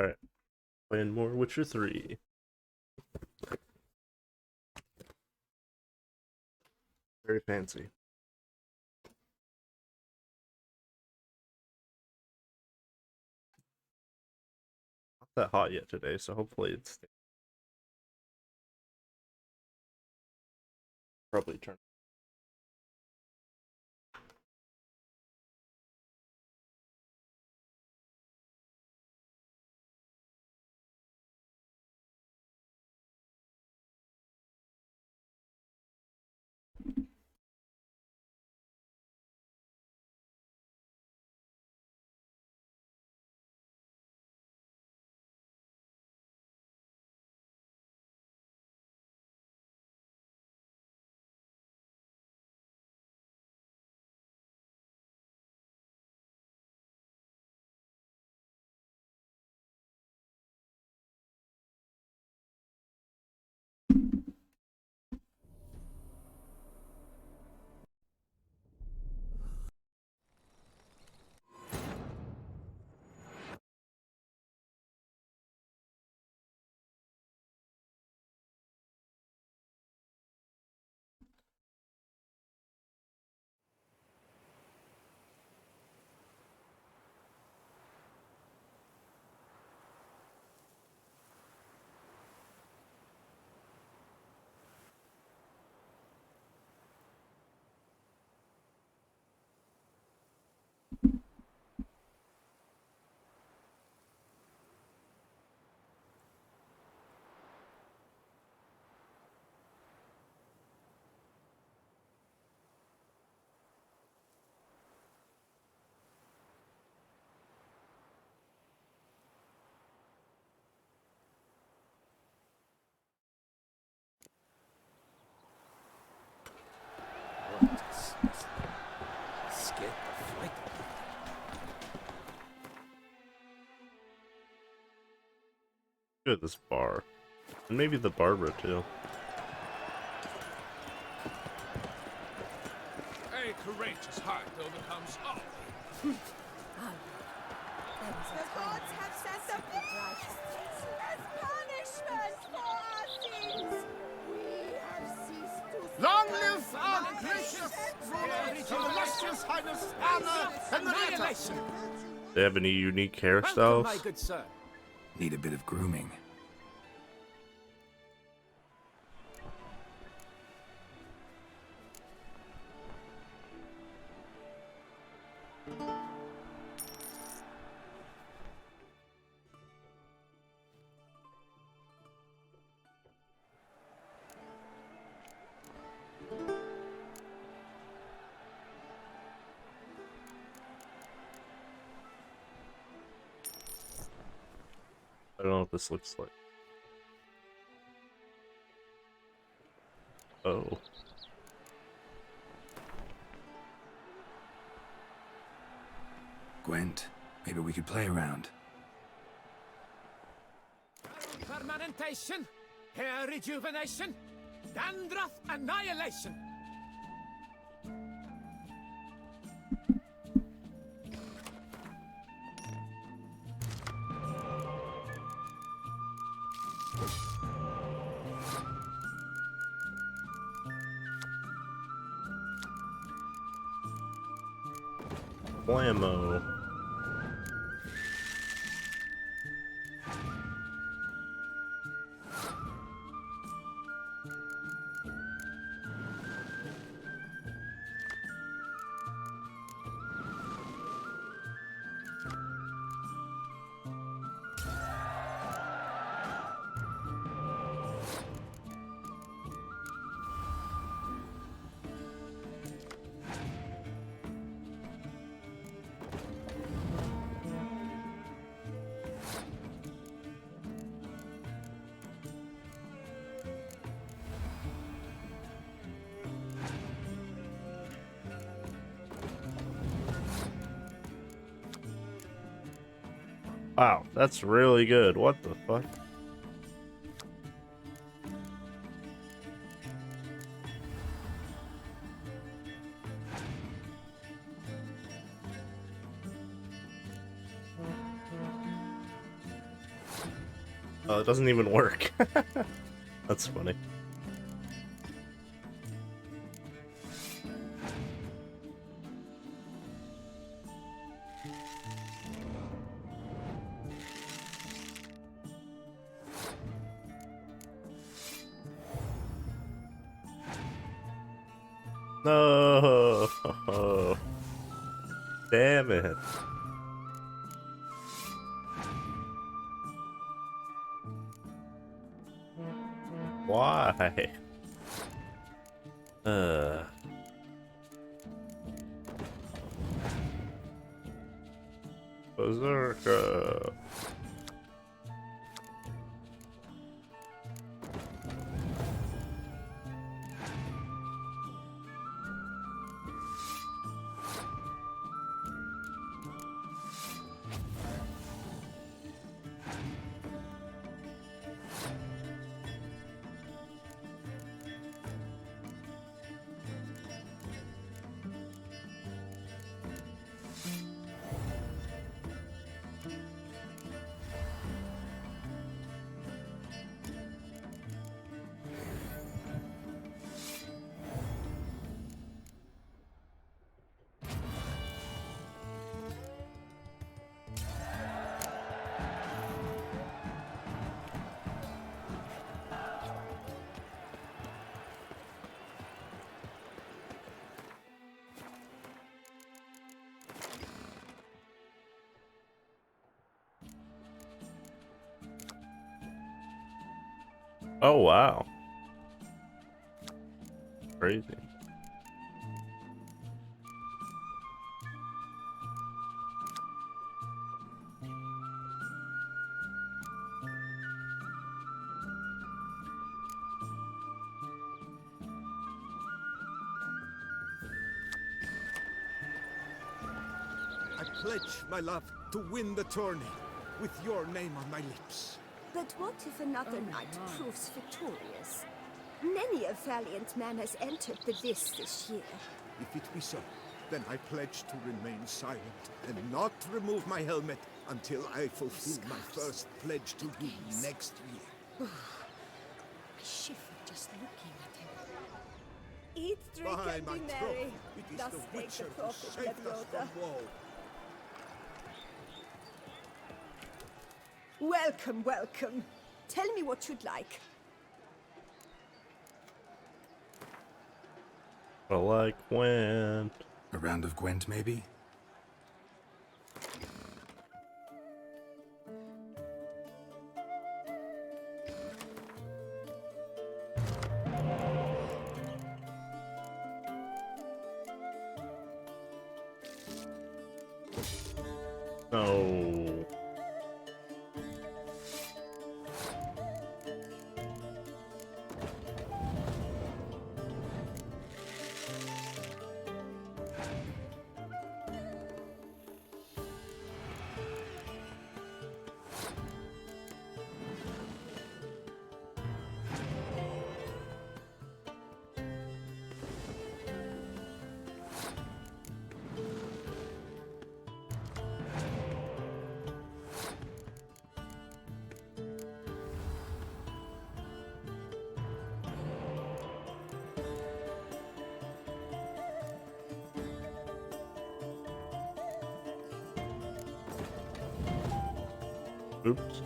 Alright, playing more Witcher 3. Very fancy. Not that hot yet today, so hopefully it's probably turn. Good, this bar. And maybe the Barbara, too. A courageous heart overcomes all. The gods have sent the beast as punishment for our sins. We have ceased to Long live our gracious ruler, His illustrious Highness Anna Henrietta! They have any unique Welcome, hairstyles? my good sir. Need a bit of grooming. I don't know what this looks like. Oh. Gwent, maybe we could play around. Permanentation, hair rejuvenation, dandruff annihilation. Blammo. Wow, that's really good. What the fuck? Oh, it doesn't even work. That's funny. No. Damn it. Why? Berserker. Oh wow. Crazy. I pledge, my love, to win the tourney with your name on my lips. But what if another knight proves victorious? Many a valiant man has entered the list this year. If it be so, then I pledge to remain silent and not remove my helmet until I fulfill my first pledge to you next year. I shiver just looking at him. Eat, drink, By and my be troth, merry. it is Thus the spake Witcher the who prophet saved us Leviosa. from woe. Welcome, welcome. Tell me what you'd like. I like Gwent. A round of Gwent, maybe? No. Oops.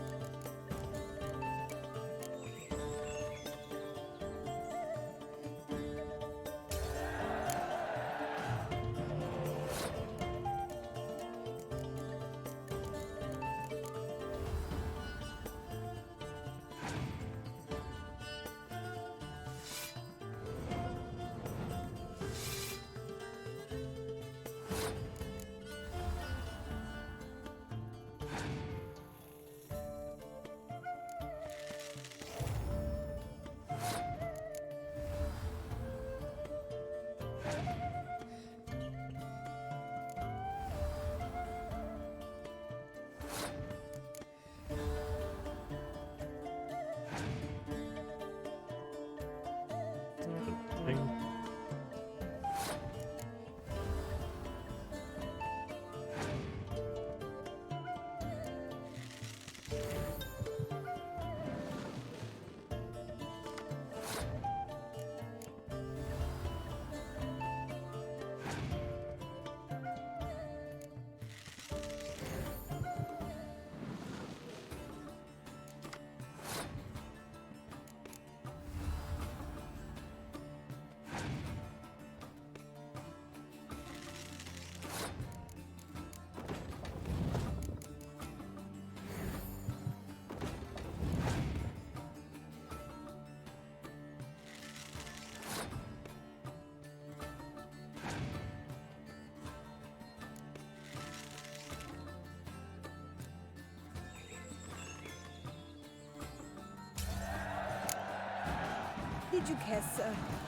Did you kiss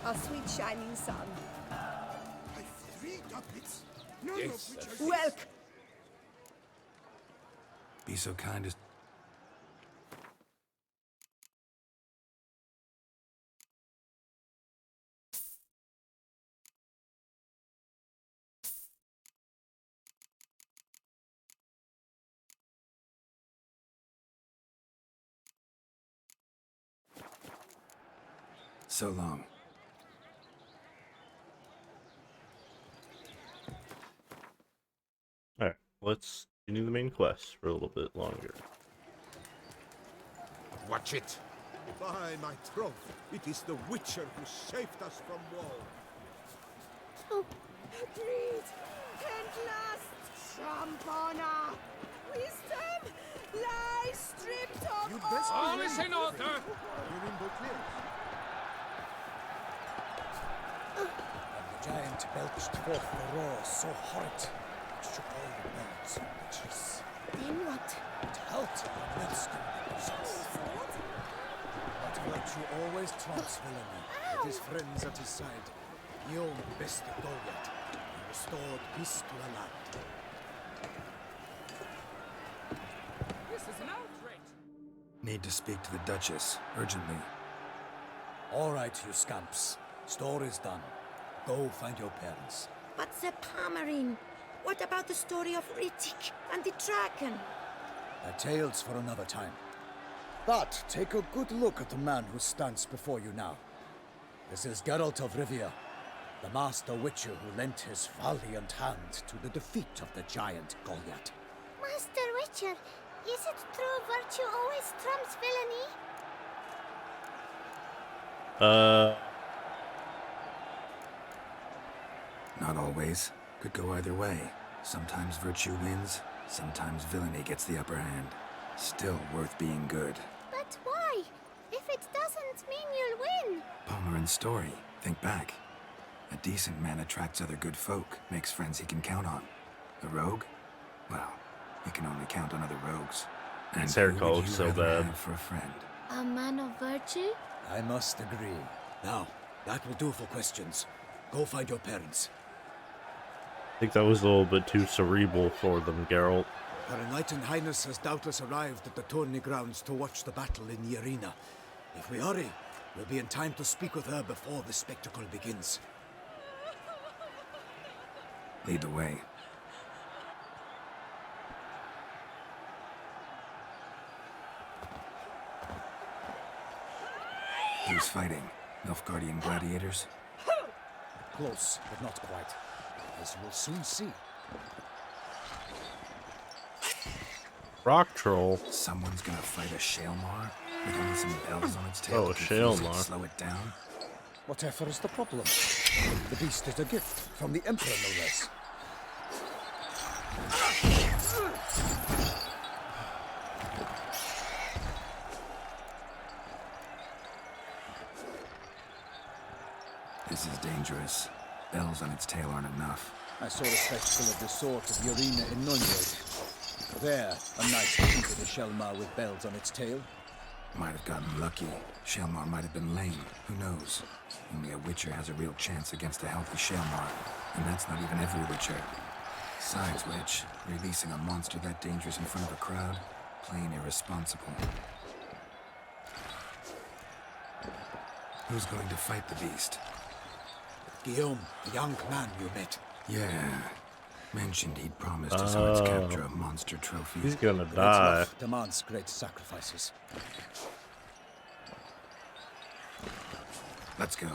our sweet shining sun? I've 3 doublets, none Yes, of which that's are Welcome. Be so kind as... So long. Alright, let's continue the main quest for a little bit longer. Watch it. By my troth, it is the Witcher who saved us from war. Breathe and last. Trampona. Wisdom lies stripped of You'd best All be is ready. in order. You're in Beauclair. The giant belched forth a roar so horrid it shook all the bones and witches. Then what? It helped the Medskin possess. But virtue always trumps villainy. With his friends at his side, Guillaume bested Goliath and restored peace to the land. This is an outrage. Need to speak to the Duchess, urgently. All right, you scamps. Story's done. Go find your parents. But the Palmerine, what about the story of Rittik and the dragon? They're tales for another time. But take a good look at the man who stands before you now. This is Geralt of Rivia, the master witcher who lent his valiant hand to the defeat of the giant Goliath. Master Witcher, is it true virtue always trumps villainy? Not always. Could go either way. Sometimes virtue wins, sometimes villainy gets the upper hand. Still worth being good. But why? If it doesn't mean you'll win. Palmerin's story. Think back. A decent man attracts other good folk, makes friends he can count on. A rogue? Well, he can only count on other rogues. And His hair who color would you so rather bad. have for a friend? A man of virtue? I must agree. Now, that will do for questions. Go find your parents. I think that was a little bit too cerebral for them, Geralt. Her Enlightened Highness has doubtless arrived at the tourney grounds to watch the battle in the arena. If we hurry, we'll be in time to speak with her before the spectacle begins. Lead the way. Who's fighting? Nilfgaardian gladiators? Close, but not quite. As you will soon see. Rock troll. Someone's gonna fight a Shaelmar with only some bells on its tail. Oh, a to confuse it, Shaelmar. Slow it down. Whatever is the problem? The beast is a gift from the Emperor, no less. This is dangerous. Bells on its tail aren't enough. I saw a spectacle of the sort at the arena in Nunwood. There, a knight defeated a Shelmar with bells on its tail. Might have gotten lucky. Shaelmar might have been lame. Who knows? Only a Witcher has a real chance against a healthy Shaelmar. And that's not even every Witcher. Besides which, releasing a monster that dangerous in front of a crowd? Plain irresponsible. Who's going to fight the beast? Guillaume, the young man you met. Yeah. Mentioned he'd promised his heart's capture a monster trophy. He's gonna Great die. love demands great sacrifices. Let's go.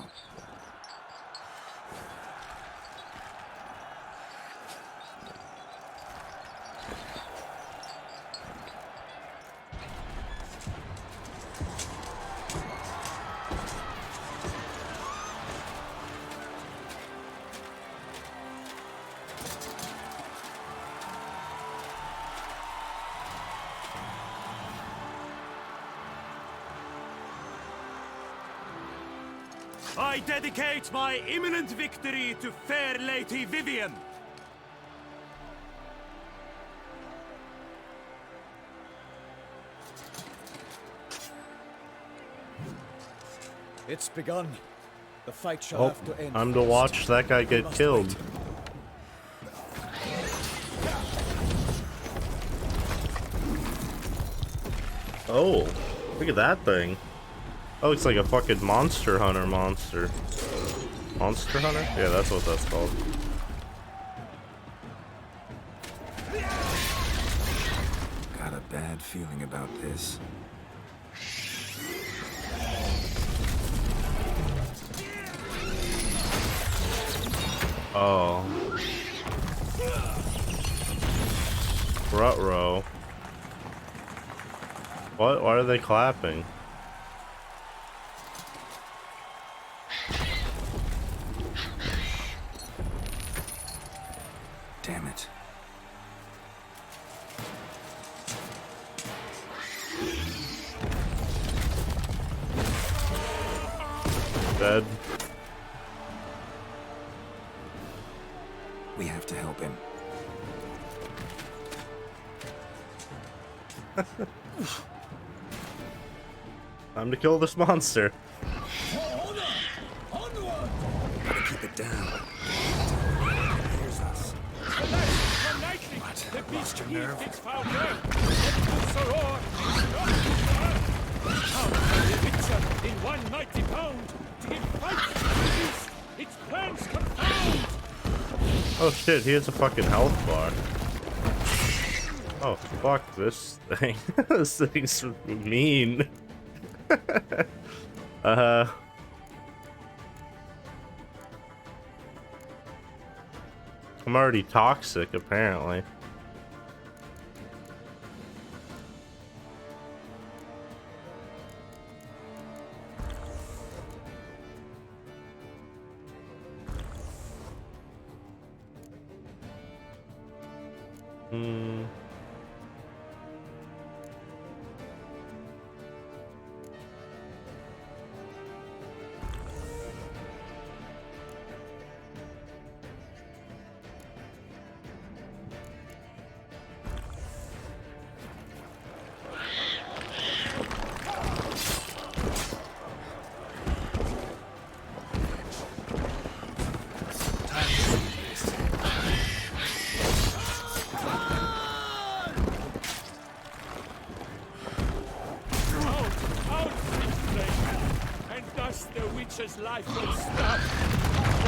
I dedicate my imminent victory to fair Lady Vivian. It's begun. The fight shall Oh, have to end. I'm to first. watch that guy We get must killed. wait. Oh, look at that thing. Oh, it's like a fucking monster hunter monster. Monster hunter? Yeah, that's what that's called. Got a bad feeling about this. Oh. Ruh-roh. What? Why are they clapping? Damn it. Dead. We have to help him. Time to kill this monster. Gotta keep it down. Here's us. The beast your heaved nerve? its foul breath. It moves a roar. Now the Witcher in one mighty bound to give fight to the beast. Its plans confound. Oh shit, he has a fucking health bar. Oh, fuck this thing. This thing's mean. I'm already toxic, apparently. Hmm. And thus the witch's life will stop.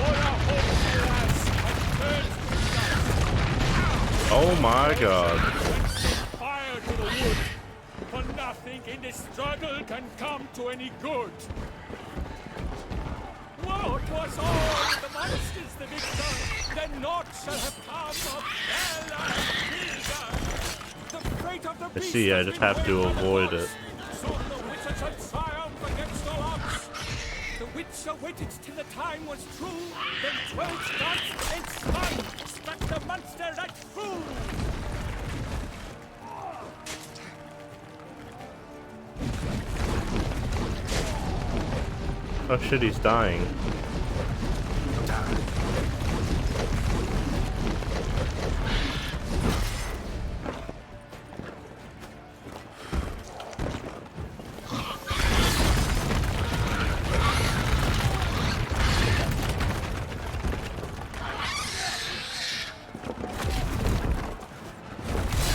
All our hopes, alas, have turned to dust. Oh my god. Fire to the wood, for nothing in this struggle can come to any good. Woe it was all the monsters the victor, then naught shall have come of hell and Hilda. The fate of the I beast see, I has just been have to weighed by the avoid force. it. Soon the witcher shall triumph against all odds. The witcher waited till the time was true, then 12 darts and spun, struck the monster right through. Oh shit, he's dying.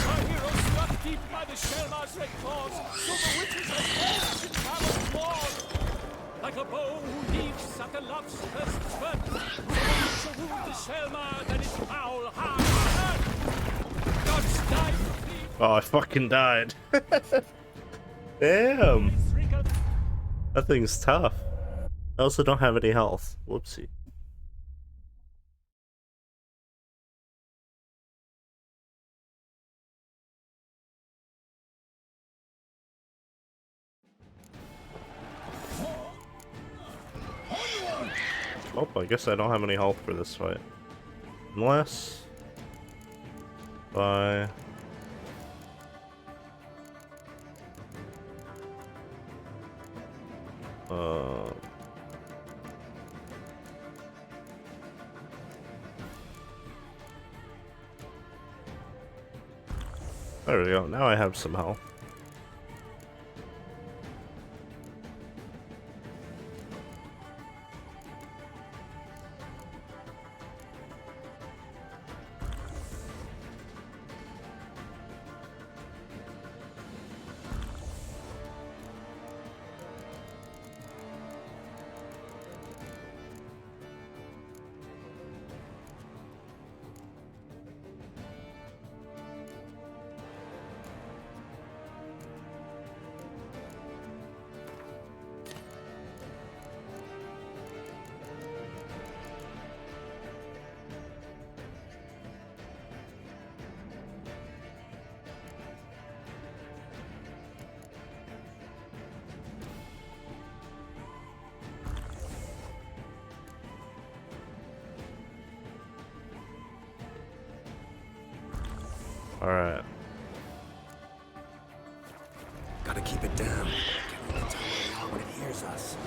My hero struck deep by the Shelmar's red claws, so the witches have fallen in cavern's wall. Like a bow who leaves at the love's first spurt, so the witcher wound the Shelmar, then its foul hard hurt. God's dive flee. Oh, I fucking died. Damn. That thing's tough. I also don't have any health. Whoopsie. Oh, I guess I don't have any health for this fight. Unless... by... There we go. Now I have some health. Alright. Gotta keep it down. Can only tell where we are when it hears us.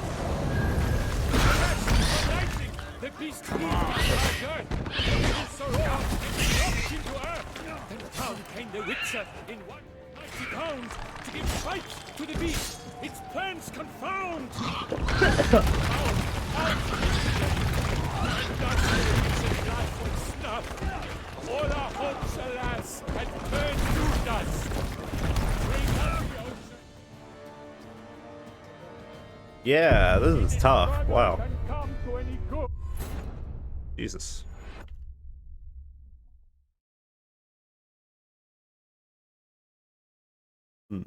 Lightning! The beast moved into our earth. The little sorrow and dropped into earth. Then down came the Witcher in 190 pounds to give fight to the beast. Its plans confound. And thus the Witcher's life was snuffed. All our hopes, alas, had turned to dust. Bring up the ocean. Yeah, this is tough. Wow. Can come to any good. Jesus. Hmm.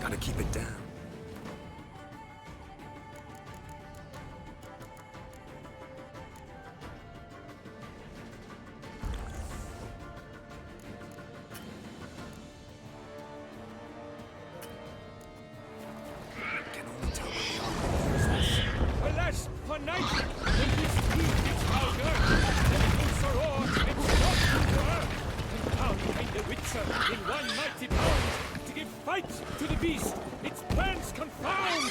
Gotta keep it down. Can only tell where we are when it hears us. Alas, for night, the beast moved its foul earth. The little sorrow and dropped into earth. And down came the Witcher in 190 pounds to give fight to the beast. Its plans confound.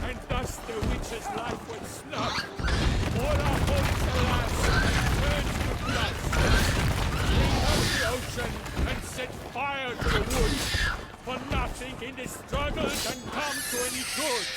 And thus the Witcher's life was snuffed. All our hopes, alas, turned to dust. Bring up the ocean and set fire to the woods. For nothing in this struggle can come to any good.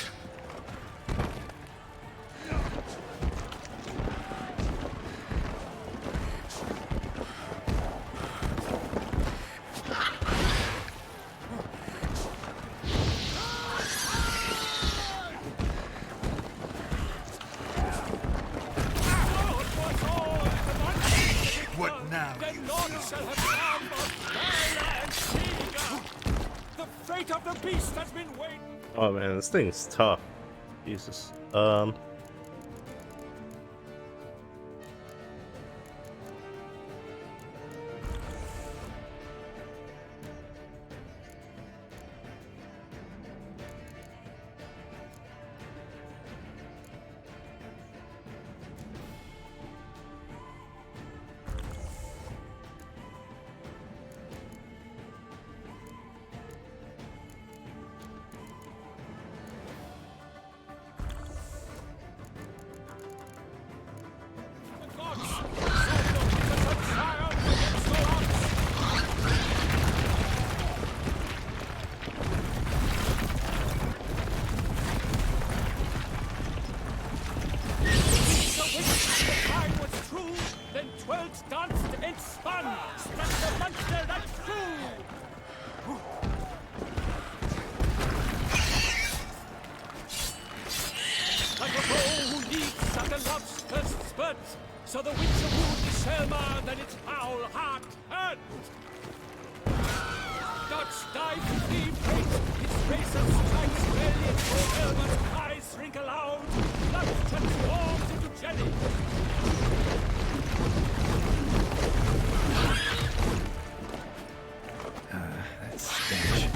What now? The Lord shall have come of valor and seeing. The fate of the beast has been waiting. Oh man, this thing's tough. Jesus. Then twirled, danced, and spun, struck the monster that flew. Like a bow who leaps at a love's first spurt, so the Witcher wooed the Shelmar, then its foul heart hurt. Dodge, dive, flee, break, its razor strikes brilliant, for Elmer's eyes wrinkle out, blood transforms into jelly. That stench.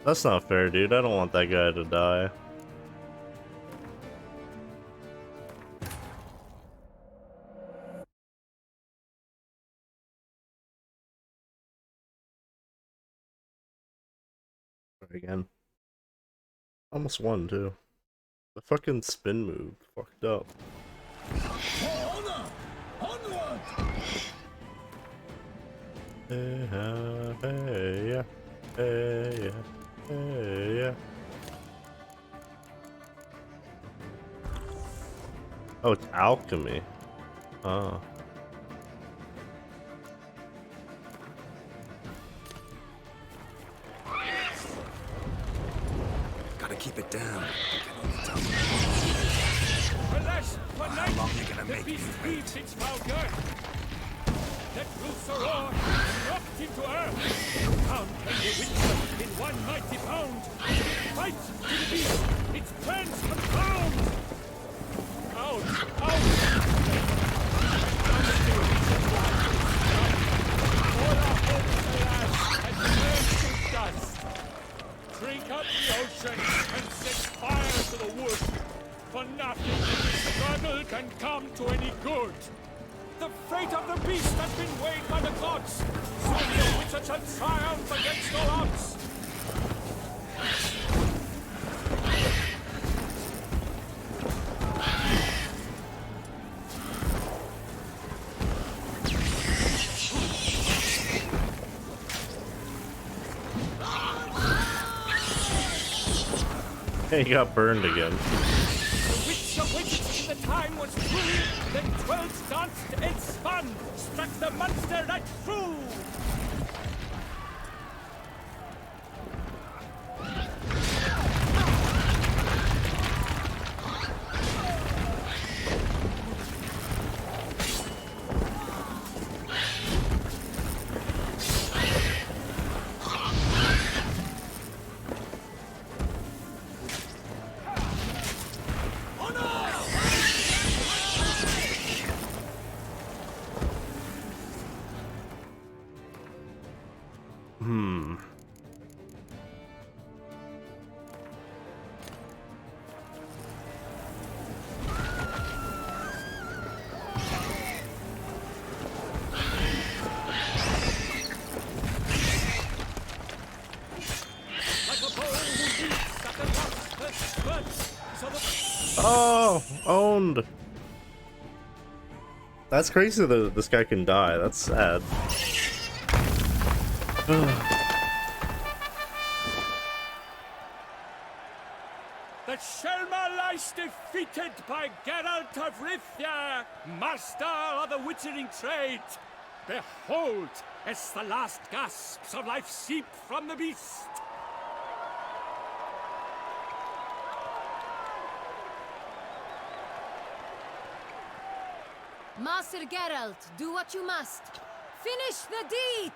That's not fair, dude. I don't want that guy to die. Try again. Almost won, too. The fucking spin move. Fucked up. Hey, hey, yeah. Hey, yeah. Hey, yeah. Oh, it's alchemy. Oh. Gotta keep it down. Alas, for How night, long you gonna the make me beast wait? leaves its foul girth. Let loose a roar, knocked him to earth. Down came the witcher in one mighty bound. Fight to the beast, its plans confound. Out, out! All our hopes, alas, had turned to dust. Drink up the ocean and set fire to the wood. For nothing in this struggle can come to any good. The fate of the beast has been weighed by the gods. Soon the witcher shall triumph against all odds. He got burned again. The witcher waited till the time was true. Then 12 danced and spun, struck the monster right through. Oh, owned. That's crazy that this guy can die. That's sad. The Shelma lies defeated by Geralt of Rivia, master of the witchering trade. Behold, as the last gasps of life seep from the beast. Master Geralt, do what you must. Finish the deed!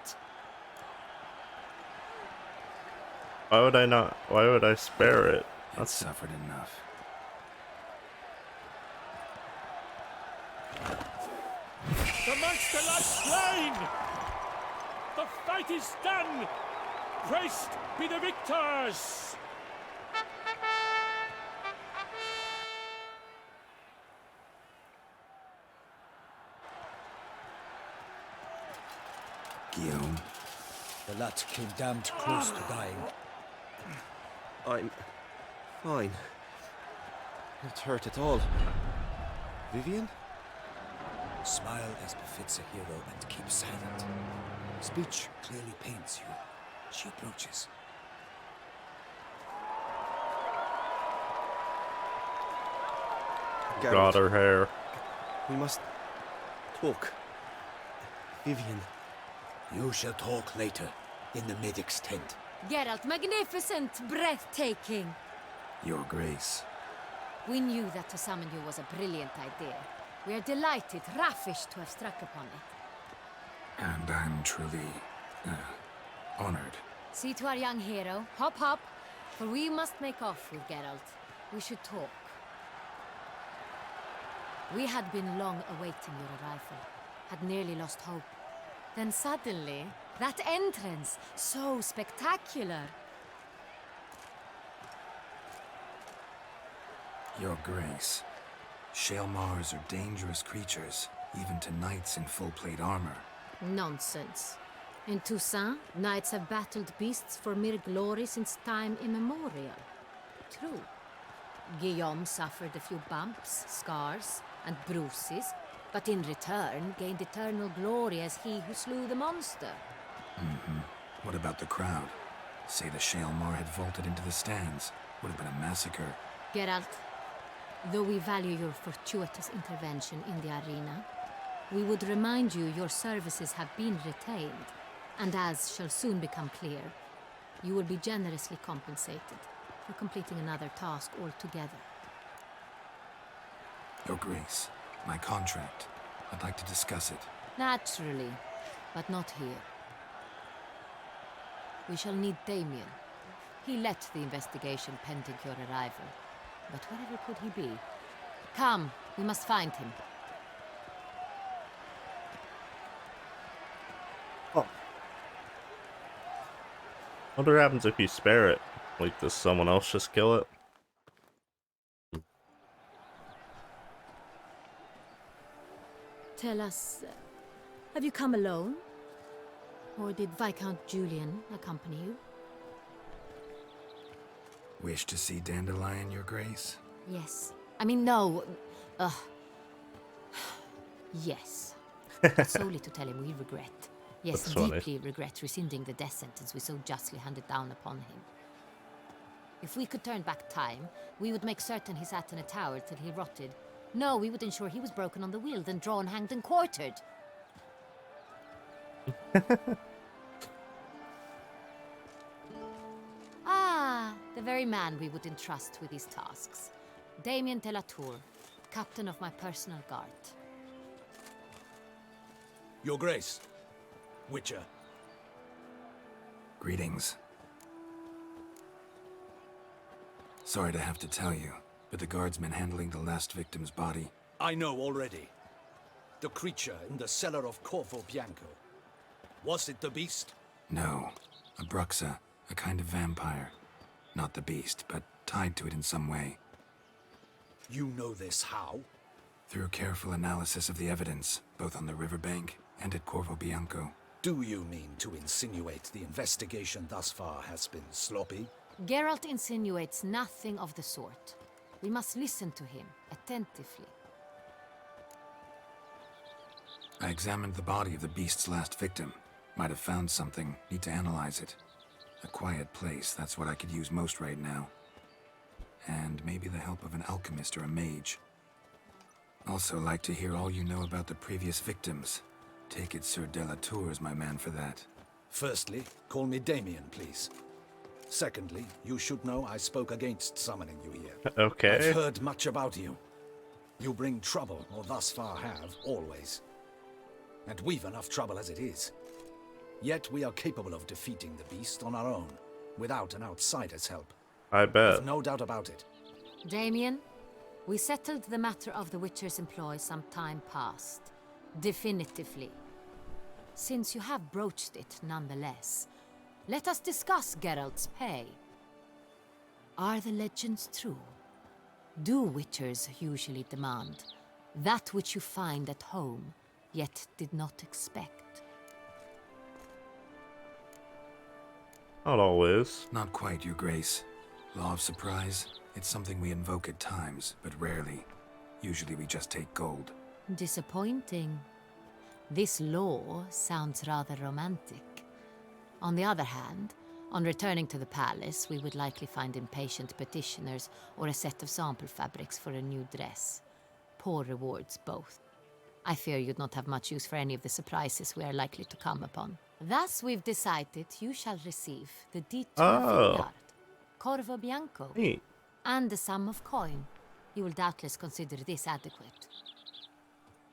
Why would I not? Why would I spare it? I've suffered enough. The monster lies slain! The fight is done! Praised be the victors! Guillaume, The lad came damned close to dying. I'm fine. Not hurt at all. Vivian? Smile as befits a hero and keep silent. Speech clearly pains you. She approaches. Got her hair. We must talk. Vivian. You shall talk later, in the medic's tent. Geralt, magnificent, breathtaking. Your Grace. We knew that to summon you was a brilliant idea. We are delighted, ravished to have struck upon it. And I'm truly, honored. See to our young hero. Hop, hop. For we must make off with Geralt. We should talk. We had been long awaiting your arrival. Had nearly lost hope. Then suddenly, that entrance, so spectacular. Your Grace, Shaelmars are dangerous creatures, even to knights in full plate armor. Nonsense. In Toussaint, knights have battled beasts for mere glory since time immemorial. True. Guillaume suffered a few bumps, scars, and bruises, but in return gained eternal glory as he who slew the monster. What about the crowd? Say the Shaelmar had vaulted into the stands. Would have been a massacre. Geralt, though we value your fortuitous intervention in the arena, we would remind you your services have been retained, and as shall soon become clear, you will be generously compensated for completing another task altogether. Your Grace, my contract. I'd like to discuss it. Naturally, but not here. We shall need Damien. He led the investigation pending your arrival. But wherever could he be? Come, we must find him. Oh. Wonder what happens if you spare it? Like, does someone else just kill it? Tell us, have you come alone? Or did Viscount Julian accompany you? Wish to see Dandelion, Your Grace? Yes. I mean, no. Yes. But solely to tell him we regret. Yes, That's funny. deeply regret rescinding the death sentence we so justly handed down upon him. If we could turn back time, we would make certain he sat in a tower till he rotted. No, we would ensure he was broken on the wheel, then drawn, hanged, and quartered. The very man we would entrust with these tasks. Damien de la Tour, captain of my personal guard. Your Grace, Witcher. Greetings. Sorry to have to tell you, but the guardsman handling the last victim's body... I know already. The creature in the cellar of Corvo Bianco. Was it the beast? No. A Bruxa, a kind of vampire. Not the beast, but tied to it in some way. You know this how? Through careful analysis of the evidence, both on the riverbank and at Corvo Bianco. Do you mean to insinuate the investigation thus far has been sloppy? Geralt insinuates nothing of the sort. We must listen to him attentively. I examined the body of the beast's last victim. Might have found something. Need to analyze it. A quiet place, that's what I could use most right now. And maybe the help of an alchemist or a mage. Also like to hear all you know about the previous victims. Take it Sir de la Tour is my man for that. Firstly, call me Damien, please. Secondly, you should know I spoke against summoning you here. Okay. I've heard much about you. You bring trouble, or thus far have, always. And we've enough trouble as it is. Yet we are capable of defeating the beast on our own, without an outsider's help. I bet. I've no doubt about it. Damien, we settled the matter of the Witcher's employ some time past. Definitively. Since you have broached it nonetheless, let us discuss Geralt's pay. Are the legends true? Do Witchers usually demand that which you find at home, yet did not expect? Not always. Not quite, Your Grace. Law of surprise, it's something we invoke at times, but rarely. Usually we just take gold. Disappointing. This law sounds rather romantic. On the other hand, on returning to the palace, we would likely find impatient petitioners or a set of sample fabrics for a new dress. Poor rewards, both. I fear you'd not have much use for any of the surprises we are likely to come upon. Thus, we've decided you shall receive the deed to a vineyard, Corvo Bianco, Neat. and the sum of coin. You will doubtless consider this adequate.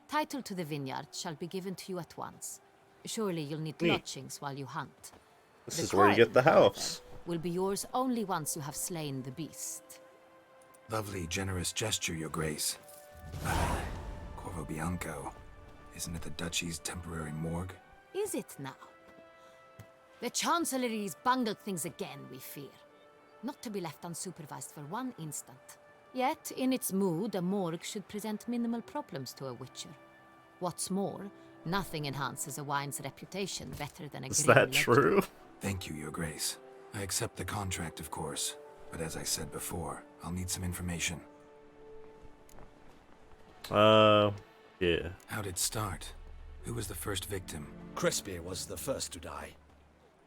Title to the vineyard shall be given to you at once. Surely you'll need Neat. lodgings while you hunt. This The is where you coin, get the house. however, will be yours only once you have slain the beast. Lovely, generous gesture, Your Grace. Corvo Bianco. Isn't it the Duchy's temporary morgue? Is it now? The Chancellery's bungled things again, we fear. Not to be left unsupervised for one instant. Yet, in its mood, a morgue should present minimal problems to a witcher. What's more, nothing enhances a wine's reputation better than a Is grim that legend. true? Thank you, Your Grace. I accept the contract, of course. But as I said before, I'll need some information. Yeah. How'd it start? Who was the first victim? Crespi was the first to die.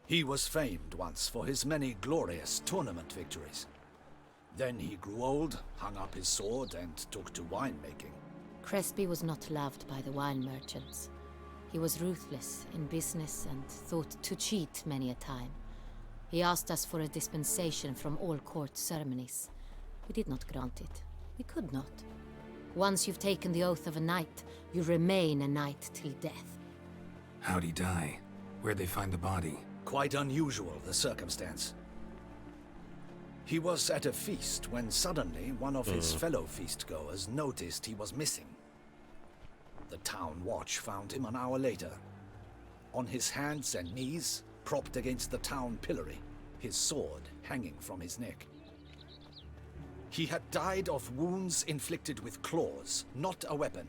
He was famed once for his many glorious tournament victories. Then he grew old, hung up his sword, and took to winemaking. Crespi was not loved by the wine merchants. He was ruthless in business and thought to cheat many a time. He asked us for a dispensation from all court ceremonies. We did not grant it. We could not. Once you've taken the oath of a knight, you remain a knight till death. How'd he die? Where'd they find the body? Quite unusual, the circumstance. He was at a feast when suddenly one of his fellow feastgoers noticed he was missing. The town watch found him an hour later. On his hands and knees, propped against the town pillory, his sword hanging from his neck. He had died of wounds inflicted with claws, not a weapon.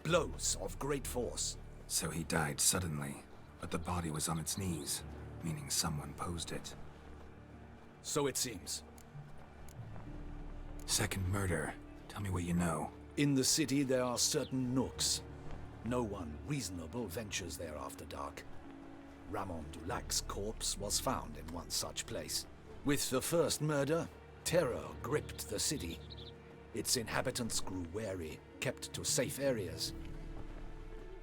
Blows of great force. So he died suddenly, but the body was on its knees, meaning someone posed it. So it seems. Second murder. Tell me what you know. In the city there are certain nooks. No one reasonable ventures there after dark. Ramon Dulac's corpse was found in one such place. With the first murder, terror gripped the city. Its inhabitants grew wary, kept to safe areas.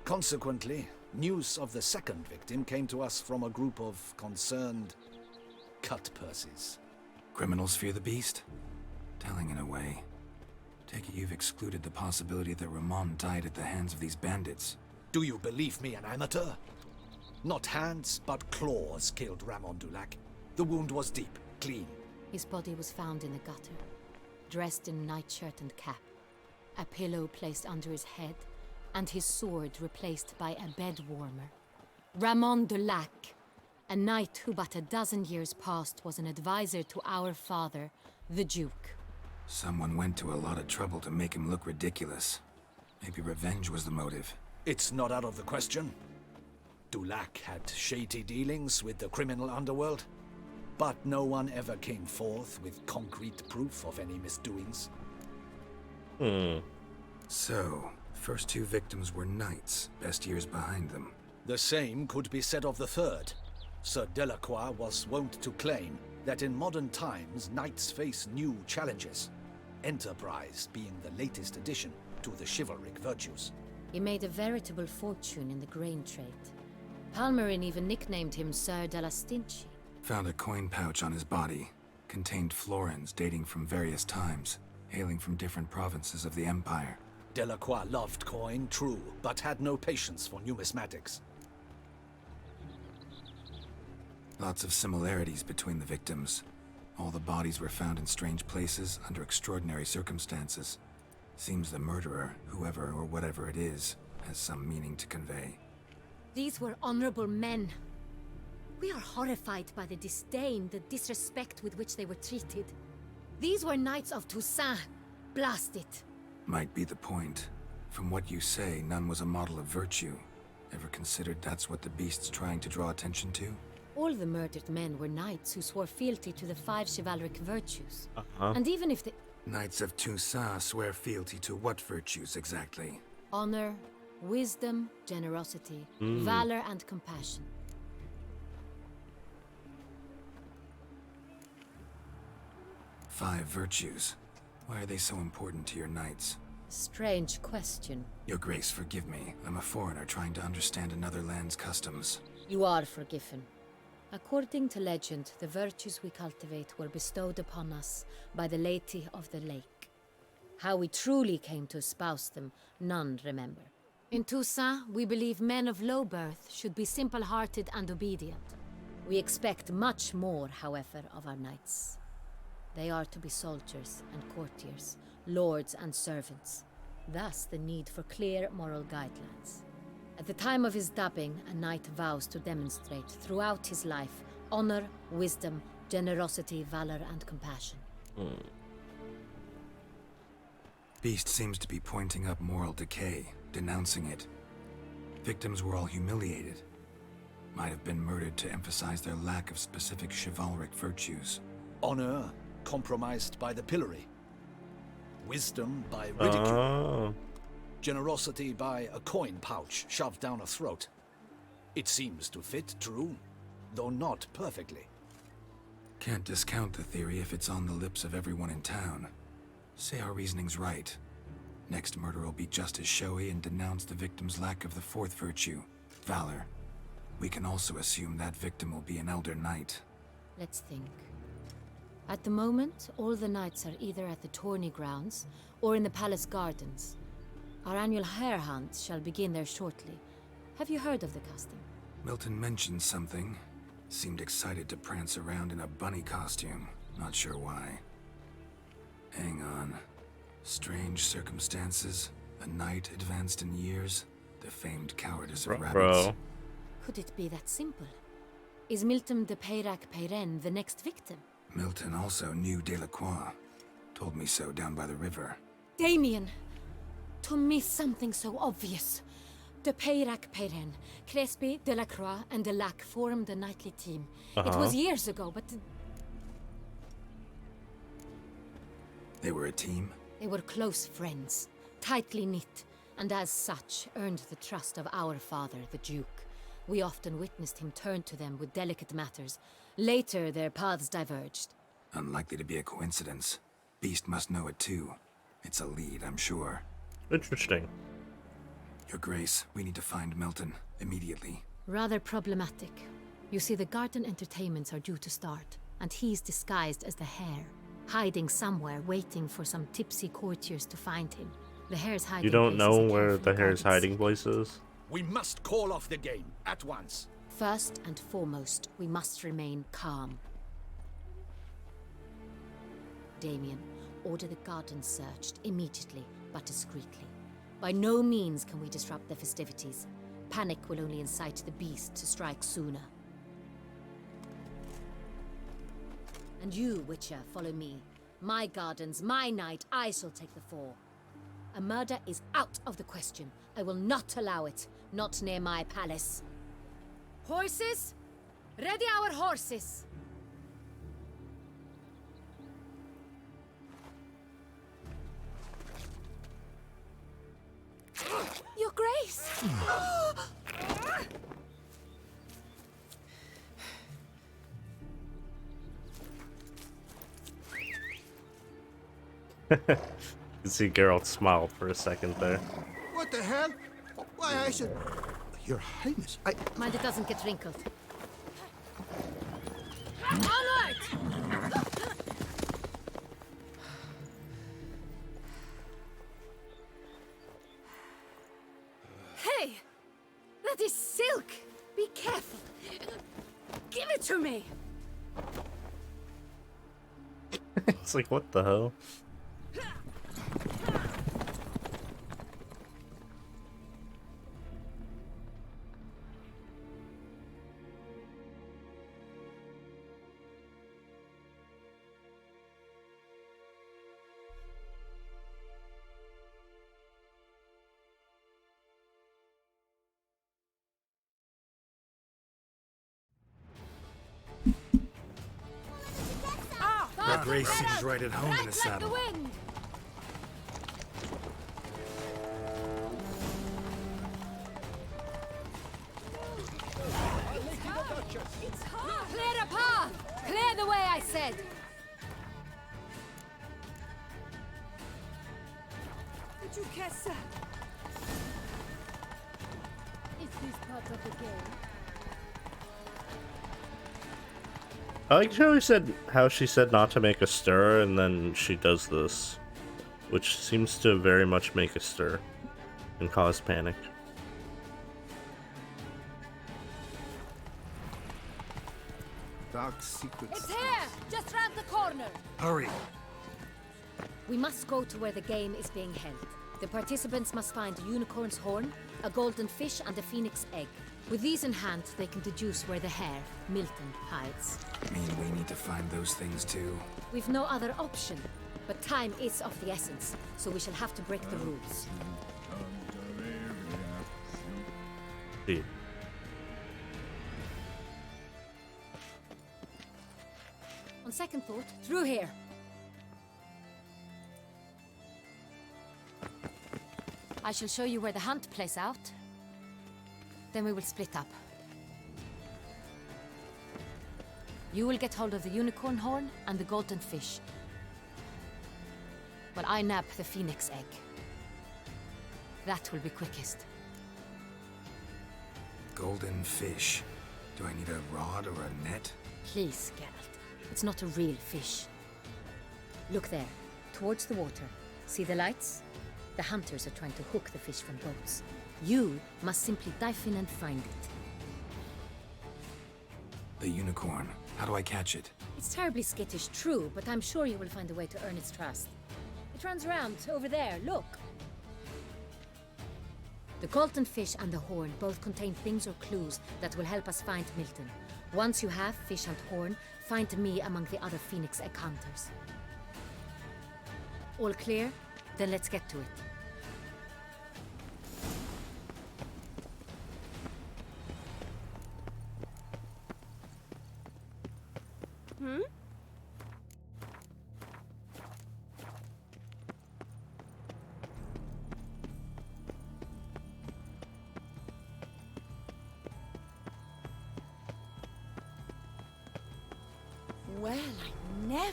Consequently, news of the second victim came to us from a group of concerned cut-purses. Criminals fear the beast? Telling in a way. Take it you've excluded the possibility that Ramon died at the hands of these bandits. Do you believe me an amateur? Not hands, but claws killed Ramon Dulac. The wound was deep, clean. His body was found in the gutter, dressed in nightshirt and cap, a pillow placed under his head, and his sword replaced by a bed warmer. Ramon Dulac, a knight who but a dozen years past was an advisor to our father, the Duke. Someone went to a lot of trouble to make him look ridiculous. Maybe revenge was the motive. It's not out of the question. Dulac had shady dealings with the criminal underworld, but no one ever came forth with concrete proof of any misdoings. So, first two victims were knights, best years behind them. The same could be said of the third. Sir Delacroix was wont to claim that in modern times knights face new challenges, enterprise being the latest addition to the chivalric virtues. He made a veritable fortune in the grain trade. Palmerin even nicknamed him Sir della Stinci. Found a coin pouch on his body. Contained florins dating from various times, hailing from different provinces of the Empire. Delacroix loved coin, true, but had no patience for numismatics. Lots of similarities between the victims. All the bodies were found in strange places under extraordinary circumstances. Seems the murderer, whoever or whatever it is, has some meaning to convey. These were honorable men. We are horrified by the disdain, the disrespect with which they were treated. These were knights of Toussaint. Blast it. Might be the point. From what you say, none was a model of virtue. Ever considered that's what the beast's trying to draw attention to? All the murdered men were knights who swore fealty to the 5 chivalric virtues. And even if the... Knights of Toussaint swear fealty to what virtues exactly? Honor, wisdom, generosity, valor, and compassion. Five virtues. Why are they so important to your knights? Strange question. Your Grace, forgive me. I'm a foreigner trying to understand another land's customs. You are forgiven. According to legend, the virtues we cultivate were bestowed upon us by the Lady of the Lake. How we truly came to espouse them, none remember. In Toussaint, we believe men of low birth should be simple-hearted and obedient. We expect much more, however, of our knights. They are to be soldiers and courtiers, lords and servants. Thus the need for clear moral guidelines. At the time of his dubbing, a knight vows to demonstrate throughout his life honor, wisdom, generosity, valor, and compassion. Beast seems to be pointing up moral decay, denouncing it. Victims were all humiliated. Might have been murdered to emphasize their lack of specific chivalric virtues. Honor compromised by the pillory. Wisdom by ridicule. Oh. Generosity by a coin pouch shoved down a throat. It seems to fit true, though not perfectly. Can't discount the theory if it's on the lips of everyone in town. Say our reasoning's right. Next murder will be just as showy and denounce the victim's lack of the fourth virtue, valor. We can also assume that victim will be an elder knight. Let's think. At the moment, all the knights are either at the tourney grounds or in the palace gardens. Our annual hare hunt shall begin there shortly. Have you heard of the custom? Milton mentioned something. Seemed excited to prance around in a bunny costume. Not sure why. Hang on. Strange circumstances. A knight advanced in years. The famed cowardice of rabbits. Bro. Could it be that simple? Is Milton de Peyrac Peyren the next victim? Milton also knew Delacroix. Told me so down by the river. Damien! To miss something so obvious. De Peyrac Peyren, Crespi, Delacroix, and Delac formed a knightly team. It was years ago, but They were a team? they were close friends, tightly knit, and as such earned the trust of our father, the Duke. We often witnessed him turn to them with delicate matters. Later, their paths diverged. Unlikely to be a coincidence. Beast must know it too. It's a lead, I'm sure. Interesting. Your Grace, we need to find Milton immediately. Rather problematic. You see, the garden entertainments are due to start, and he's disguised as the hare, hiding somewhere, waiting for some tipsy courtiers to find him. The hare's hiding You don't place know is a where carefully the hare's guarded hiding place is? We must call off the game at once. First and foremost, we must remain calm. Damien, order the garden searched immediately, but discreetly. By no means can we disrupt the festivities. Panic will only incite the beast to strike sooner. And you, Witcher, follow me. My gardens, my night, I shall take the fall. A murder is out of the question. I will not allow it. Not near my palace. Horses? Ready our horses! Your Grace! You can see Geralt smiled for a second there. What the hell? Why, I should... Your Highness, Mind it doesn't get wrinkled. Onward! Hey! That is silk! Be careful! Give it to me! It's like, what the hell? Your Grace seems right at home in the Like saddle. the wind! Clear a path! Clear the way, I said! Duchessa! Is this part of the game? I like how she said not to make a stir, and then she does this, which seems to very much make a stir and cause panic. dark secrets. It's here! Just round the corner! Hurry! We must go to where the game is being held. The participants must find a unicorn's horn, a golden fish, and a phoenix egg. With these in hand, they can deduce where the hare, Milton, hides. Mean we need to find those things too? We've no other option. But time is of the essence, so we shall have to break the rules. See. On second thought, through here. I shall show you where the hunt plays out. Then we will split up. You will get hold of the unicorn horn and the golden fish, while I nab the phoenix egg. That will be quickest. Golden fish. Do I need a rod or a net? Please, Geralt. It's not a real fish. Look there, towards the water. See the lights? The hunters are trying to hook the fish from boats. You must simply dive in and find it. The unicorn. How do I catch it? It's terribly skittish, true, but I'm sure you will find a way to earn its trust. It runs around over there, look. The golden fish and the horn both contain things or clues that will help us find Milton. Once you have fish and horn, find me among the other phoenix egg hunters. All clear? Then let's get to it. Well, I never.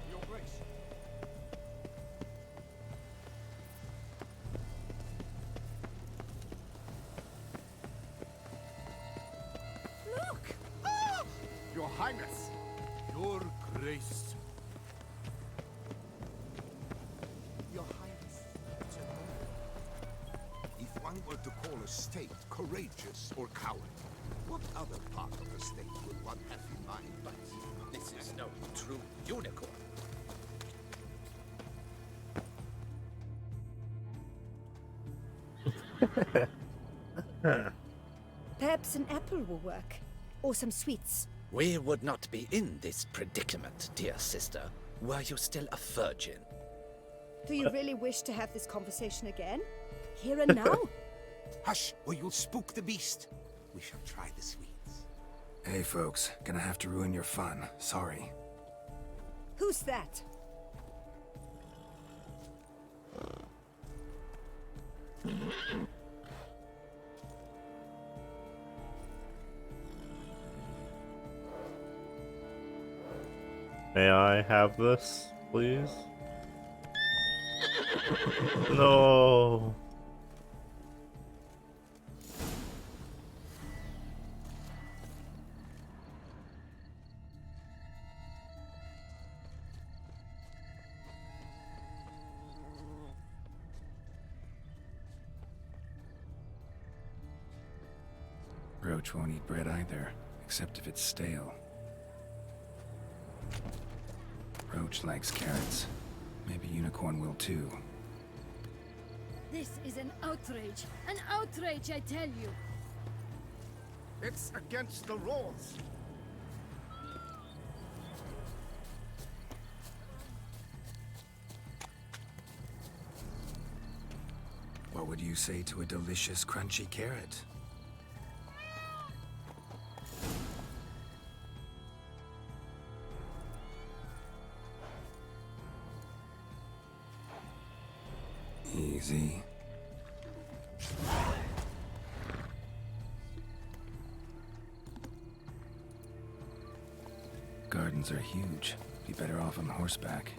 Your Grace. Look! Ah! Your Highness. Your Grace. Your Highness. If one were to call a state courageous or coward, what other part of the state would one have in mind but This is no true unicorn. Perhaps an apple will work. Or some sweets. We would not be in this predicament, dear sister, were you still a virgin. Do you really wish to have this conversation again? Here and now? Hush, or you'll spook the beast. We shall try the sweets. Hey folks, gonna have to ruin your fun. Sorry. Who's that? May I have this, please? No. Roach won't eat bread either, except if it's stale. Roach likes carrots. Maybe Unicorn will too. This is an outrage. An outrage, I tell you. It's against the rules. What would you say to a delicious, crunchy carrot? Easy. Gardens are huge. Be better off on horseback.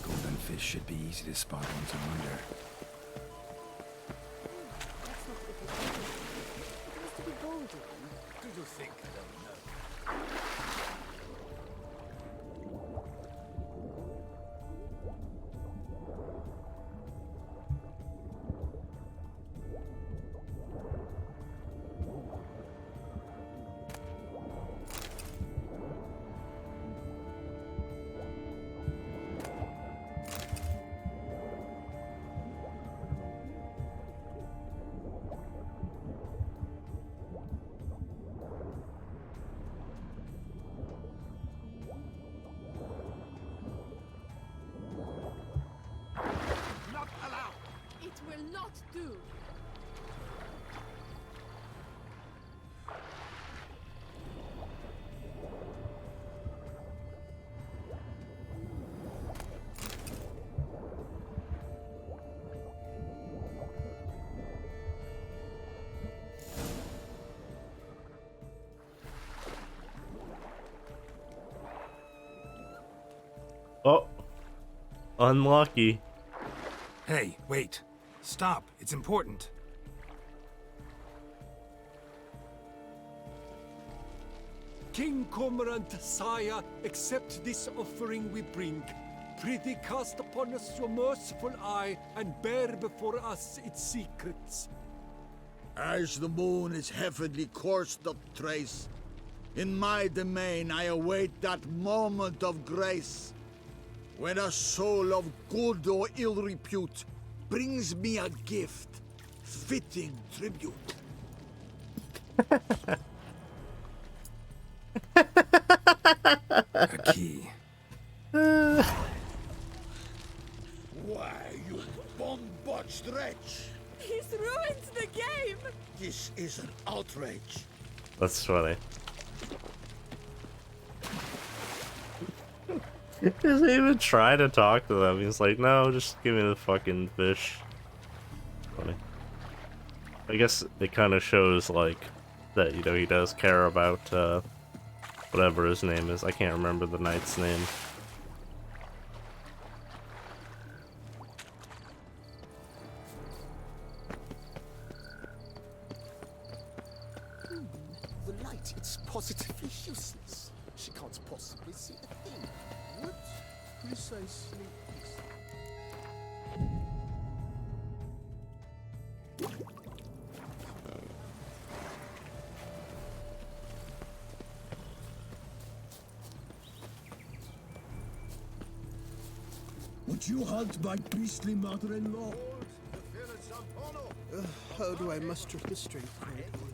Golden fish should be easy to spot once I'm under. That's not what it is. It has to be bold again. Do you think they'll know? Oh, unlucky. Hey, wait. Stop. It's important. King Cormorant, sire, accept this offering we bring. Prithee cast upon us your merciful eye, and bear before us its secrets. As the moon is heavenly course doth trace, in my domain I await that moment of grace, when a soul of good or ill repute brings me a gift, fitting tribute. A key. Why, you bomb-botched wretch! He's ruined the game! This is an outrage. That's funny. He doesn't even try to talk to them. He's like, no, just give me the fucking fish. Funny. I guess it kind of shows, like, that, you know, he does care about, whatever his name is. I can't remember the knight's name. The light, it's positively useless. She can't possibly see a thing. What precisely is Would you hunt my priestly mother-in-law? How do I muster the strength, Lord?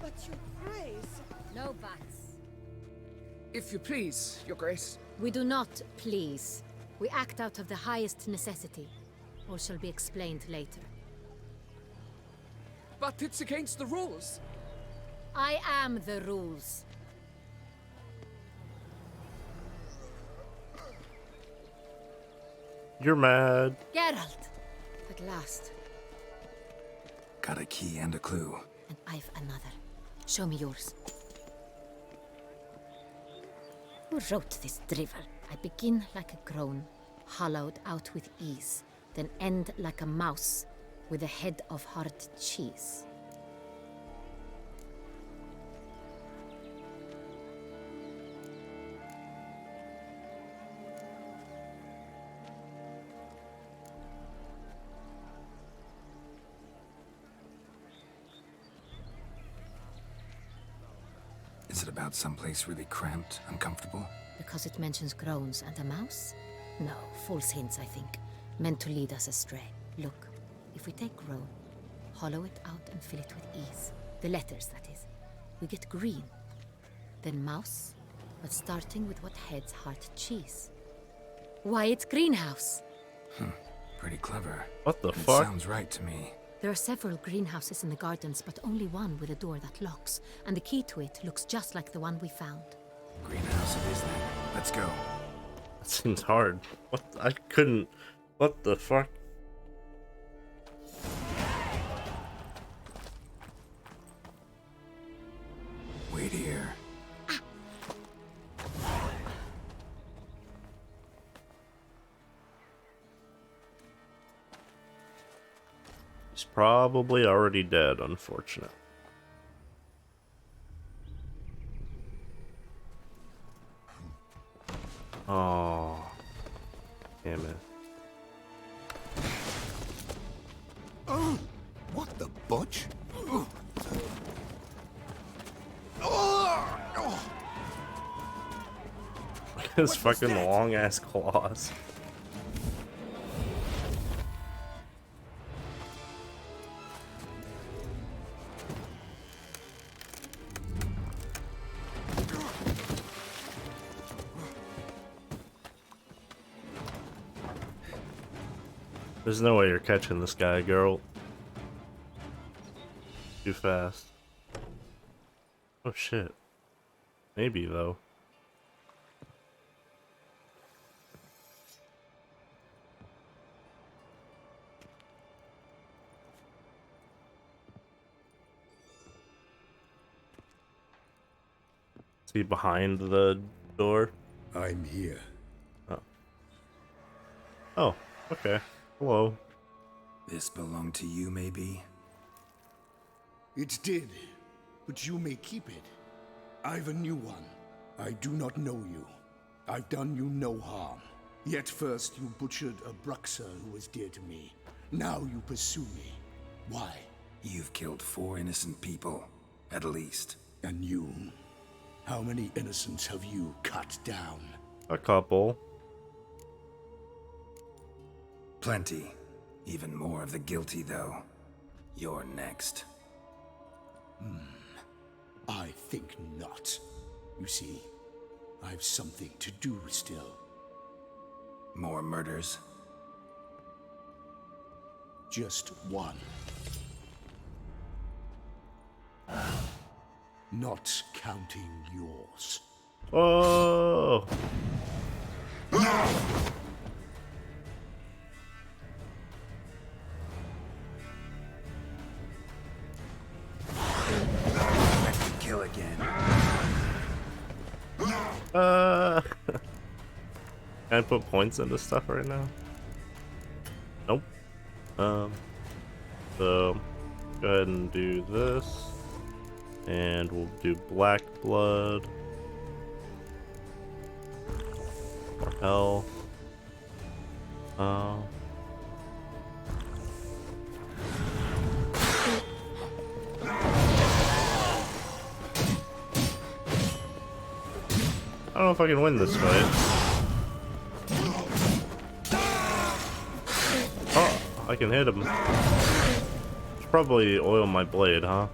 But your praise. No buts. If you please, Your Grace. We do not please. We act out of the highest necessity. All shall be explained later. But it's against the rules. I am the rules. You're mad. Geralt! At last. Got a key and a clue. And I've another. Show me yours. Who wrote this drivel? I begin like a groan, hollowed out with ease, then end like a mouse, with a head of hard cheese. Is it about someplace really cramped, uncomfortable? Because it mentions groans and a mouse? No, false hints, I think. Meant to lead us astray. Look, if we take groan, hollow it out and fill it with ease. The letters, that is. We get green. Then mouse, but starting with what heads heart cheese. Why, it's greenhouse! Pretty clever. What the It fuck? sounds right to me. There are several greenhouses in the gardens, but only one with a door that locks, and the key to it looks just like the one we found. Greenhouse it is then. Let's go. That seems hard. What? I couldn't. What the fuck? Wait here. He's probably already dead, unfortunate. Oh, damn it. Oh, what the butch? Look at his fucking long ass claws. There's no way you're catching this guy, girl. Too fast. Oh shit. Maybe though. he behind the door? I'm here. Oh. Oh, okay. Hello. This belonged to you, maybe? It did, but you may keep it. I've a new one. I do not know you. I've done you no harm. Yet first you butchered a Bruxer who was dear to me. Now you pursue me. Why? You've killed 4 innocent people, at least. And you? How many innocents have you cut down? A couple. Plenty. Even more of the guilty, though. You're next. I think not. You see, I've something to do still. More murders? Just one. Not counting yours. Oh. Kill again. Can I put points into stuff right now? Nope. So go ahead and do this, and we'll do black blood or hell. I don't know if I can win this fight. Oh, I can hit him. Should probably oil my blade, huh?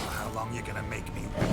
How long you gonna make me wait?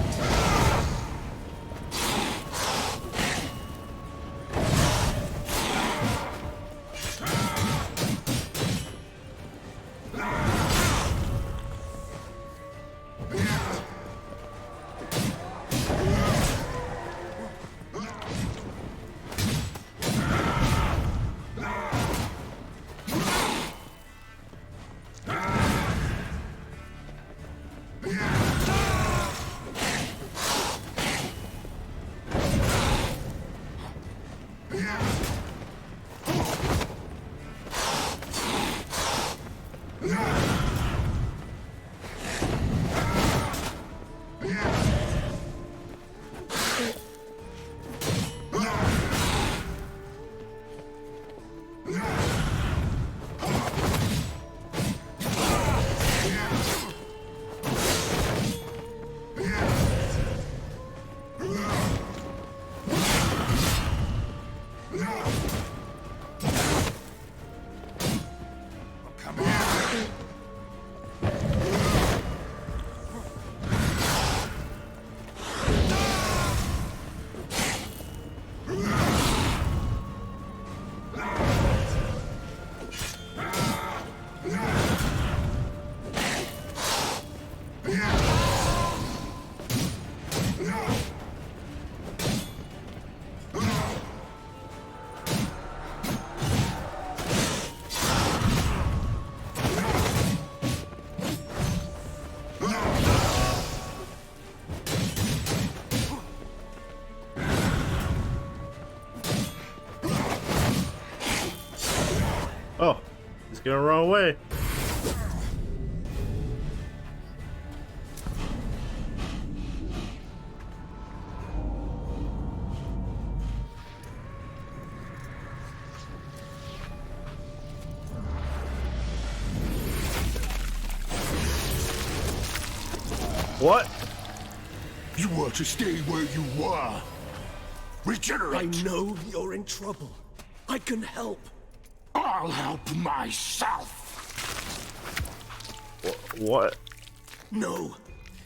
Oh, he's gonna run away. What? You were to stay where you were. Regenerate. I know you're in trouble. I can help. I'll help myself. What? No,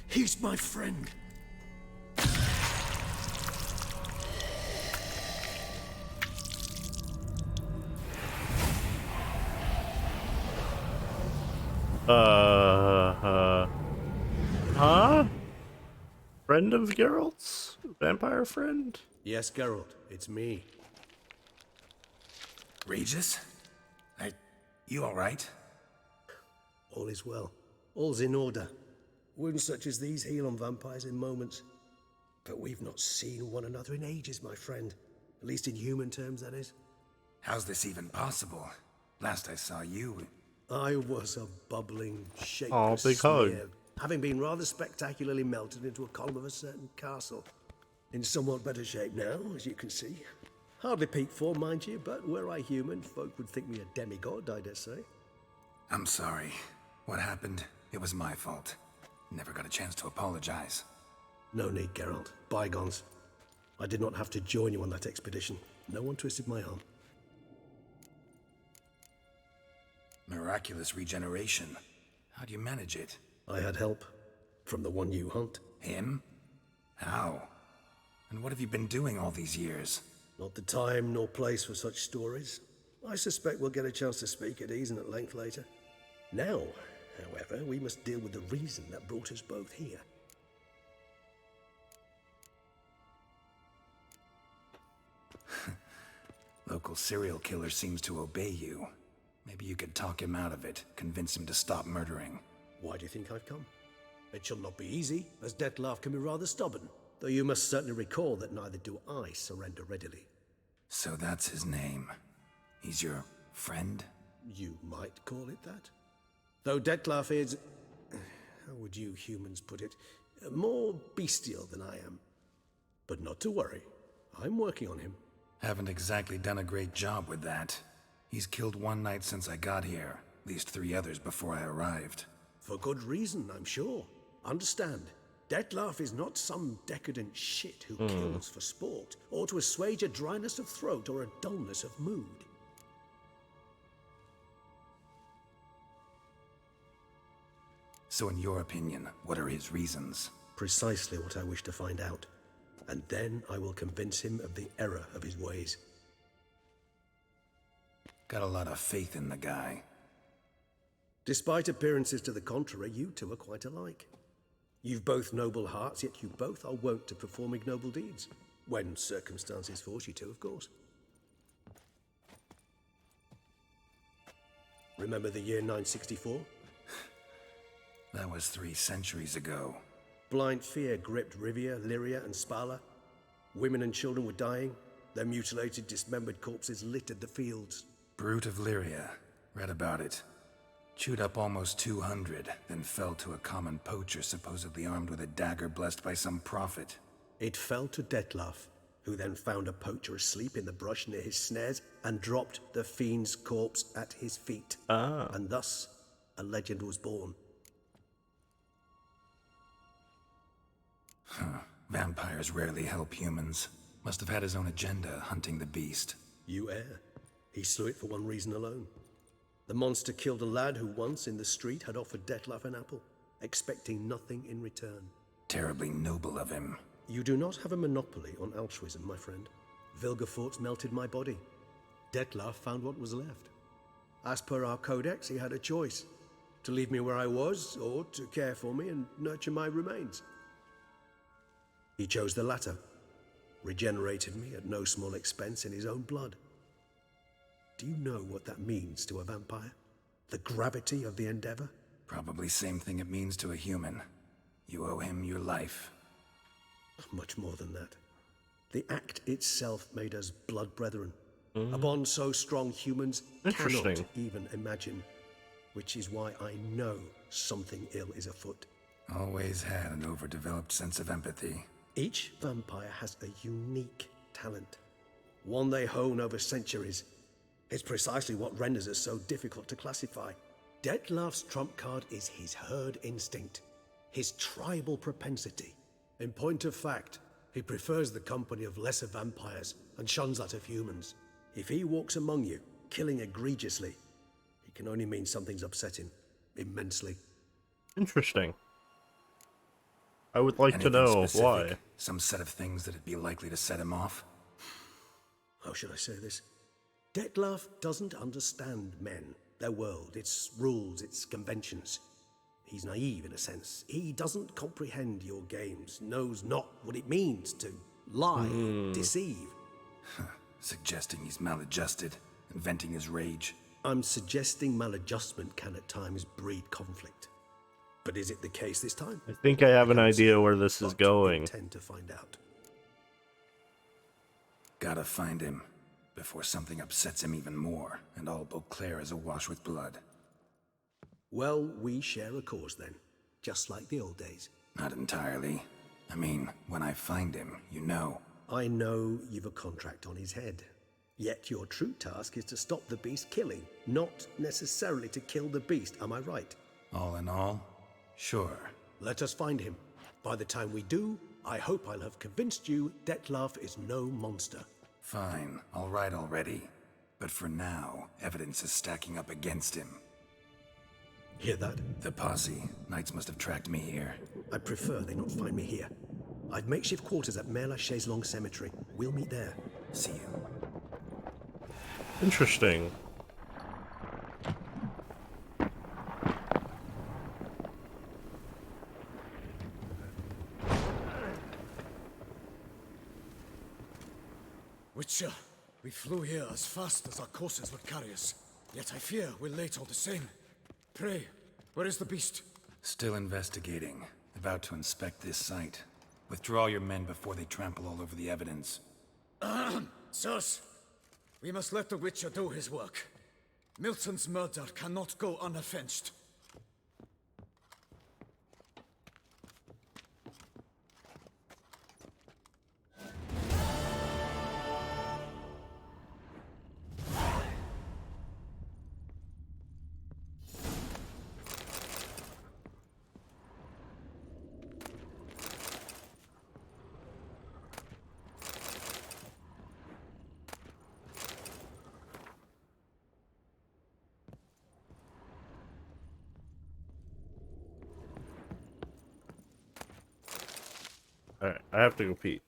he's my friend. friend of Geralt's? Vampire friend? Yes, Geralt, it's me. Regis? You alright? All is well. All's in order. Wounds such as these heal on vampires in moments. But we've not seen one another in ages, my friend. At least in human terms, that is. How's this even possible? Last I saw you... I was a bubbling, shapeless big hug. smear, having been rather spectacularly melted into a column of a certain castle. In somewhat better shape now, as you can see. Hardly peak form, mind you, but were I human, folk would think me a demigod, I dare say. I'm sorry. What happened, it was my fault. Never got a chance to apologize. No need, Geralt. Bygones. I did not have to join you on that expedition. No one twisted my arm. Miraculous regeneration. How do you manage it? I had help. From the one you hunt. Him? How? And what have you been doing all these years? Not the time nor place for such stories. I suspect we'll get a chance to speak at ease and at length later. Now, however, we must deal with the reason that brought us both here. Local serial killer seems to obey you. Maybe you could talk him out of it, convince him to stop murdering. Why do you think I've come? It shall not be easy, as Dettlaff can be rather stubborn. Though you must certainly recall that neither do I surrender readily. So that's his name. He's your friend? You might call it that. Though Dettlaff is... how would you humans put it? More bestial than I am. But not to worry. I'm working on him. Haven't exactly done a great job with that. He's killed one knight since I got here. At least 3 others before I arrived. For good reason, I'm sure. Understand, Dettlaff is not some decadent shit who kills for sport, or to assuage a dryness of throat or a dullness of mood. So in your opinion, what are his reasons? Precisely what I wish to find out. And then I will convince him of the error of his ways. Got a lot of faith in the guy. Despite appearances to the contrary, you two are quite alike. You've both noble hearts, yet you both are wont to perform ignoble deeds. When circumstances force you to, of course. Remember the year 964? That was 3 centuries ago. Blind fear gripped Rivia, Lyria, and Spala. Women and children were dying. Their mutilated, dismembered corpses littered the fields. Brute of Lyria. Read about it. Chewed up almost 200, then fell to a common poacher supposedly armed with a dagger blessed by some prophet. It fell to Dettlaff, who then found a poacher asleep in the brush near his snares and dropped the fiend's corpse at his feet. And thus, a legend was born. Vampires rarely help humans. Must have had his own agenda, hunting the beast. You err. He slew it for one reason alone. The monster killed a lad who once, in the street, had offered Dettlaff an apple, expecting nothing in return. Terribly noble of him. You do not have a monopoly on altruism, my friend. Vilgefortz melted my body. Dettlaff found what was left. As per our codex, he had a choice. To leave me where I was, or to care for me and nurture my remains. He chose the latter. Regenerated me at no small expense in his own blood. Do you know what that means to a vampire? The gravity of the endeavor? Probably same thing it means to a human. You owe him your life. Much more than that. The act itself made us blood brethren. A bond so strong humans cannot even imagine. Which is why I know something ill is afoot. Always had an overdeveloped sense of empathy. Each vampire has a unique talent. One they hone over centuries. It's precisely what renders us so difficult to classify. Dettlaff's trump card is his herd instinct, his tribal propensity. In point of fact, he prefers the company of lesser vampires and shuns that of humans. If he walks among you, killing egregiously, it can only mean something's upsetting, immensely. Interesting. I would like to know why. Some set of things that'd be likely to set him off? How should I say this? Dettlaff doesn't understand men, their world, its rules, its conventions. He's naive in a sense. He doesn't comprehend your games, knows not what it means to lie, deceive. Suggesting he's maladjusted, and venting his rage. I'm suggesting maladjustment can at times breed conflict. But is it the case this time? I think I have an idea where this is going. Intend to find out. Gotta find him before something upsets him even more, and all Beauclair is awash with blood. Well, we share a cause then, just like the old days. Not entirely. I mean, when I find him, you know. I know you've a contract on his head. Yet your true task is to stop the beast killing, not necessarily to kill the beast, am I right? All in all, sure. Let us find him. By the time we do, I hope I'll have convinced you Detlef is no monster. Fine, all right already. But for now, evidence is stacking up against him. Hear that? The posse. Knights must have tracked me here. I prefer they not find me here. I've makeshift quarters at Mère Lachaise Long Cemetery. We'll meet there. See you. Interesting. Witcher, we flew here as fast as our courses would carry us. Yet I fear we're late all the same. Pray, where is the beast? Still investigating. About to inspect this site. Withdraw your men before they trample all over the evidence. Sirs, we must let the Witcher do his work. Milton's murder cannot go unavenged. Alright, I have to go pee.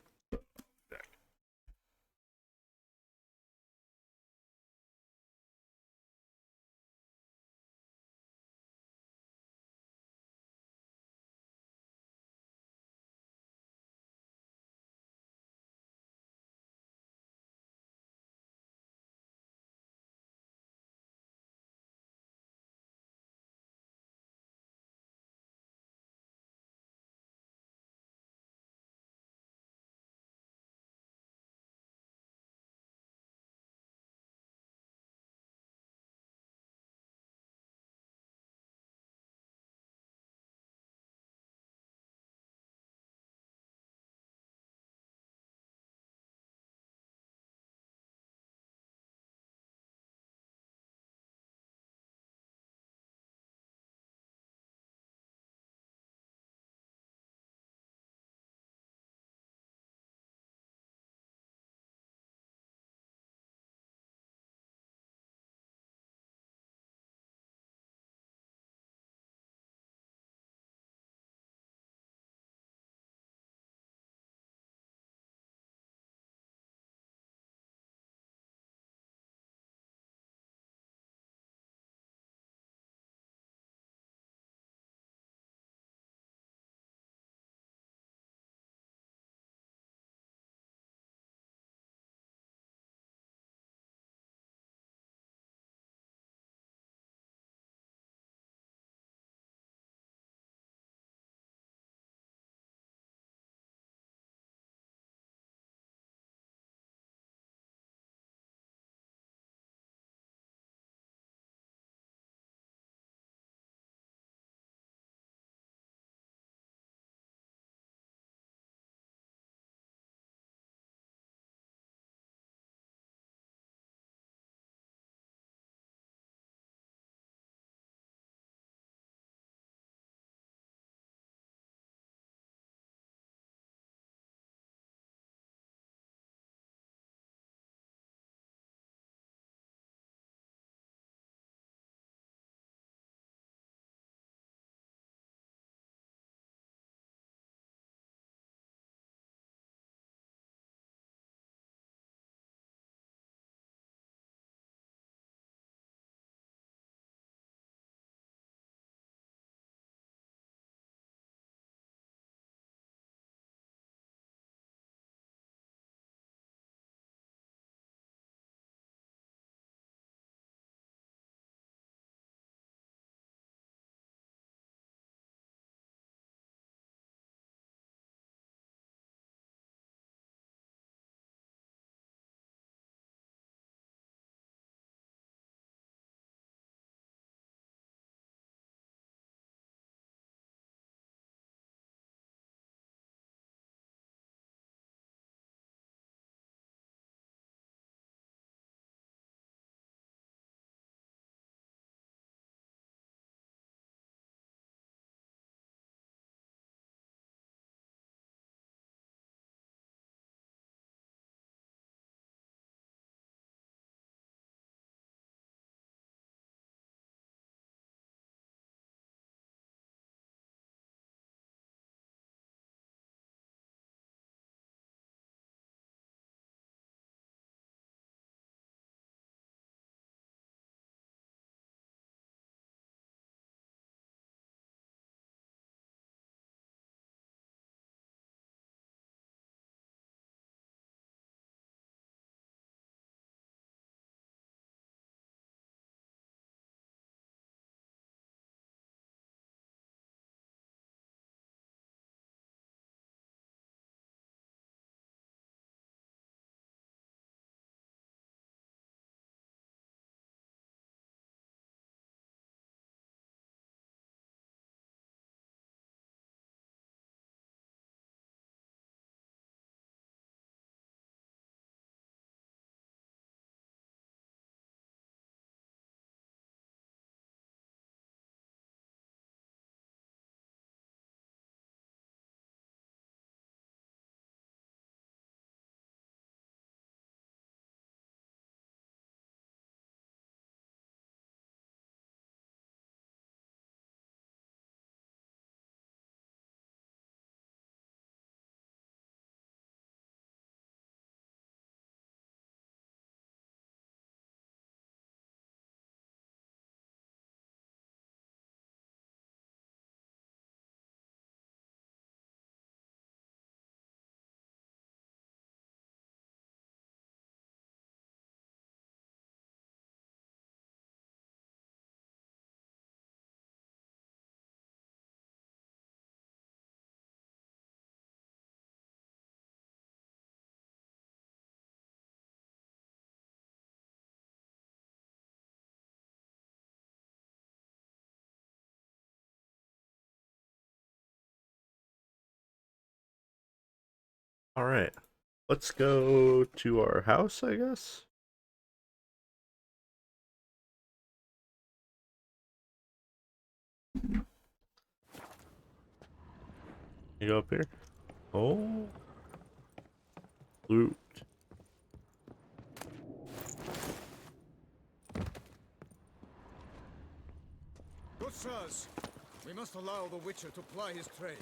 Alright. Let's go to our house, I guess. You go up here. Oh. Loot. Good sirs, we must allow the Witcher to ply his trade.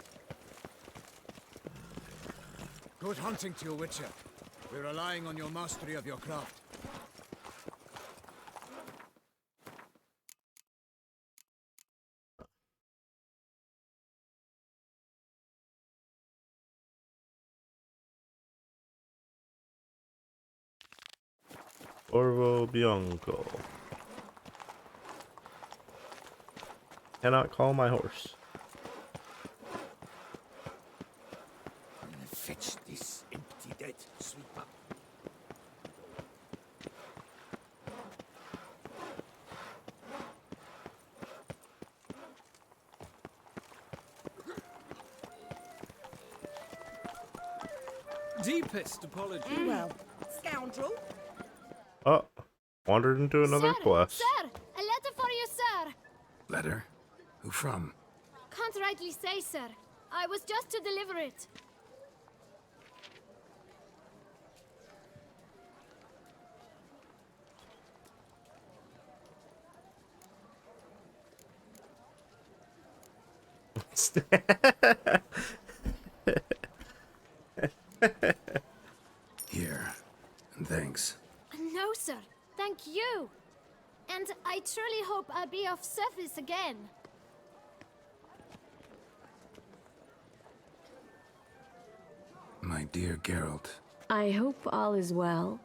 Good hunting to you, Witcher. We're relying on your mastery of your craft. Orvo Bianco. Cannot call my horse. Fetch this empty dead, sweeper. Deepest apology. Well, scoundrel. Oh, wandered into another quest. Sir! A letter for you, sir! Letter? Who from? Can't rightly say, sir. I was just to deliver it. Here. And thanks. No, sir. Thank you. And I truly hope I'll be of service again. My dear Geralt. I hope all is well.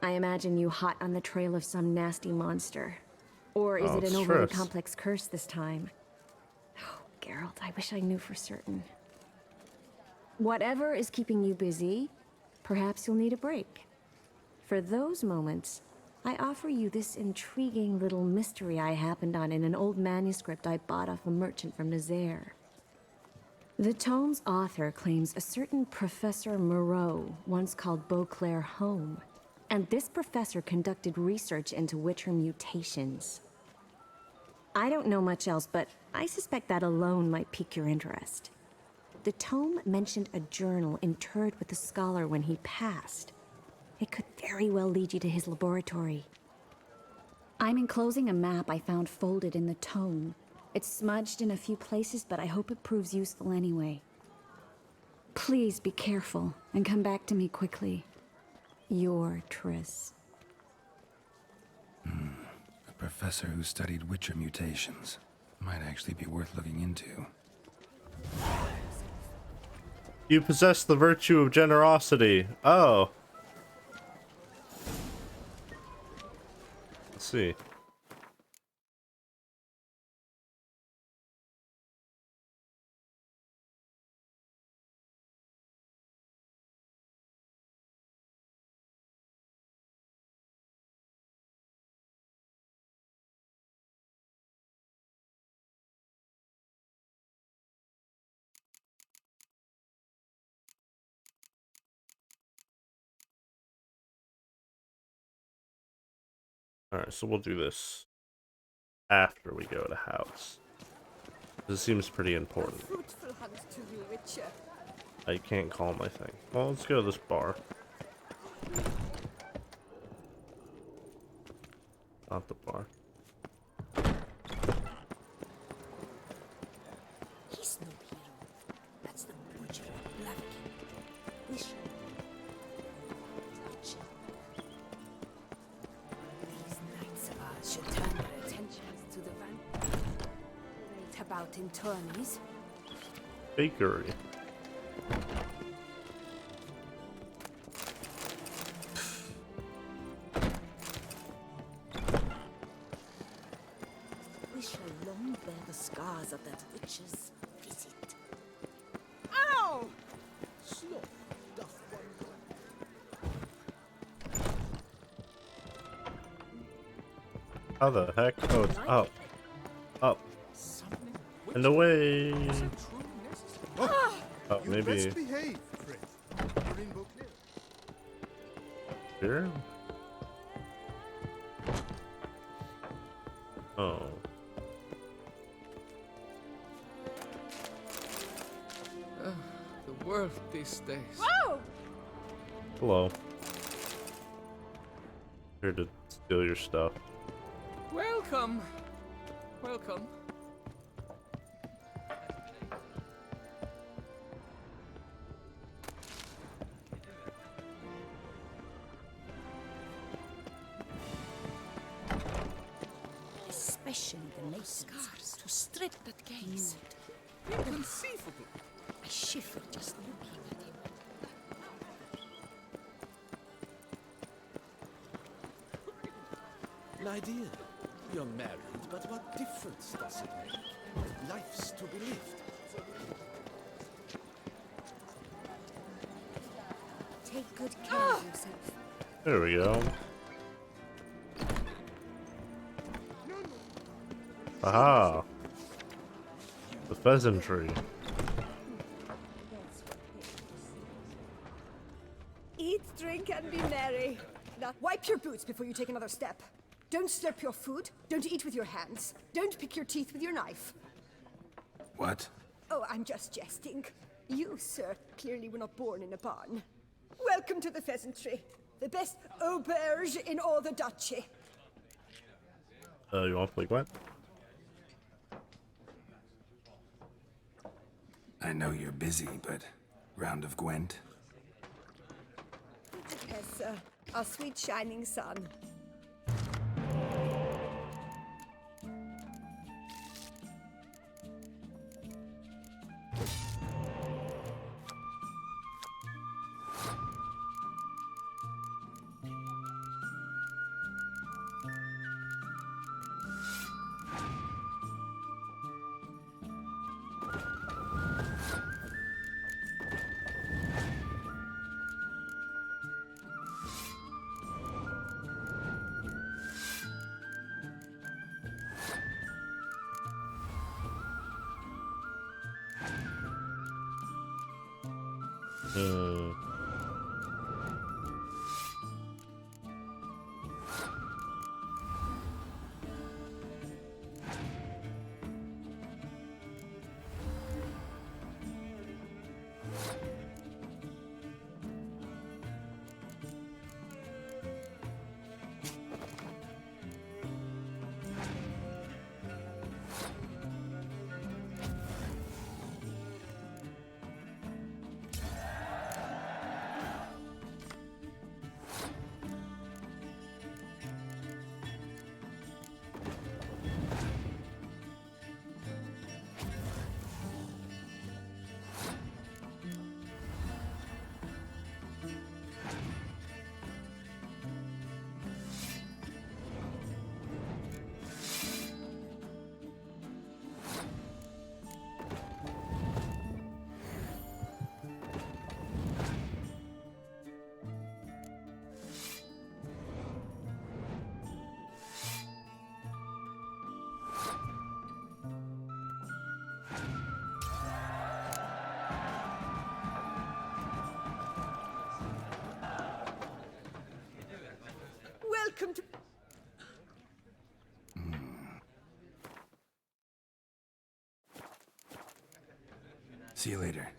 I imagine you hot on the trail of some nasty monster. Or is it an overly complex curse this time? Oh, Geralt, I wish I knew for certain. Whatever is keeping you busy, perhaps you'll need a break. For those moments, I offer you this intriguing little mystery I happened on in an old manuscript I bought off a merchant from Nazaire. The tome's author claims a certain Professor Moreau once called Beauclair home, and this professor conducted research into Witcher mutations. I don't know much else, but I suspect that alone might pique your interest. The tome mentioned a journal interred with the scholar when he passed. It could very well lead you to his laboratory. I'm enclosing a map I found folded in the tome. It's smudged in a few places, but I hope it proves useful anyway. Please be careful and come back to me quickly. Your Triss. A professor who studied Witcher mutations. Might actually be worth looking into. You possess the virtue of generosity. Oh. Let's see. Alright, so we'll do this after we go to house. This seems pretty important. Fruitful hunt to you, Witcher. I can't call my thing. Well, let's go to this bar. Not the bar. He's no hero. That's the Butcher of Blaviken. Wish these knights of ours should turn their attentions to the vampire. Wait about in tourneys. Bakery. We shall long bear the scars of that witch's visit. Ow! Sloth doth How the heck? Oh, it's up. Up. And away. Oh, maybe. behave, Chris. Sure. Oh. The world these days. Whoa! Hello. Here to steal your stuff. Welcome. Welcome. Especially the masons, to strip that gaze. Inconceivable. I shiver just looking at him. My dear, you're married, but what difference does it make? Life's to be lived. Take good care of yourself. There we go. Aha! The pheasantry. Eat, drink, and be merry. Now, wipe your boots before you take another step. Don't slurp your food. Don't eat with your hands. Don't pick your teeth with your knife. What? Oh, I'm just jesting. You, sir, clearly were not born in a barn. Welcome to the pheasantry. The best auberge in all the duchy. You want to play Gwent? I know you're busy, but round of Gwent? Yes, sir. Our sweet shining sun. Welcome to... See you later.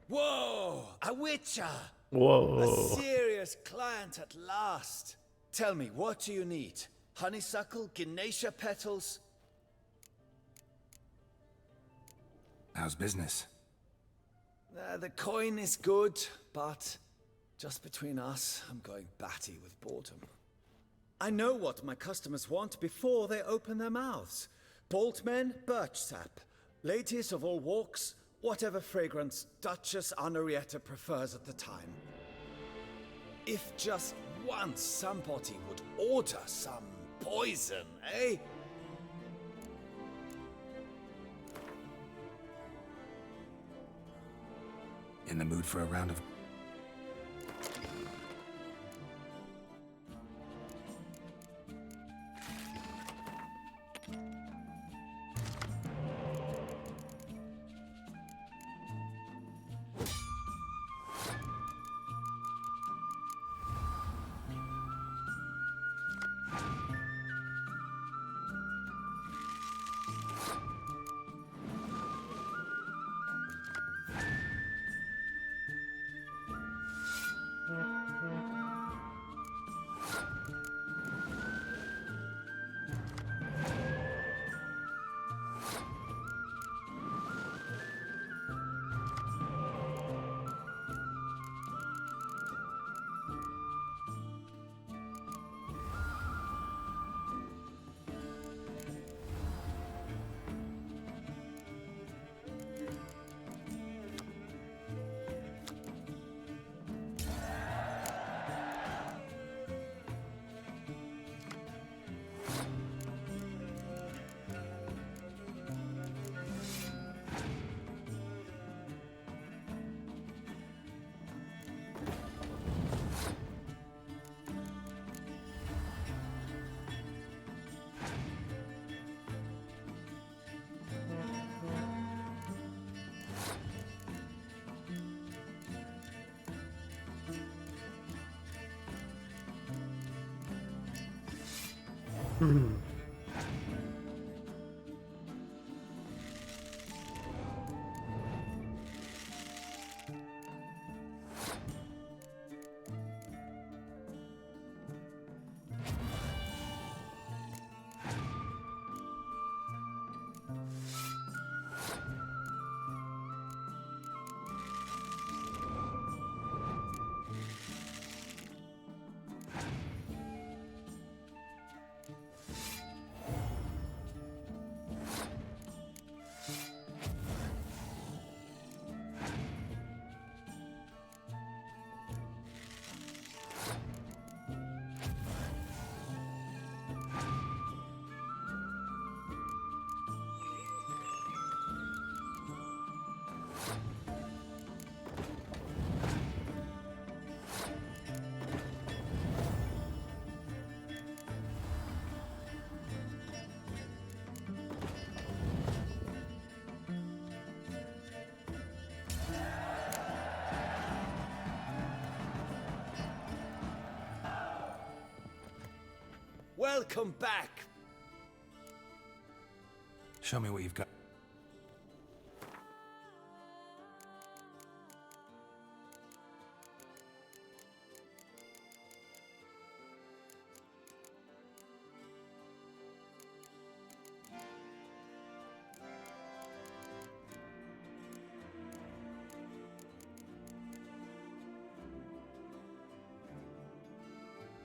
Whoa! A witcher! Whoa. A serious client at last. Tell me, what do you need? Honeysuckle? Ganesha petals? How's business? The coin is good, but just between us, I'm going batty with boredom. I know what my customers want before they open their mouths. Boltmen, birch sap. Ladies of all walks, whatever fragrance Duchess Anarietta prefers at the time. If just once somebody would order some poison, eh? In the mood for a round of... Welcome back! Show me what you've got.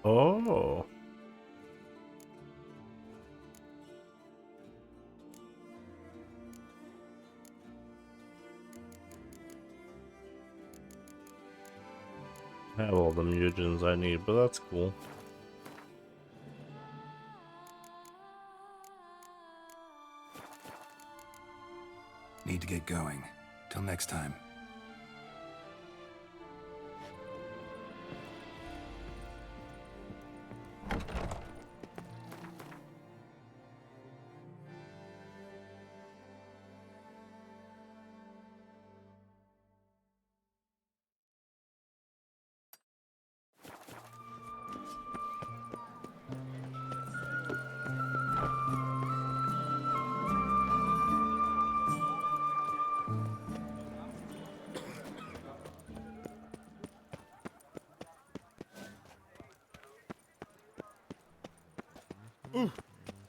Oh. I have all the mutagens I need, but that's cool. Need to get going. Till next time.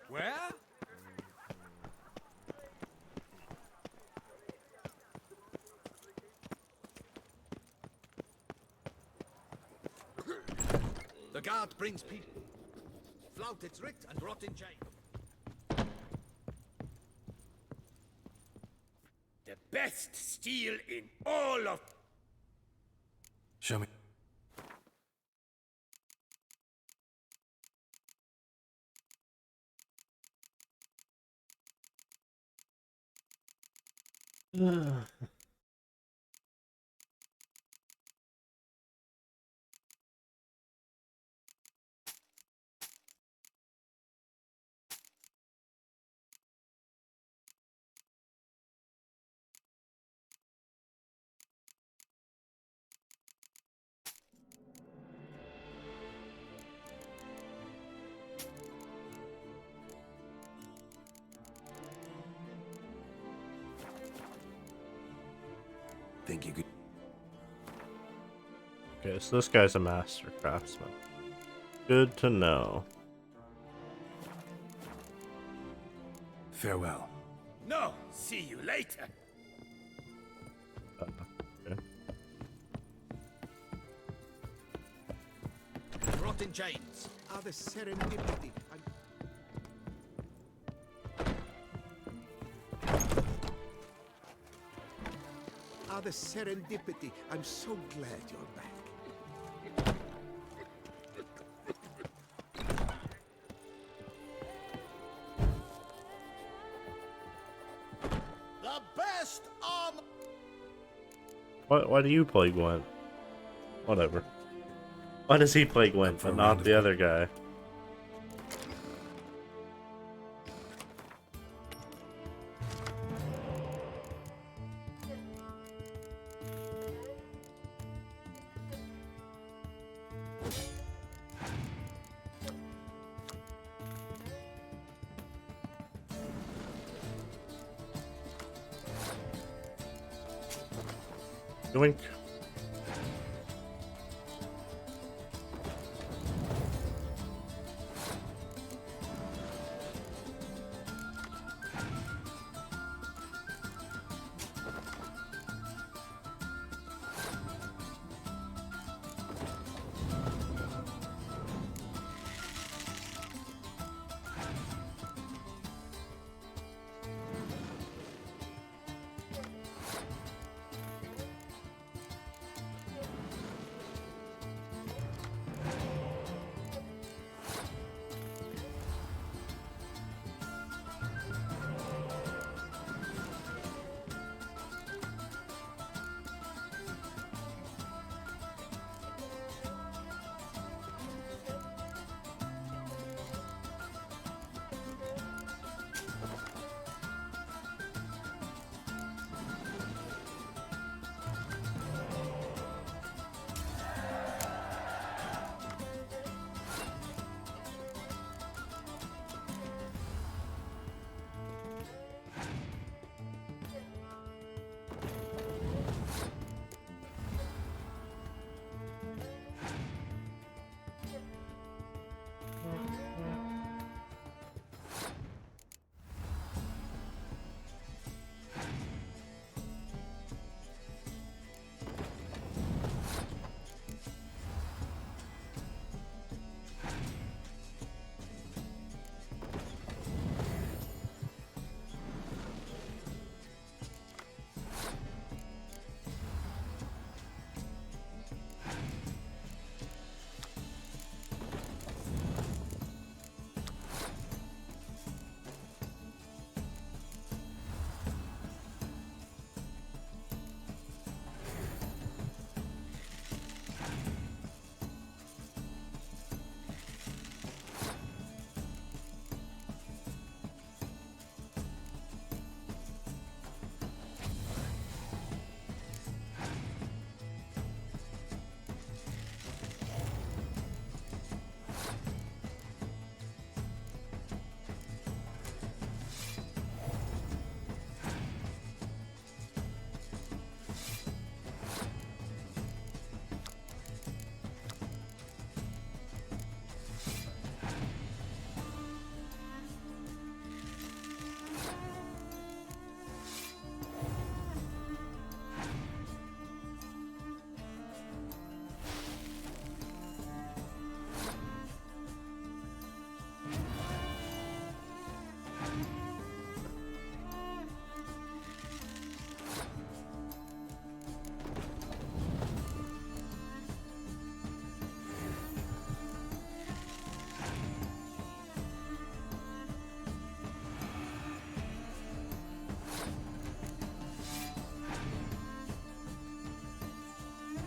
Where? The guard brings people. flout its writ and rot in chain. The best steel in all of... Show me. Think you could... Okay, so this guy's a master craftsman. Good to know. Farewell. No, see you later. Okay. Rot in chains. Ah, the serendipity. Ah, the serendipity. I'm so glad you're back. The best armor. Why do you play Gwent? Whatever. Why does he play Gwent but not the other guy? Doink.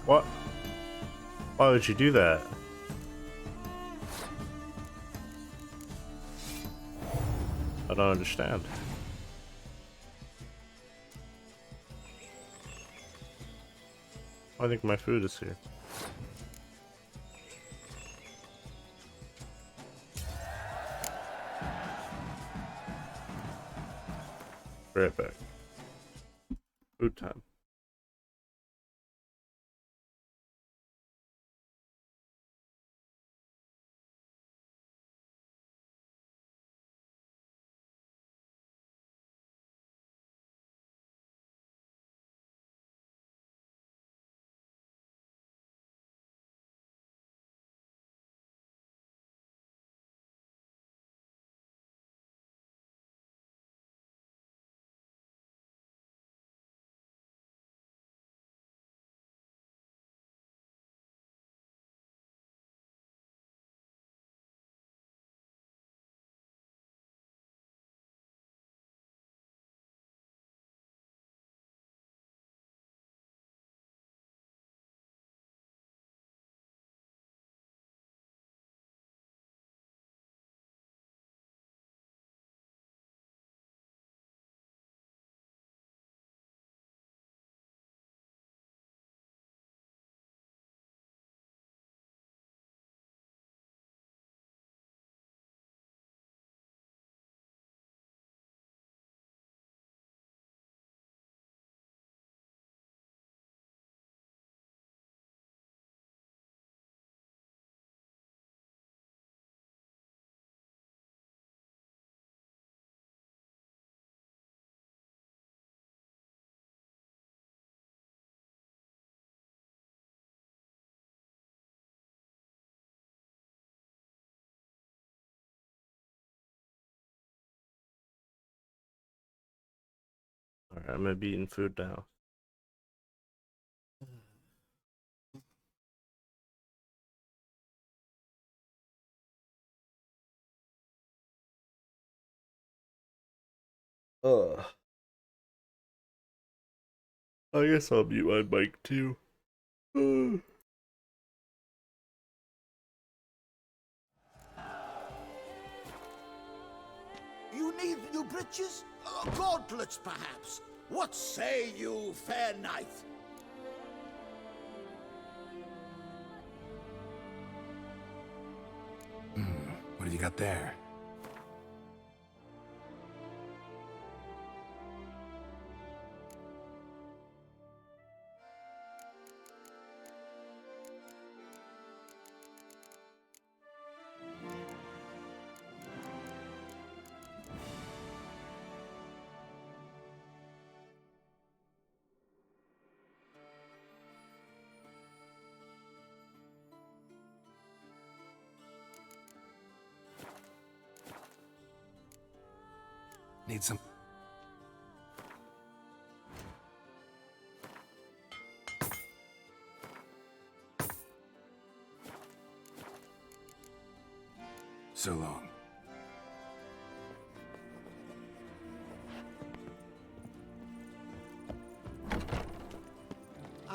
What? Why would you do that? I don't understand. I think my food is here. Right back. Food time. Alright, I'm gonna be eating food now. I guess I'll mute my mic too. You need new breeches? Gauntlets, perhaps? What say you, fair knight? What have you got there? Need some... So long.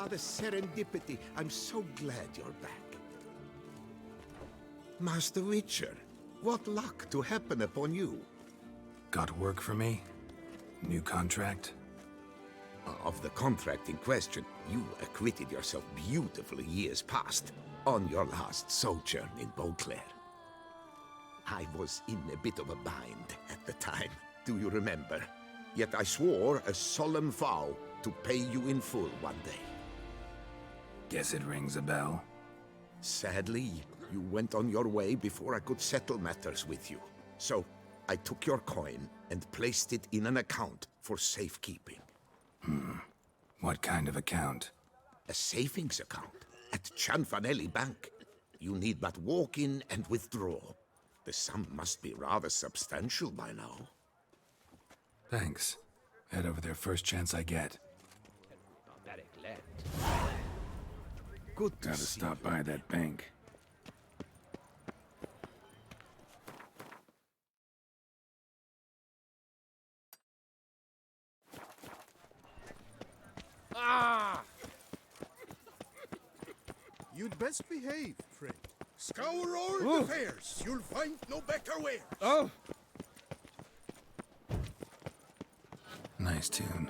The serendipity. I'm so glad you're back. Master Witcher, what luck to happen upon you. Got work for me? New contract? Of the contract in question, you acquitted yourself beautifully years past, on your last sojourn in Beauclair. I was in a bit of a bind at the time, do you remember? Yet I swore a solemn vow to pay you in full one day. Guess it rings a bell. Sadly, you went on your way before I could settle matters with you. So, I took your coin and placed it in an account for safekeeping. What kind of account? A savings account at Cianfanelli Bank. You need but walk in and withdraw. The sum must be rather substantial by now. Thanks. Head over there first chance I get. Good to Gotta see stop by that bank. Ah! You'd best behave, friend. Scour all the fairs. You'll find no better wares. Oh! Nice tune.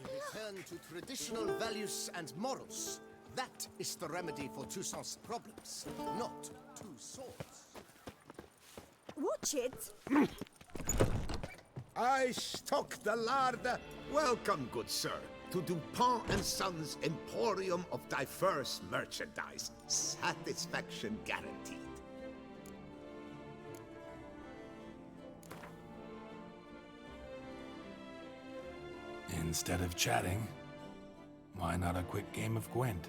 A return to traditional values and morals. That is the remedy for Toussaint's problems, not two swords. Watch it! I stock the larder. Welcome, good sir, to Dupont and Sons' Emporium of diverse merchandise. Satisfaction guaranteed. Instead of chatting, why not a quick game of Gwent?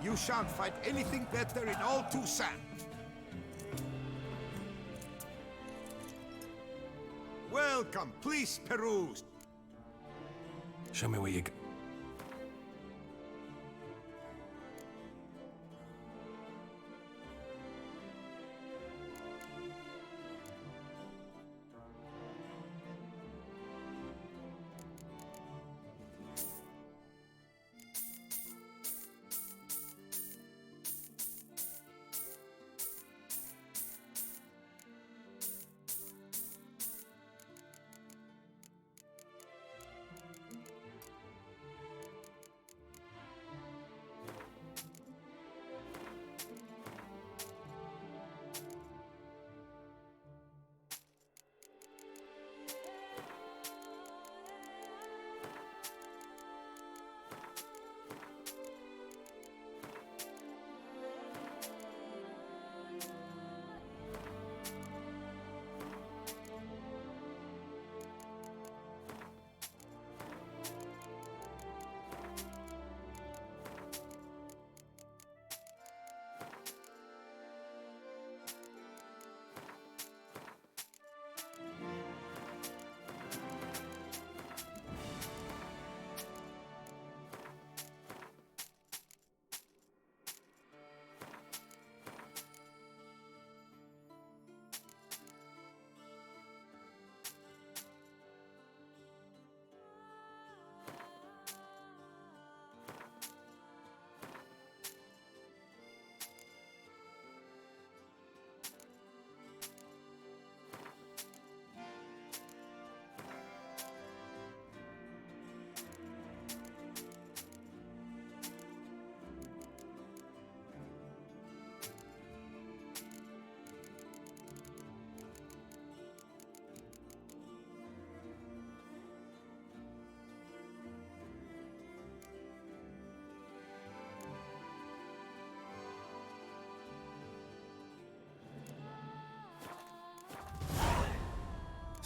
You shan't find anything better in all Toussaint. Welcome, please peruse. Show me where you go.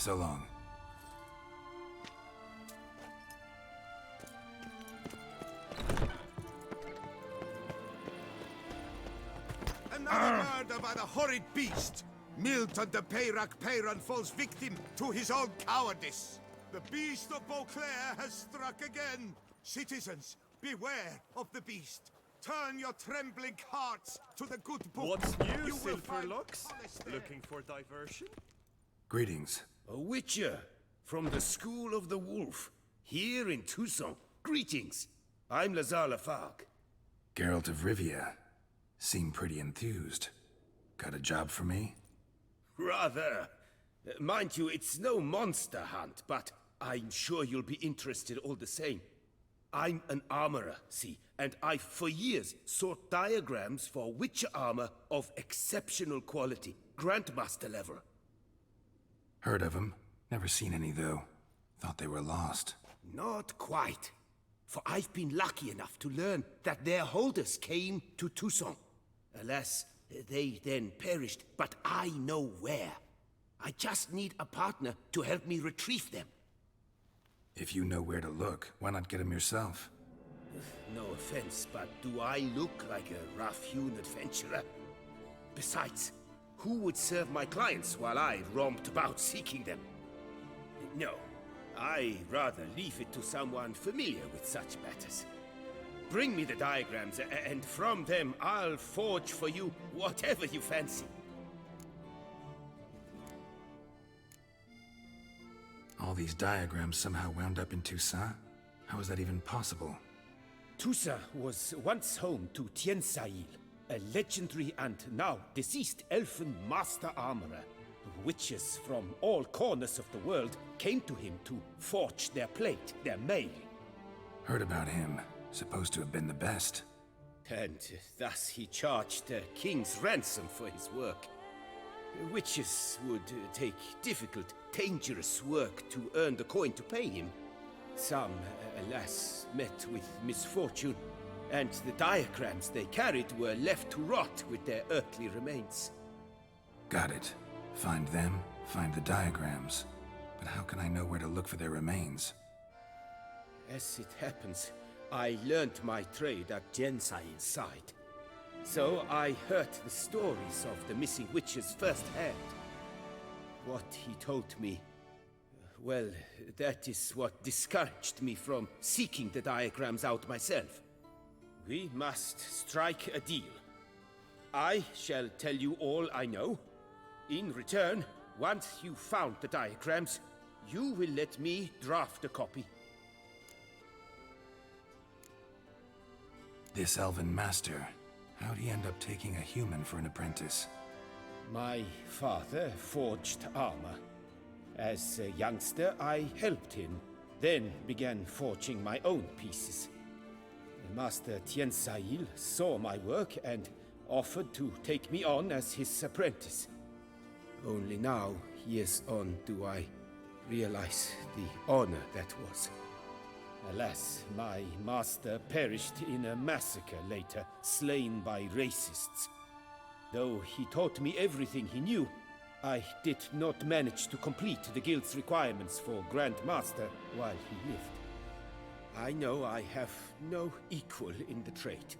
So long. Another murder by the horrid beast! Milton de Peyrac Peyran falls victim to his own cowardice. The beast of Beauclair has struck again. Citizens, beware of the beast. Turn your trembling hearts to the good book. What's new, You will find Silverlocks? solace there. Looking for diversion? Greetings. A witcher from the School of the Wolf, here in Tucson. Greetings. I'm Lazar Lafargue. Geralt of Rivia. Seem pretty enthused. Got a job for me? Rather. Mind you, it's no monster hunt, but I'm sure you'll be interested all the same. I'm an armorer, see, and I've for years sought diagrams for witcher armor of exceptional quality, Grandmaster level. Heard of them. Never seen any, though. Thought they were lost. Not quite. For I've been lucky enough to learn that their holders came to Tucson. Alas, they then perished, but I know where. I just need a partner to help me retrieve them. If you know where to look, why not get them yourself? No offense, but do I look like a rough-hewn adventurer? Besides, who would serve my clients while I romped about seeking them? No, I rather leave it to someone familiar with such matters. Bring me the diagrams, and from them I'll forge for you whatever you fancy. All these diagrams somehow wound up in Toussaint? How is that even possible? Toussaint was once home to Tiensail, a legendary and now deceased elfin master armorer. Witches from all corners of the world came to him to forge their plate, their mail. Heard about him. Supposed to have been the best. And thus he charged a king's ransom for his work. Witches would take difficult, dangerous work to earn the coin to pay him. Some, alas, met with misfortune, and the diagrams they carried were left to rot with their earthly remains. Got it. Find them, find the diagrams. But how can I know where to look for their remains? As it happens, I learned my trade at Jensail's side. So I heard the stories of the missing witches firsthand. What he told me, well, that is what discouraged me from seeking the diagrams out myself. We must strike a deal. I shall tell you all I know. In return, once you've found the diagrams, you will let me draft a copy. This elven master, how'd he end up taking a human for an apprentice? My father forged armor. As a youngster, I helped him, then began forging my own pieces. Master Tiensail saw my work and offered to take me on as his apprentice. Only now, years on, do I realize the honor that was. Alas, my master perished in a massacre later, slain by racists. Though he taught me everything he knew, I did not manage to complete the guild's requirements for Grand Master while he lived. I know I have no equal in the trade.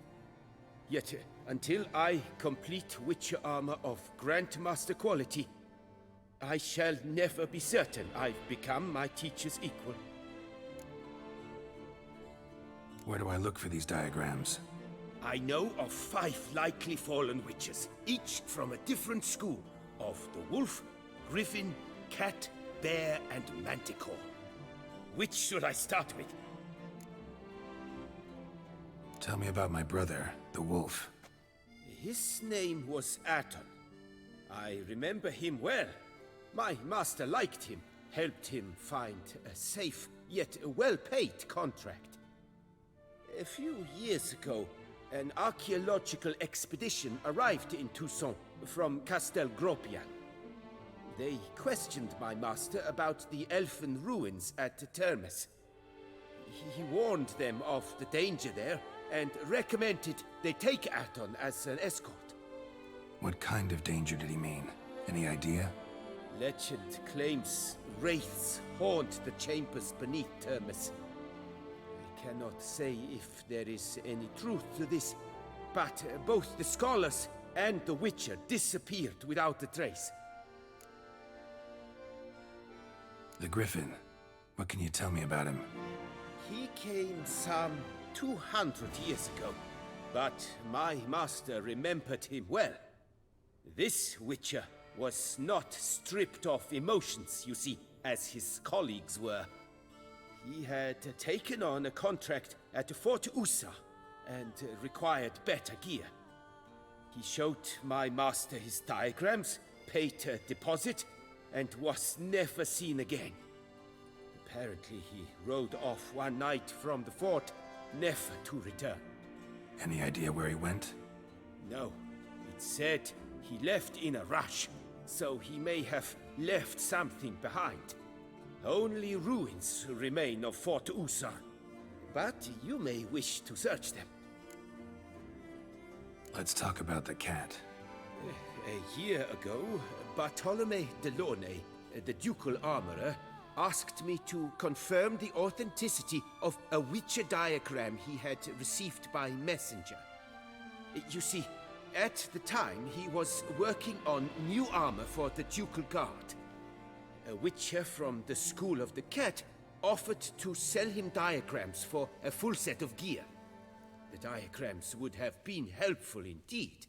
Yet, until I complete Witcher armor of Grandmaster quality, I shall never be certain I've become my teacher's equal. Where do I look for these diagrams? I know of 5 likely fallen witches, each from a different school of the wolf, griffin, cat, bear, and manticore. Which should I start with? Tell me about my brother, the wolf. His name was Aton. I remember him well. My master liked him, helped him find a safe, yet well-paid contract. A few years ago, an archaeological expedition arrived in Tucson from Castel Gropian. They questioned my master about the elfin ruins at Termes. He warned them of the danger there and recommended they take Aton as an escort. What kind of danger did he mean? Any idea? Legend claims wraiths haunt the chambers beneath Termus. I cannot say if there is any truth to this, but both the scholars and the Witcher disappeared without a trace. The Griffin. What can you tell me about him? He came some 200 years ago, but my master remembered him well. This Witcher was not stripped of emotions, you see, as his colleagues were. He had taken on a contract at Fort Usa and required better gear. He showed my master his diagrams, paid a deposit, and was never seen again. Apparently, he rode off one night from the fort, never to return. Any idea where he went? No. It said he left in a rush, so he may have left something behind. Only ruins remain of Fort Usa, but you may wish to search them. Let's talk about the cat. A year ago, Bartolome de Launay, the ducal armorer, asked me to confirm the authenticity of a Witcher diagram he had received by messenger. You see, at the time he was working on new armor for the ducal guard. A Witcher from the School of the Cat offered to sell him diagrams for a full set of gear. The diagrams would have been helpful indeed.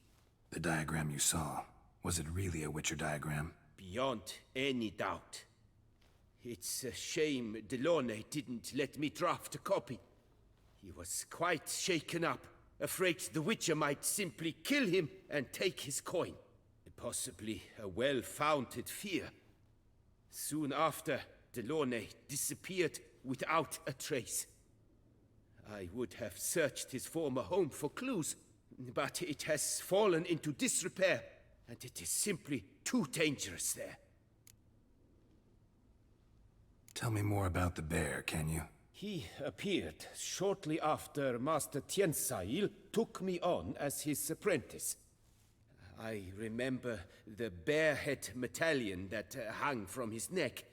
The diagram you saw, was it really a Witcher diagram? Beyond any doubt. It's a shame Delaunay didn't let me draft a copy. He was quite shaken up, afraid the Witcher might simply kill him and take his coin. Possibly a well-founded fear. Soon after, Delaunay disappeared without a trace. I would have searched his former home for clues, but it has fallen into disrepair, and it is simply too dangerous there. Tell me more about the bear, can you? He appeared shortly after Master Tiensail took me on as his apprentice. I remember the bear-head medallion that hung from his neck.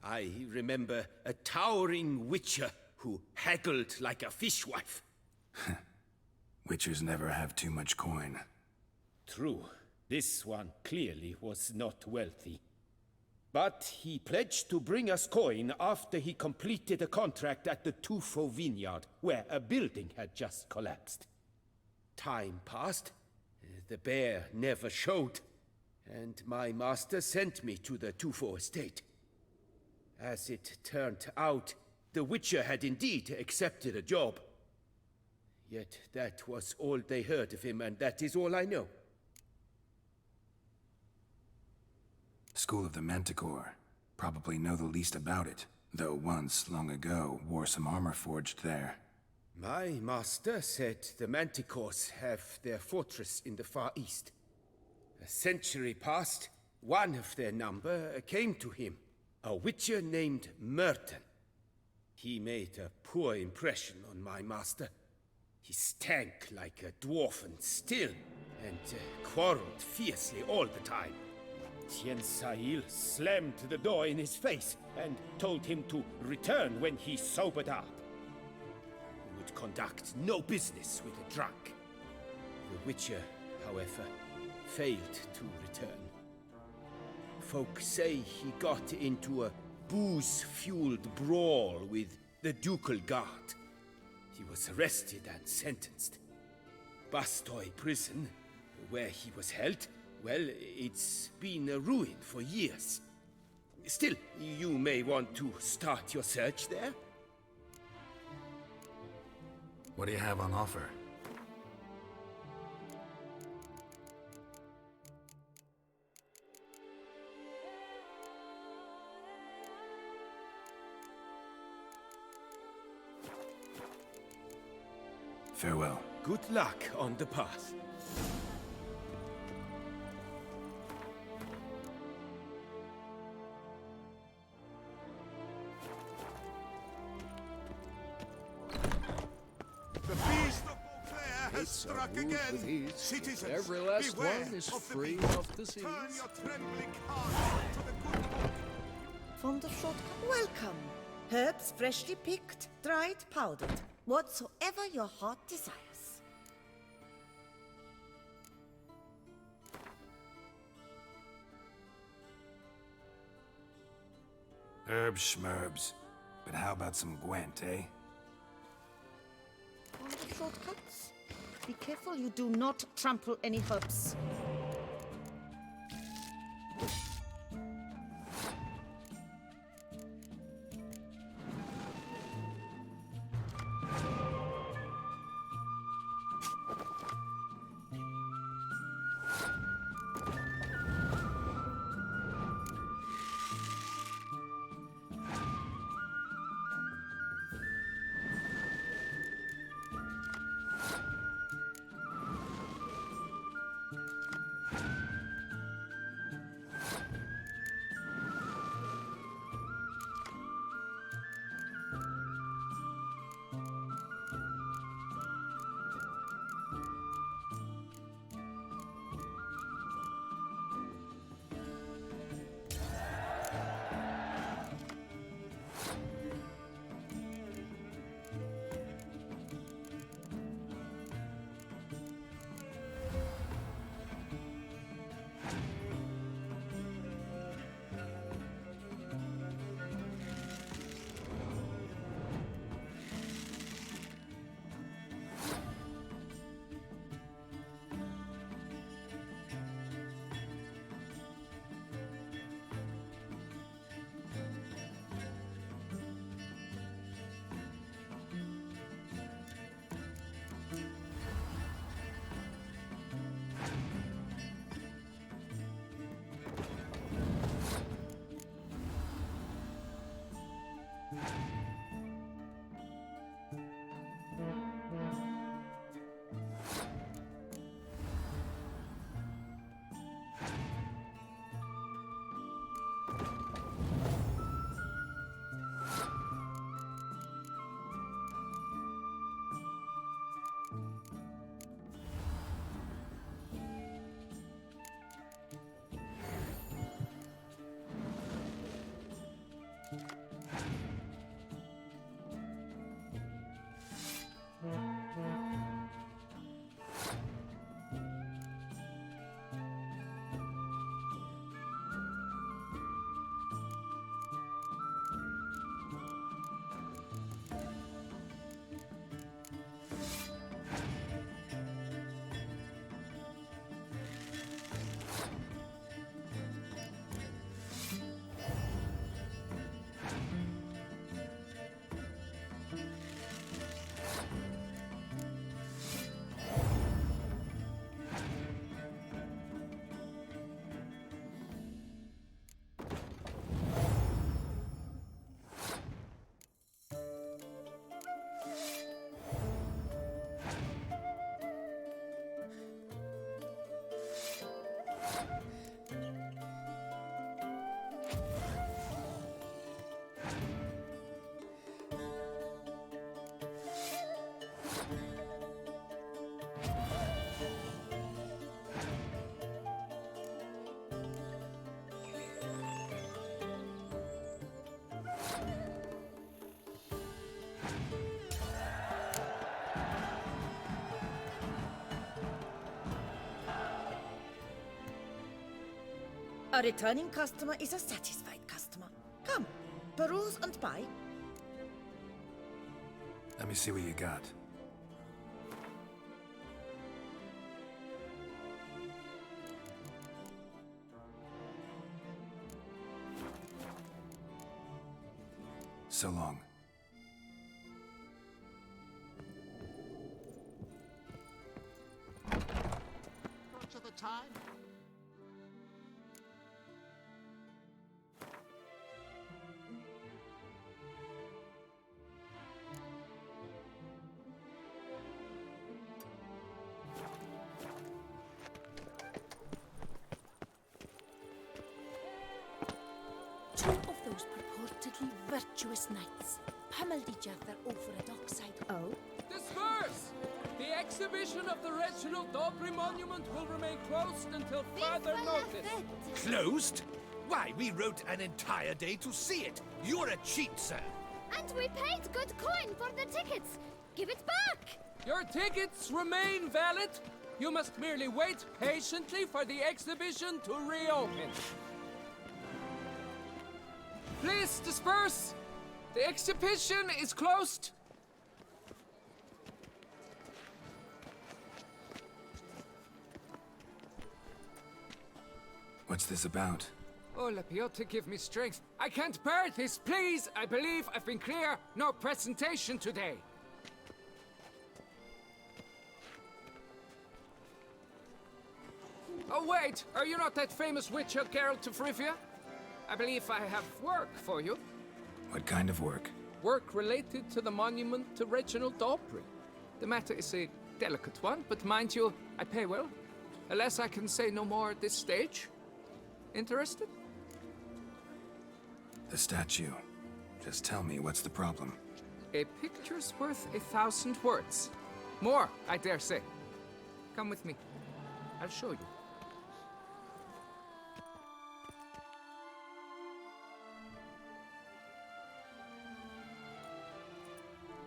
I remember a towering Witcher who haggled like a fishwife. Witchers never have too much coin. True. This one clearly was not wealthy. But he pledged to bring us coin after he completed a contract at the Tufo vineyard, where a building had just collapsed. Time passed. The bear never showed, and my master sent me to the Tufo estate. As it turned out, the Witcher had indeed accepted a job. Yet that was all they heard of him, and that is all I know. School of the Manticore. Probably know the least about it, though once, long ago, wore some armor forged there. My master said the Manticores have their fortress in the Far East. A century past, one of their number came to him, a Witcher named Merton. He made a poor impression on my master. He stank like a dwarfen still, and quarreled fiercely all the time. Tiensail slammed the door in his face and told him to return when he sobered up. He would conduct no business with a drunk. The Witcher, however, failed to return. Folk say he got into a booze-fueled brawl with the ducal guard. He was arrested and sentenced. Bastoy prison, where he was held, well, it's been a ruin for years. Still, you may want to start your search there. What do you have on offer? Farewell. Good luck on the path. The beast of Beauclair has struck again. Citizens, every last beware one is of the free beast. of disease. Turn your trembling hearts to the good From the shortcut. Welcome. Herbs freshly picked, dried, powdered. Whatsoever your heart desires. Herbs schmerbs. But how about some Gwent, eh? On the shortcuts. Be careful you do not trample any herbs. A returning customer is a satisfied customer. Come, peruse and buy. Let me see what you got. So long. Much of the time. Two of those purportedly virtuous knights pummeled each other over a dockside. Oh? Disperse! The exhibition of the Reginald Dobry monument will remain closed until further notice. Closed? Why, we wrote an entire day to see it. You're a cheat, sir. And we paid good coin for the tickets. Give it back! Your tickets remain valid. You must merely wait patiently for the exhibition to reopen. Please disperse. The exhibition is closed. What's this about? Oh, Lapiota, give me strength. I can't bear this, please! I believe I've been clear. No presentation today. Oh, wait! Are you not that famous witcher, Geralt of Rivia? I believe I have work for you. What kind of work? Work related to the monument to Reginald Daubrey. The matter is a delicate one, but mind you, I pay well. Alas, I can say no more at this stage. Interested? The statue. Just tell me, what's the problem? A picture's worth 1,000 words. More, I dare say. Come with me. I'll show you.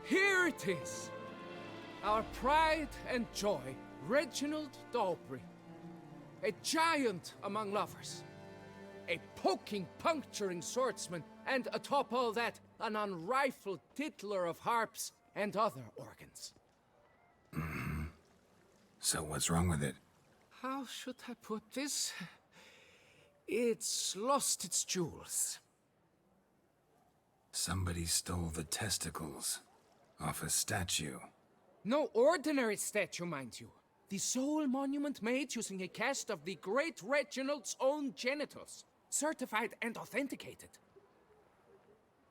Here it is! Our pride and joy, Reginald Daubrey. A giant among lovers. A poking, puncturing swordsman, and atop all that, an unrifled tittler of harps and other organs. So what's wrong with it? How should I put this? It's lost its jewels. Somebody stole the testicles off a statue. No ordinary statue, mind you. The sole monument made using a cast of the great Reginald's own genitals, certified and authenticated.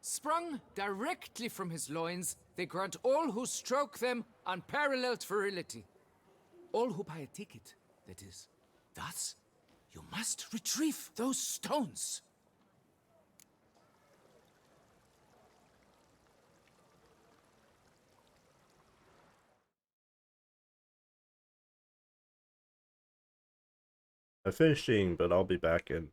Sprung directly from his loins, they grant all who stroke them unparalleled virility. All who buy a ticket, that is. Thus, you must retrieve those stones. I finished eating, but I'll be back in.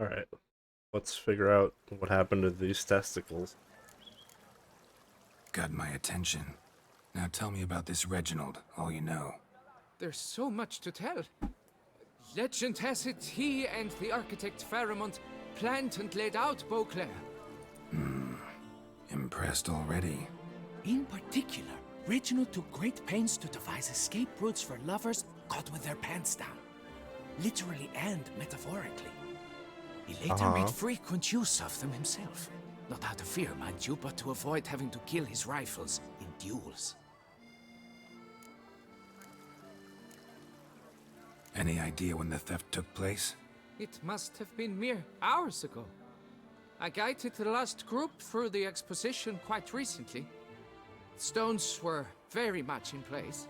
Alright. Let's figure out what happened to these testicles. Got my attention. Now tell me about this Reginald, all you know. There's so much to tell. Legend has it he and the architect Faramond planned and laid out Beauclair. Impressed already. In particular, Reginald took great pains to devise escape routes for lovers caught with their pants down. Literally and metaphorically. He later made frequent use of them himself. Not out of fear, mind you, but to avoid having to kill his rivals in duels. Any idea when the theft took place? It must have been mere hours ago. I guided the last group through the exposition quite recently. Stones were very much in place.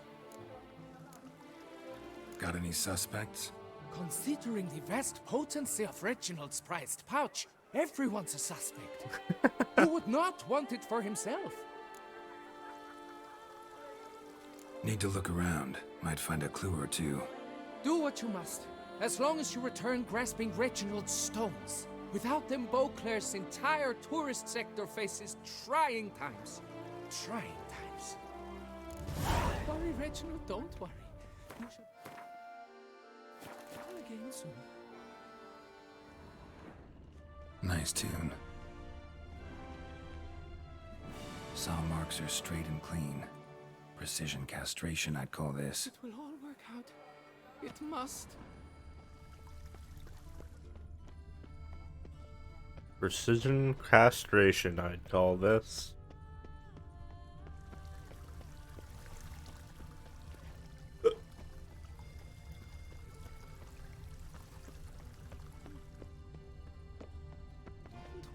Got any suspects? Considering the vast potency of Reginald's prized pouch, everyone's a suspect. Who would not want it for himself? Need to look around. Might find a clue or two. Do what you must, as long as you return grasping Reginald's stones. Without them, Beauclair's entire tourist sector faces trying times. Trying times. Don't worry, Reginald, don't worry. You shall come again soon. Nice tune. Saw marks are straight and clean. Precision castration, I'd call this. It will all work out. It must. Precision castration, I'd call this.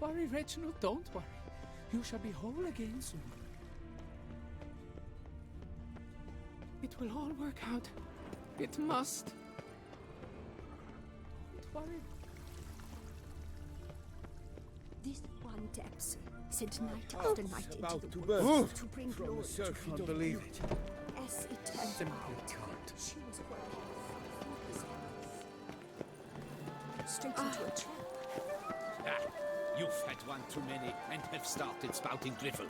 Don't worry, Reginald, don't worry. You shall be whole again soon. It will all work out. It must. Don't worry. This one Dempsey sent night after night into about the to woods burst to bring from glory a to surfeit the of belief. As it turns Simply out, can't. she was working straight into a trap. Ah, you've had one too many and have started spouting Griffin.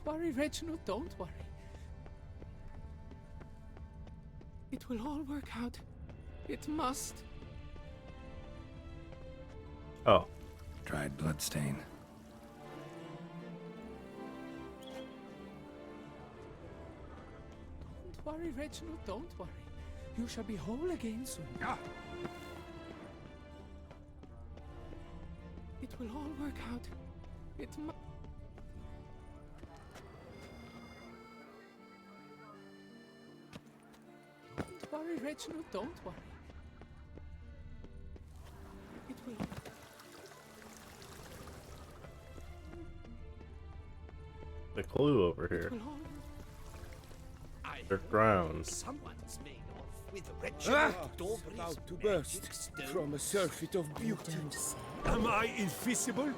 Don't worry, Reginald, don't worry. It will all work out. It must. Oh. Dried bloodstain. Don't worry, Reginald, don't worry. You shall be whole again soon. It will all work out. It must. Don't worry, Reginald, don't worry. It will. The clue over here. It will all. They're ground. Someone's made off with Reginald Dobry's About to burst magic stone. from a surfeit of beauty. Am I invisible?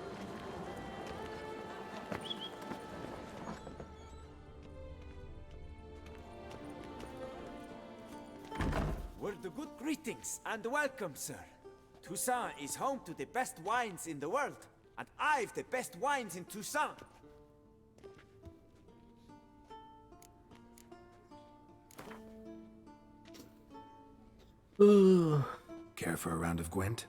Were the good greetings and welcome, sir. Toussaint is home to the best wines in the world, and I've the best wines in Toussaint. Care for a round of Gwent?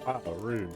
Wow, rude.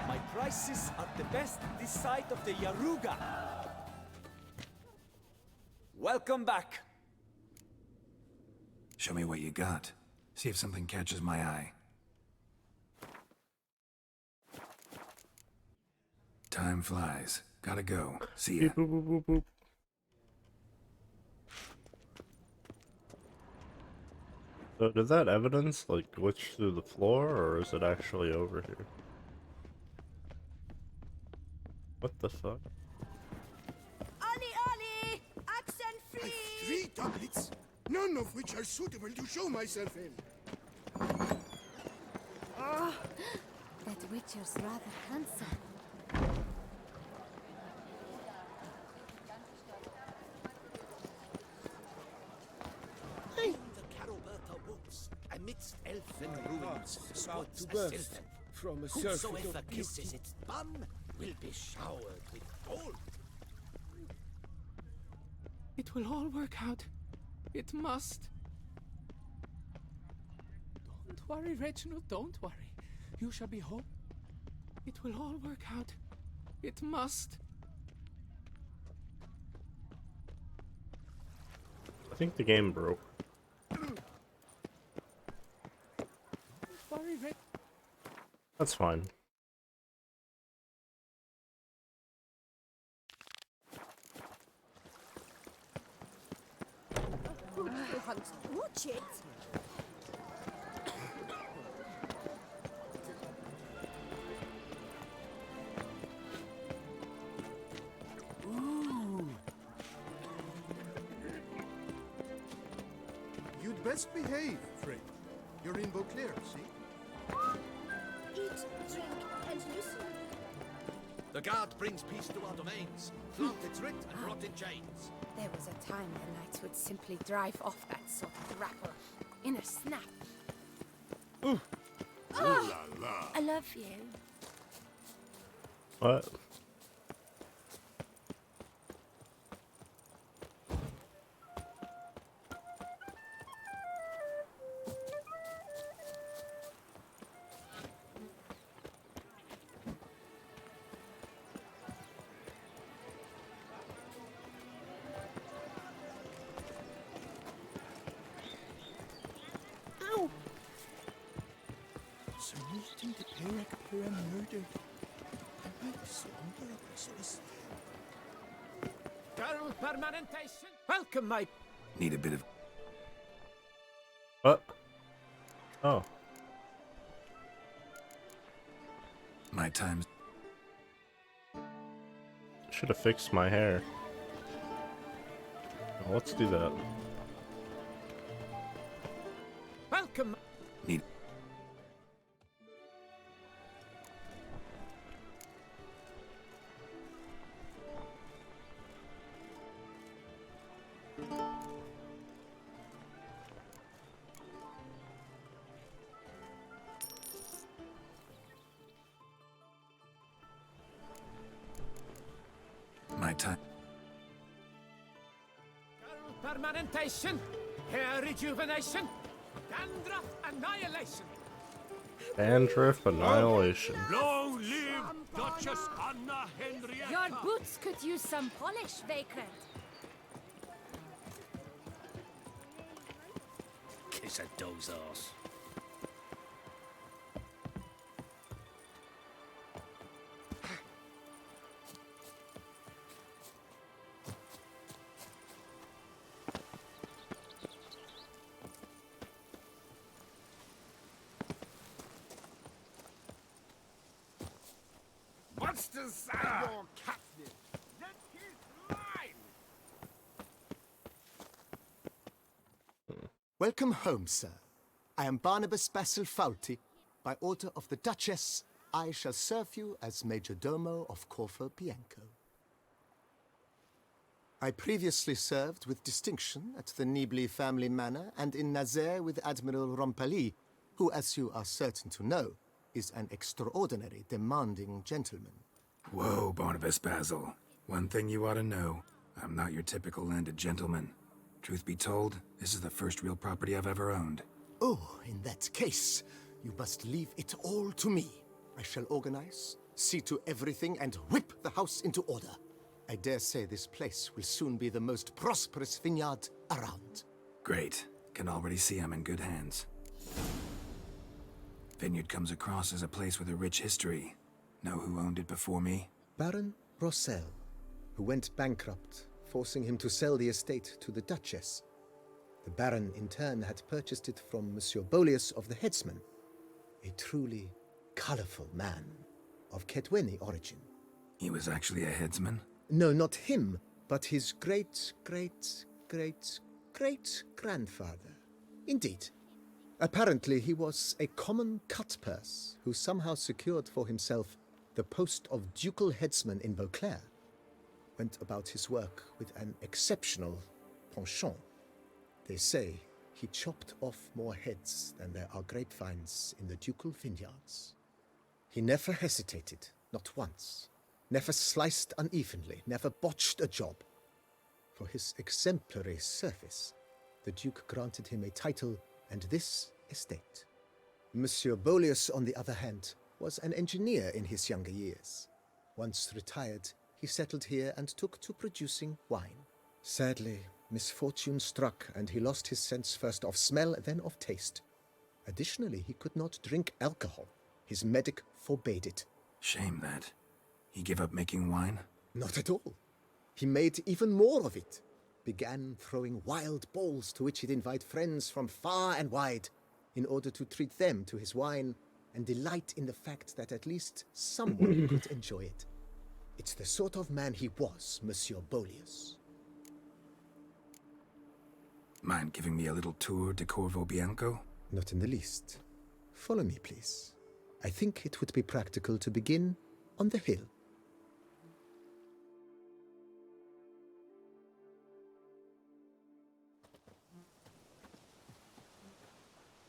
My prices are the best this side of the Yaruga. Welcome back. Show me what you got. See if something catches my eye. Time flies. Gotta go. See ya. Boop, boop, boop, boop. So did that evidence like glitch through the floor, or is it actually over here? What the fuck? Ollie! Accent free! 3 doublets, none of which are suitable to show myself in. Oh, that Witcher's rather handsome. The Caroberta woods, amidst elfin ruins, squats a sylvan. From a surfeit Whosoever of kisses its bum will be showered with gold. It will all work out. It must. Don't worry, Reginald, don't worry. You shall be home. It will all work out. It must. I think the game broke. Don't worry, That's fine. Watch it! Ooh. You'd best behave, Fred. You're in Beauclair, see? Eat, drink, and listen. The guard brings peace to our domains. Plant its writ and rot in chains. There was a time the knights would simply drive off that sort of rabble in a snap. Ooh. Oh, I love you. What? Ow! Sir Milton de Peyrac Pura murdered. I might slumber a Christmas. Girl permanentation. Welcome, my. Need a bit of... What? Oh. My time's... Should have fixed my hair. Well, let's do that. Welcome. Need... My time... Girl permanentation. Hair rejuvenation. Dandruff annihilation. Dandruff annihilation. Long live Duchess Anna Henrietta. Your boots could use some polish, Vagrant. Kiss a dog's ass. must assign your captive. That is mine. Welcome home, sir. I am Barnabas Basil Faulty. By order of the Duchess, I shall serve you as Major Domo of Corfu Bianco. I previously served with distinction at the Nibli family manor and in Nazaire with Admiral Rompali, who, as you are certain to know, is an extraordinary, demanding gentleman. Whoa, Barnabas Basil. One thing you ought to know. I'm not your typical landed gentleman. Truth be told, this is the first real property I've ever owned. Oh, in that case, you must leave it all to me. I shall organize, see to everything, and whip the house into order. I dare say this place will soon be the most prosperous vineyard around. Great. Can already see I'm in good hands. Vineyard comes across as a place with a rich history. Know who owned it before me? Baron Rossel, who went bankrupt, forcing him to sell the estate to the Duchess. The Baron, in turn, had purchased it from Monsieur Bolius of the Headsman, a truly colorful man of Ketweni origin. He was actually a headsman? No, not him, but his great-great-great-great-grandfather. Indeed. Apparently, he was a common cut-purse who somehow secured for himself the post of ducal headsman in Beauclair. Went about his work with an exceptional penchant. They say he chopped off more heads than there are grapevines in the ducal vineyards. He never hesitated, not once. Never sliced unevenly, never botched a job. For his exemplary service, the Duke granted him a title and this estate. Monsieur Bolius, on the other hand, was an engineer in his younger years. Once retired, he settled here and took to producing wine. Sadly, misfortune struck and he lost his sense first of smell, then of taste. Additionally, he could not drink alcohol. His medic forbade it. Shame that. He gave up making wine? Not at all. He made even more of it. Began throwing wild balls to which he'd invite friends from far and wide in order to treat them to his wine and delight in the fact that at least someone could enjoy it. It's the sort of man he was, Monsieur Bolius. Mind giving me a little tour de Corvo Bianco? Not in the least. Follow me, please. I think it would be practical to begin on the hill.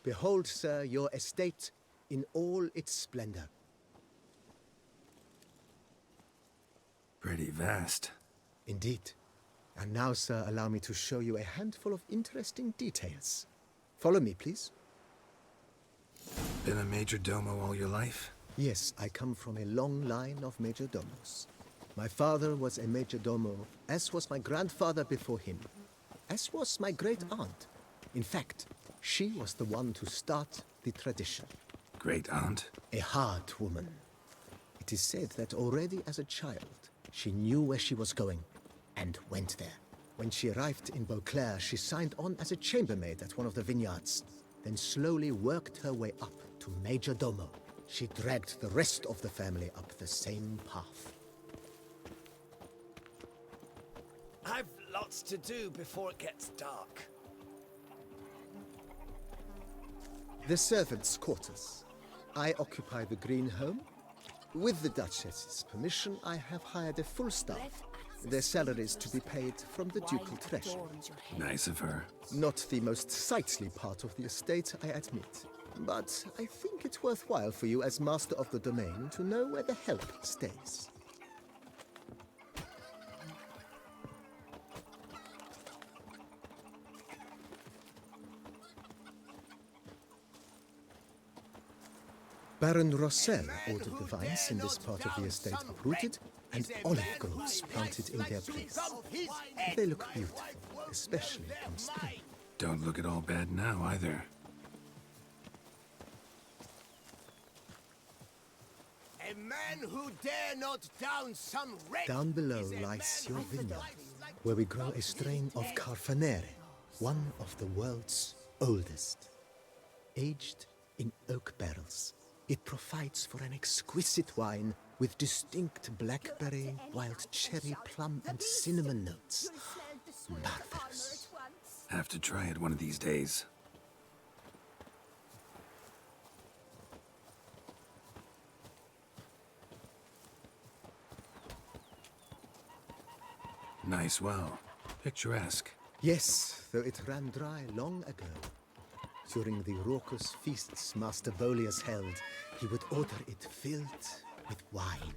Behold, sir, your estate in all its splendor. Pretty vast. Indeed. And now, sir, allow me to show you a handful of interesting details. Follow me, please. Been a major domo all your life? Yes, I come from a long line of major domos. My father was a major domo, as was my grandfather before him, as was my great-aunt. In fact, she was the one to start the tradition. Great-aunt? A hard woman. It is said that already as a child, she knew where she was going, and went there. When she arrived in Beauclair, she signed on as a chambermaid at one of the vineyards, then slowly worked her way up to major domo. She dragged the rest of the family up the same path. I've lots to do before it gets dark. The servants' quarters. I occupy the green home. With the Duchess's permission, I have hired a full staff. Their salaries to be paid from the ducal treasury. Nice of her. Not the most sightly part of the estate, I admit. But I think it's worthwhile for you as master of the domain to know where the help stays. Baron Rossel ordered the vines in this part of the estate uprooted and olive groves planted in their place. They look beautiful, especially in spring. Don't look at all bad now, either. A man who dare not down some red. Down below lies your vineyard, where we grow a strain of Carfanere, one of the world's oldest. Aged in oak barrels, it provides for an exquisite wine with distinct blackberry, wild cherry, plum, and cinnamon notes. Marvelous. Have to try it one of these days. Nice well. Picturesque. Yes, though it ran dry long ago. During the raucous feasts Master Bolius held, he would order it filled with wine.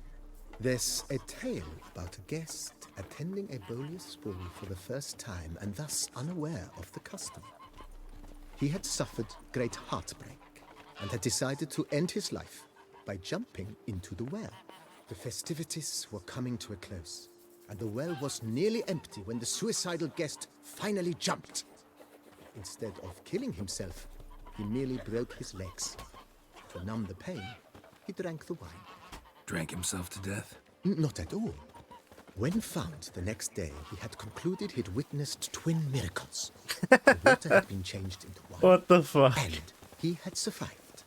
There's a tale about a guest attending a Bolius ball for the first time and thus unaware of the custom. He had suffered great heartbreak and had decided to end his life by jumping into the well. The festivities were coming to a close, and the well was nearly empty when the suicidal guest finally jumped. Instead of killing himself, he merely broke his legs. To numb the pain, he drank the wine. Drank himself to death? Not at all. When found the next day, he had concluded he'd witnessed twin miracles. The water had been changed into wine. What the fuck? And he had survived.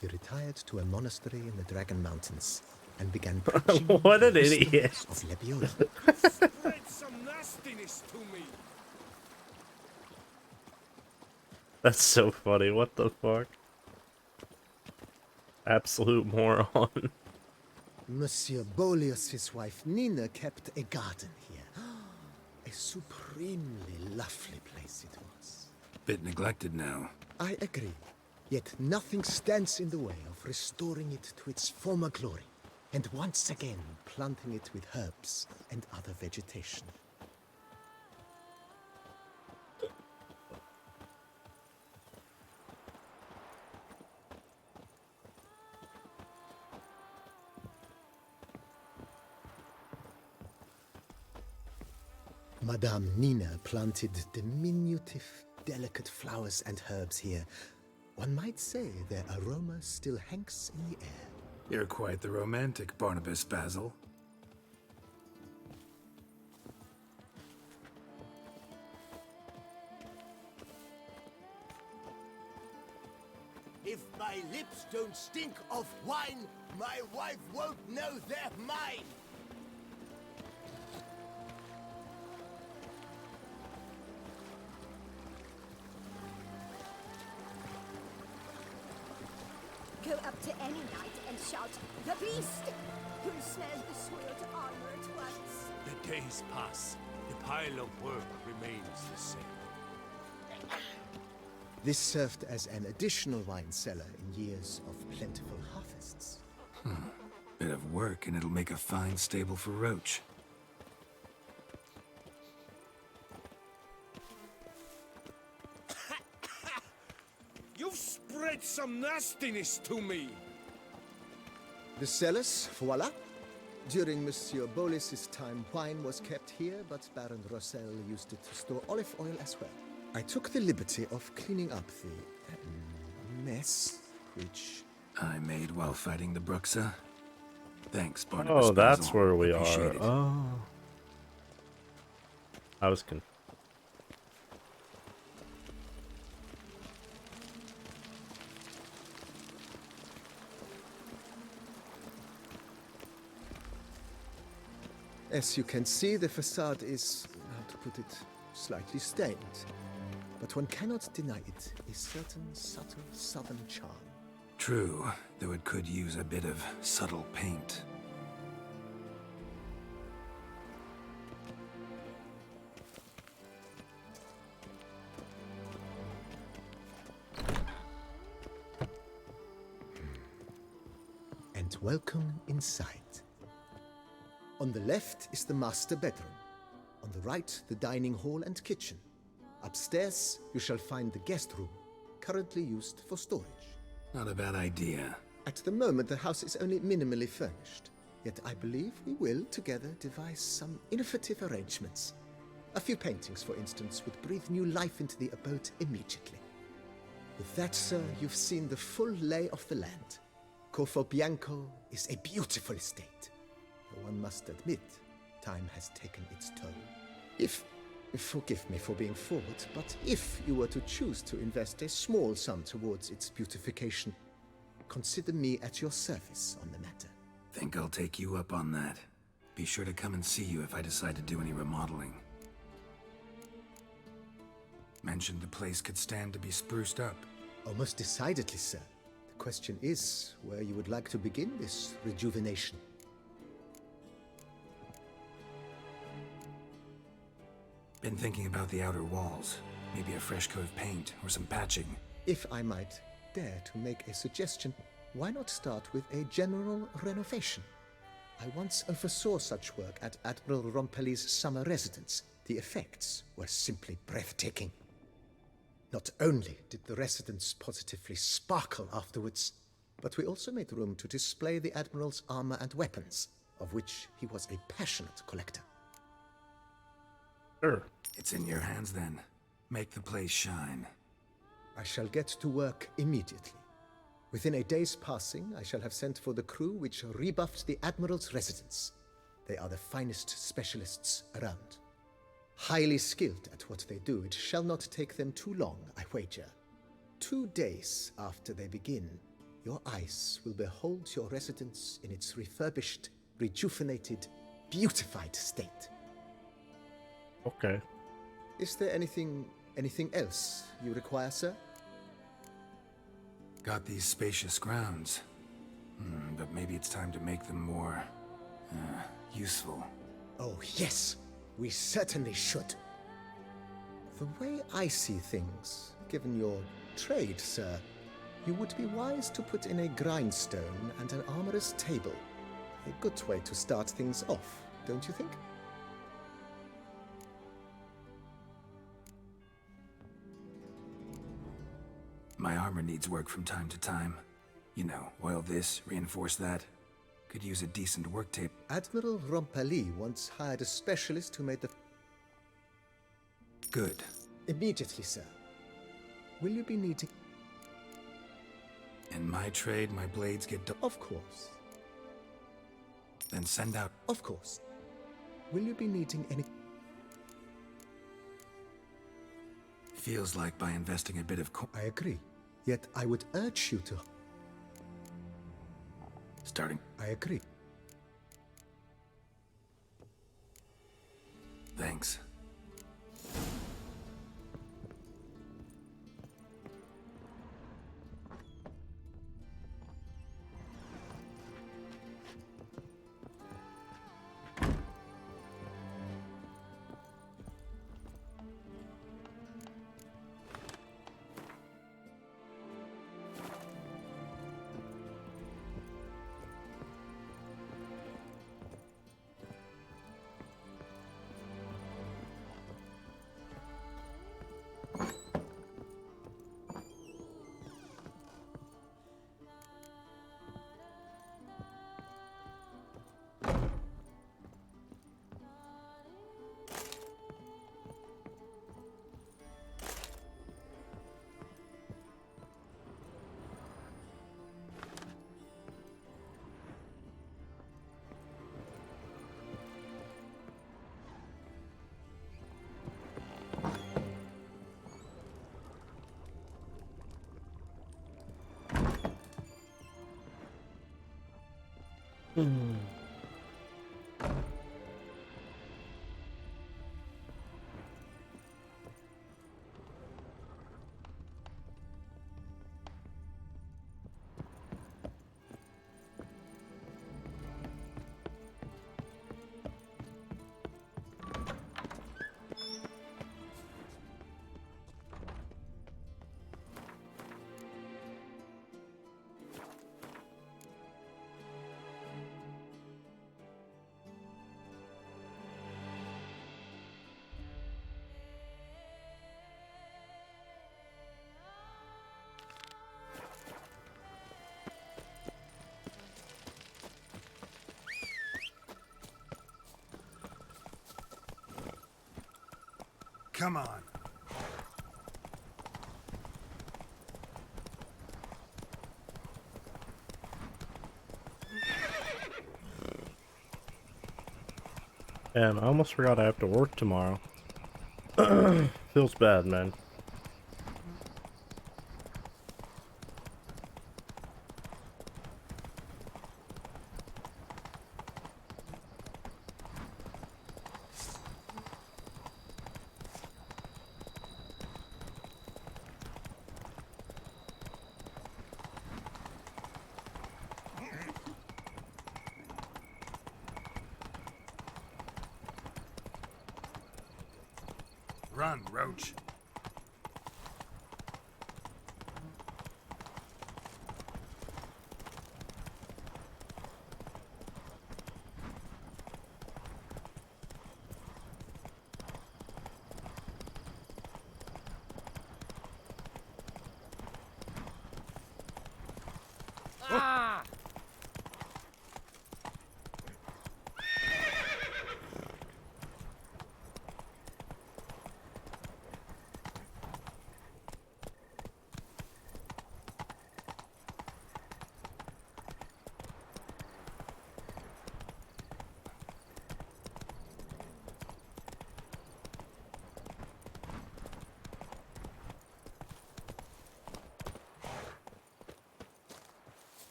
He retired to a monastery in the Dragon Mountains and began preaching What an the idiot. wisdoms of Lebiola. Spread some nastiness to me. That's so funny. What the fuck? Absolute moron. Monsieur Bolius' wife Nina kept a garden here. A supremely lovely place it was. Bit neglected now. I agree. Yet nothing stands in the way of restoring it to its former glory, and once again planting it with herbs and other vegetation. Madame Nina planted diminutive, delicate flowers and herbs here. One might say their aroma still hangs in the air. You're quite the romantic, Barnabas Basil. If my lips don't stink of wine, my wife won't know they're mine. Go up to any knight and shout, "The beast!" Who'll smell the soiled armor at once? The days pass. The pile of work remains the same. This served as an additional wine cellar in years of plentiful harvests. Bit of work and it'll make a fine stable for Roach. You've spread some nastiness to me. The cellars, voila. During Monsieur Bolis's time, wine was kept here, but Baron Rossel used it to store olive oil as well. I took the liberty of cleaning up the mess, which I made while fighting the Bruxa. Thanks, Barnabas. Oh, that's Basil. where we Appreciate are. it. Oh. I was confused. As you can see, the facade is, how to put it, slightly stained. But one cannot deny it a certain subtle southern charm. True, though it could use a bit of subtle paint. And welcome inside. On the left is the master bedroom. On the right, the dining hall and kitchen. Upstairs, you shall find the guest room, currently used for storage. Not a bad idea. At the moment, the house is only minimally furnished. Yet I believe we will, together, devise some innovative arrangements. A few paintings, for instance, would breathe new life into the abode immediately. With that, sir, you've seen the full lay of the land. Corfo Bianco is a beautiful estate. Though one must admit, time has taken its toll. Forgive me for being forward, but if you were to choose to invest a small sum towards its beautification, consider me at your service on the matter. Think I'll take you up on that. Be sure to come and see you if I decide to do any remodeling. Mentioned the place could stand to be spruced up. Oh, most decidedly, sir. The question is where you would like to begin this rejuvenation. Been thinking about the outer walls. Maybe a fresh coat of paint or some patching. If I might dare to make a suggestion, why not start with a general renovation? I once oversaw such work at Admiral Rompelli's summer residence. The effects were simply breathtaking. Not only did the residence positively sparkle afterwards, but we also made room to display the Admiral's armor and weapons, of which he was a passionate collector. Sure. It's in your hands then. Make the place shine. I shall get to work immediately. Within a day's passing, I shall have sent for the crew which rebuffed the Admiral's residence. They are the finest specialists around. Highly skilled at what they do, it shall not take them too long, I wager. 2 days after they begin, your eyes will behold your residence in its refurbished, rejuvenated, beautified state. Okay. Is there anything else you require, sir? Got these spacious grounds. But maybe it's time to make them more... useful. Oh, yes! We certainly should. The way I see things, given your trade, sir, you would be wise to put in a grindstone and an armorer's table. A good way to start things off, don't you think? My armor needs work from time to time. You know, oil this, reinforce that. Could use a decent work tape. Admiral Rompelli once hired a specialist who made the... Good. Immediately, sir. Will you be needing... In my trade, my blades get... Of course. Then send out... Of course. Will you be needing any... Feels like by investing a bit of... I agree. Yet I would urge you to... Starting. I agree. Thanks. Come on. Man, I almost forgot I have to work tomorrow. Feels bad, man. Run, Roach. Ah!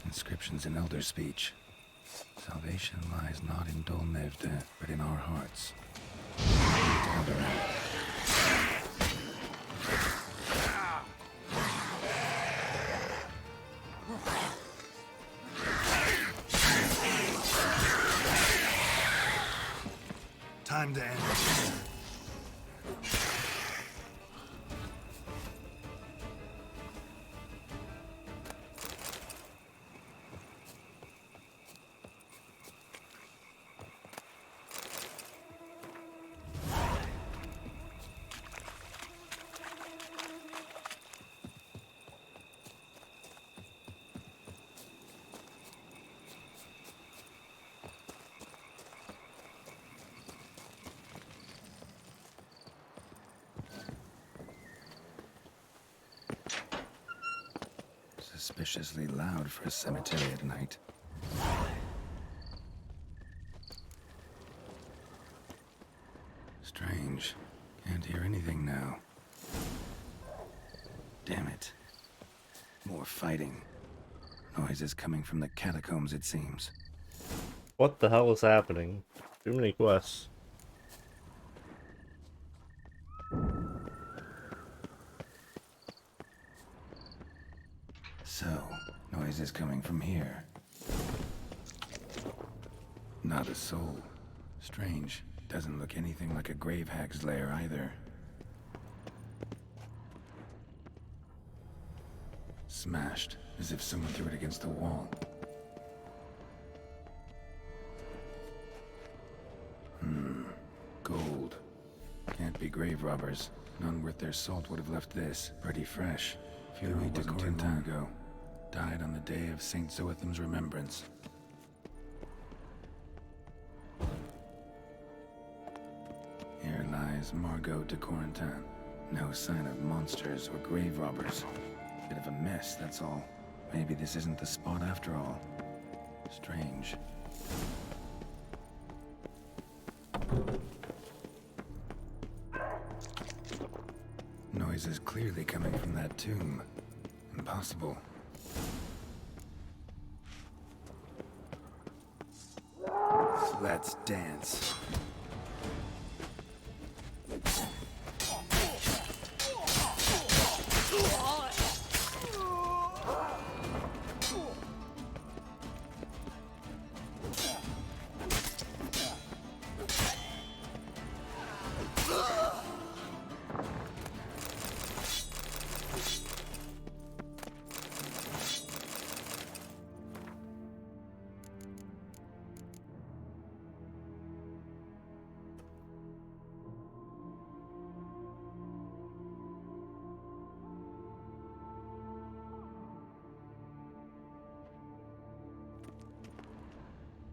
Inscriptions in Elder speech. Salvation lies not in Dolnevde, but in our hearts. Time to end. Suspiciously loud for a cemetery at night. Strange. Can't hear anything now. Damn it. More fighting. Noises coming from the catacombs, it seems. What the hell is happening? Too many quests. So, noises coming from here. Not a soul. Strange. Doesn't look anything like a grave hag's lair either. Smashed, as if someone threw it against the wall. Gold. Can't be grave robbers. None worth their salt would have left this. Pretty fresh. Funeral wasn't too long ago. Died on the day of Saint Zoetham's remembrance. Here lies Margot de Corentin. No sign of monsters or grave robbers. Bit of a mess, that's all. Maybe this isn't the spot after all. Strange. Noise is clearly coming from that tomb. Impossible. Let's dance.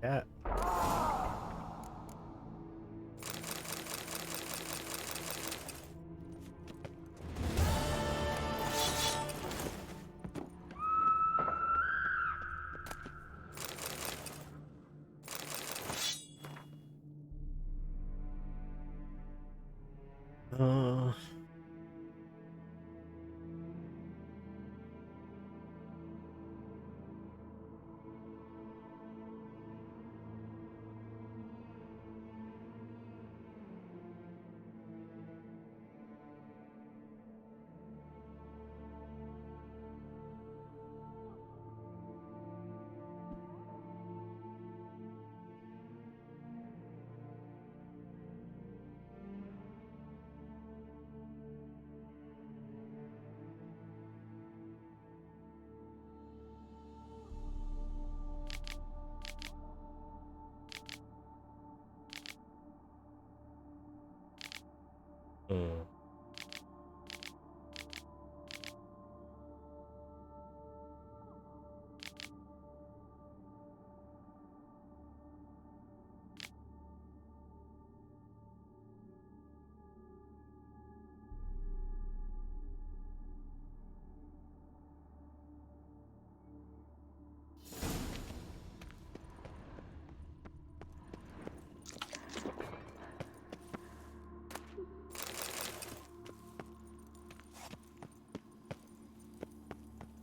Yeah. Hmm.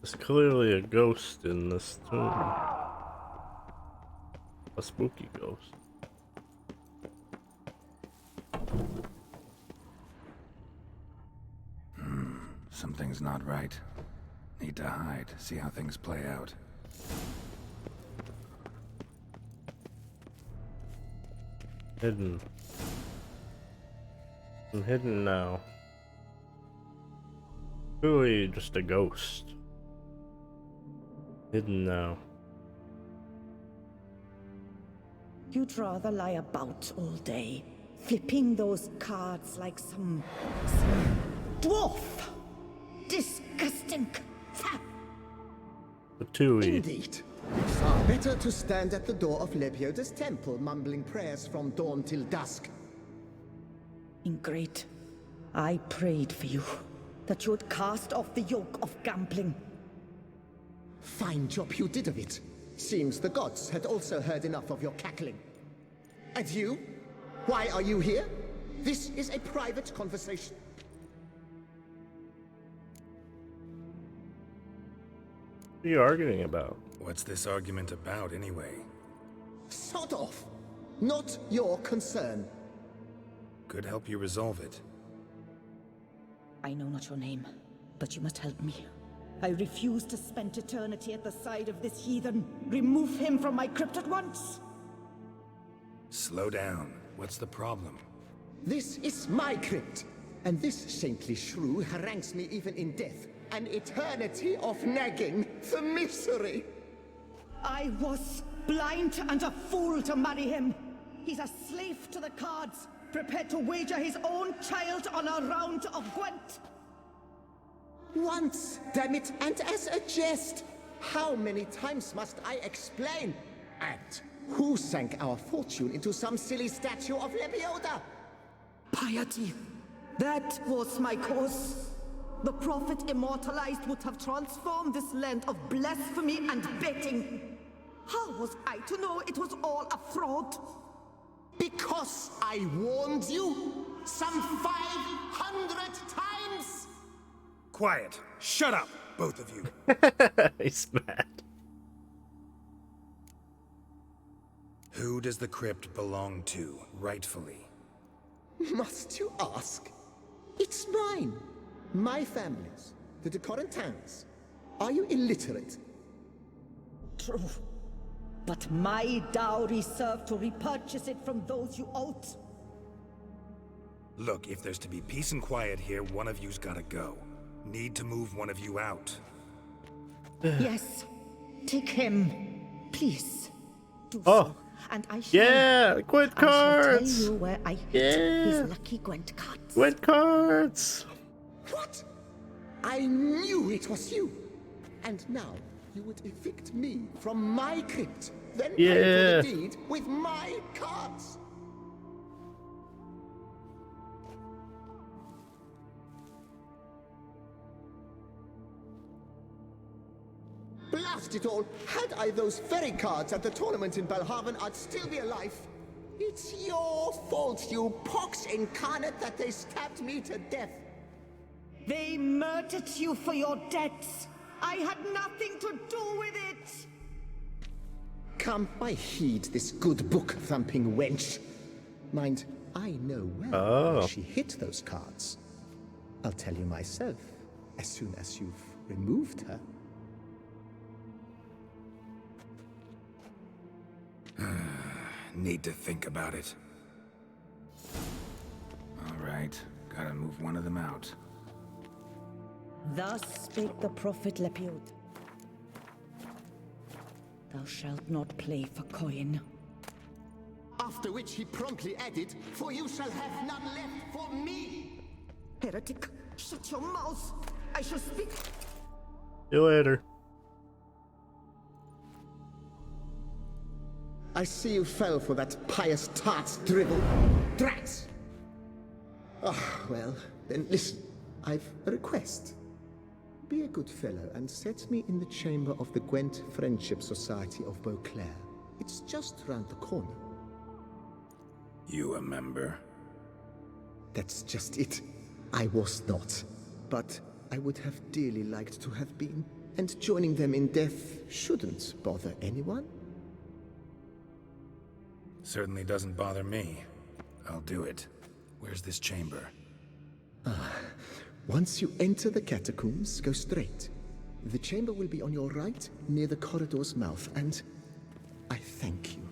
There's clearly a ghost in this tomb. A spooky ghost. Something's not right. Need to hide, see how things play out. Hidden. I'm hidden now. Really just a ghost. Hidden now. You'd rather lie about all day, flipping those cards like some dwarf. Disgusting. Indeed. Far better to stand at the door of Lebioda's temple, mumbling prayers from dawn till dusk. Ingrate, I prayed for you, that you would cast off the yoke of gambling. Fine job you did of it. Seems the gods had also heard enough of your cackling. And you? Why are you here? This is a private conversation. What are you arguing about? What's this argument about, anyway? Sod off! Not your concern. Could help you resolve it. I know not your name, but you must help me. I refuse to spend eternity at the side of this heathen. Remove him from my crypt at once! Slow down. What's the problem? This is my crypt, and this saintly shrew harangues me even in death. An eternity of nagging, the misery! I was blind and a fool to marry him. He's a slave to the cards, prepared to wager his own child on a round of Gwent. Once, damn it, and as a jest. How many times must I explain? And who sank our fortune into some silly statue of Lebioda? Piety. That was my cause. The prophet immortalized would have transformed this land of blasphemy and betting. How was I to know it was all a fraud? Because I warned you some 500 times! Quiet! Shut up, both of you! He's mad. Who does the crypt belong to, rightfully? Must you ask? It's mine. My family's. The de Corentins. Are you illiterate? True. But my dowry served to repurchase it from those you owed. Look, if there's to be peace and quiet here, one of you's gotta go. Need to move one of you out. Yes. Take him. Please. Do Oh. so. And I shall. Yeah! Gwent Cards! I shall tell you where I hid his lucky Gwent cards. Gwent Cards! What? I knew it was you. And now you would evict me from my crypt, then pay for the deed with my cards. Blast it all! Had I those very cards at the tournament in Belhaven, I'd still be alive. It's your fault, you pox incarnate, that they stabbed me to death. They murdered you for your debts. I had nothing to do with it. Come, I heed this good book-thumping wench. Mind, I know well where she hid those cards. I'll tell you myself, as soon as you've removed her. Need to think about it. Alright, gotta move one of them out. Thus spake the prophet Lepiod. Thou shalt not play for coin. After which he promptly added, for you shall have none left for me. Heretic, shut your mouth! I shall speak. See you later. I see you fell for that pious tart's drivel. Drats! Ah, well, then listen. I've a request. Be a good fellow and set me in the chamber of the Gwent Friendship Society of Beauclair. It's just round the corner. You a member? That's just it. I was not. But I would have dearly liked to have been. And joining them in death shouldn't bother anyone. Certainly doesn't bother me. I'll do it. Where's this chamber? Once you enter the catacombs, go straight. The chamber will be on your right, near the corridor's mouth, and I thank you.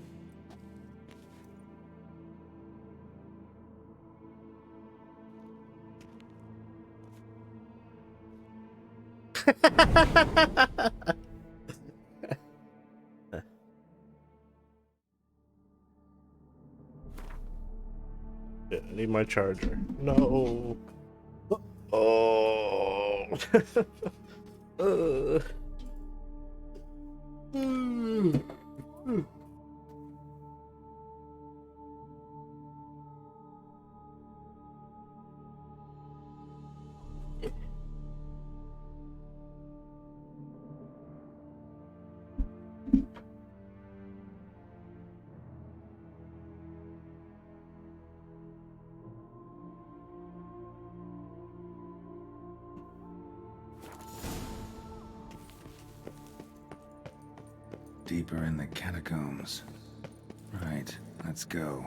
Yeah, I need my charger. No. Oh. Deeper in the catacombs. Right, let's go.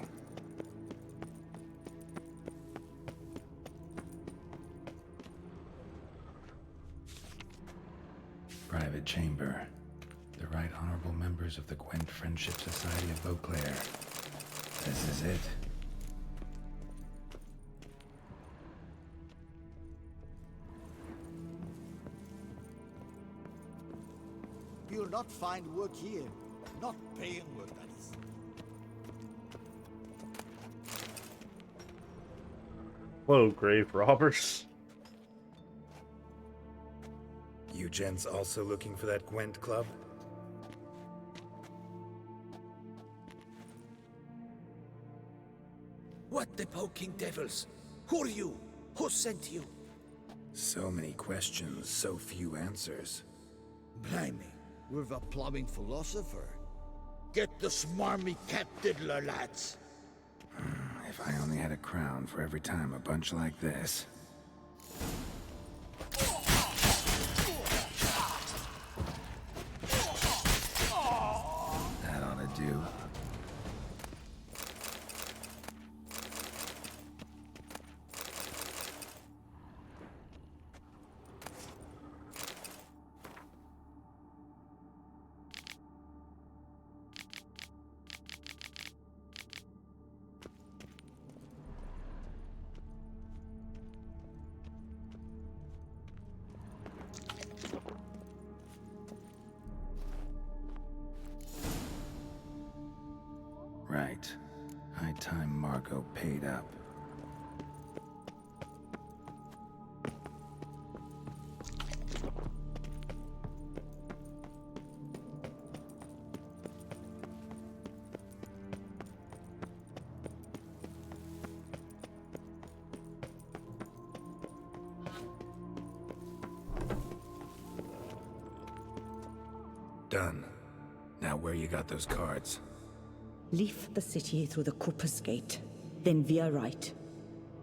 Private chamber. The Right Honorable members of the Gwent Friendship Society of Beauclair. This is it. You'll not find work here. Not paying work, that is. Hello, grave robbers. You gents also looking for that Gwent club? What the poking devils? Who are you? Who sent you? So many questions, so few answers. Blimey, we're the plumbing philosopher. Get the smarmy cat diddler, lads. If I only had a crown for every time a bunch like this. That ought to do. Right. High time Margot paid up. Done. Now where you got those cards? Leave the city through the Cooper's Gate, then via right.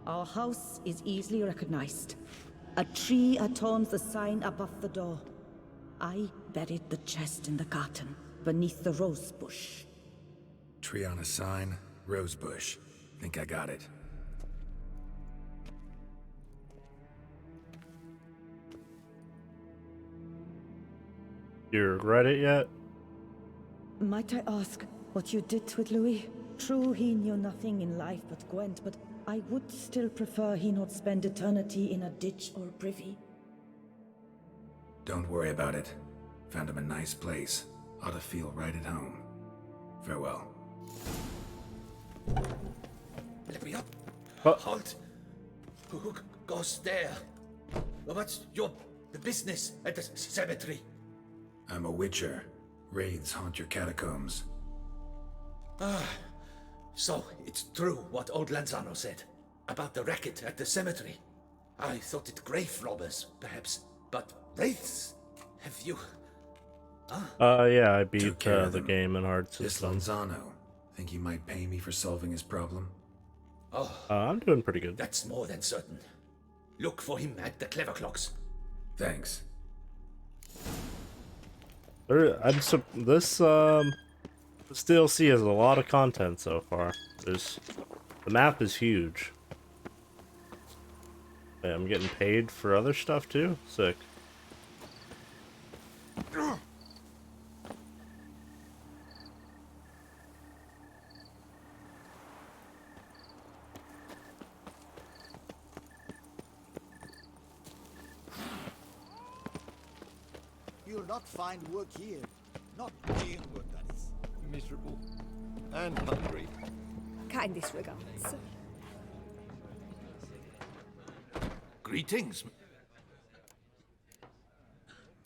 Our house is easily recognized. A tree adorns the sign above the door. I buried the chest in the garden, beneath the rose bush. Tree on a sign, rose bush. Think I got it. You regret it yet? Might I ask what you did with Louis? True, he knew nothing in life but Gwent, but I would still prefer he not spend eternity in a ditch or privy. Don't worry about it. Found him a nice place. Ought to feel right at home. Farewell. Let me up. Oh. Halt. goes there? What's the business at the cemetery? I'm a witcher. Wraiths haunt your catacombs. So it's true what old Lanzano said about the racket at the cemetery. I thought it grave robbers, perhaps, but wraiths? Have you? Yeah, I beat Took care of the them. game in hard This system. Lanzano. Think he might pay me for solving his problem? Oh, I'm doing pretty good. that's more than certain. Look for him at the clever clocks. Thanks. This DLC has a lot of content so far. The map is huge. Wait, I'm getting paid for other stuff too? Sick. You'll not find work here. Not being work, that is. Miserable. And hungry. Kindest regards. Greetings.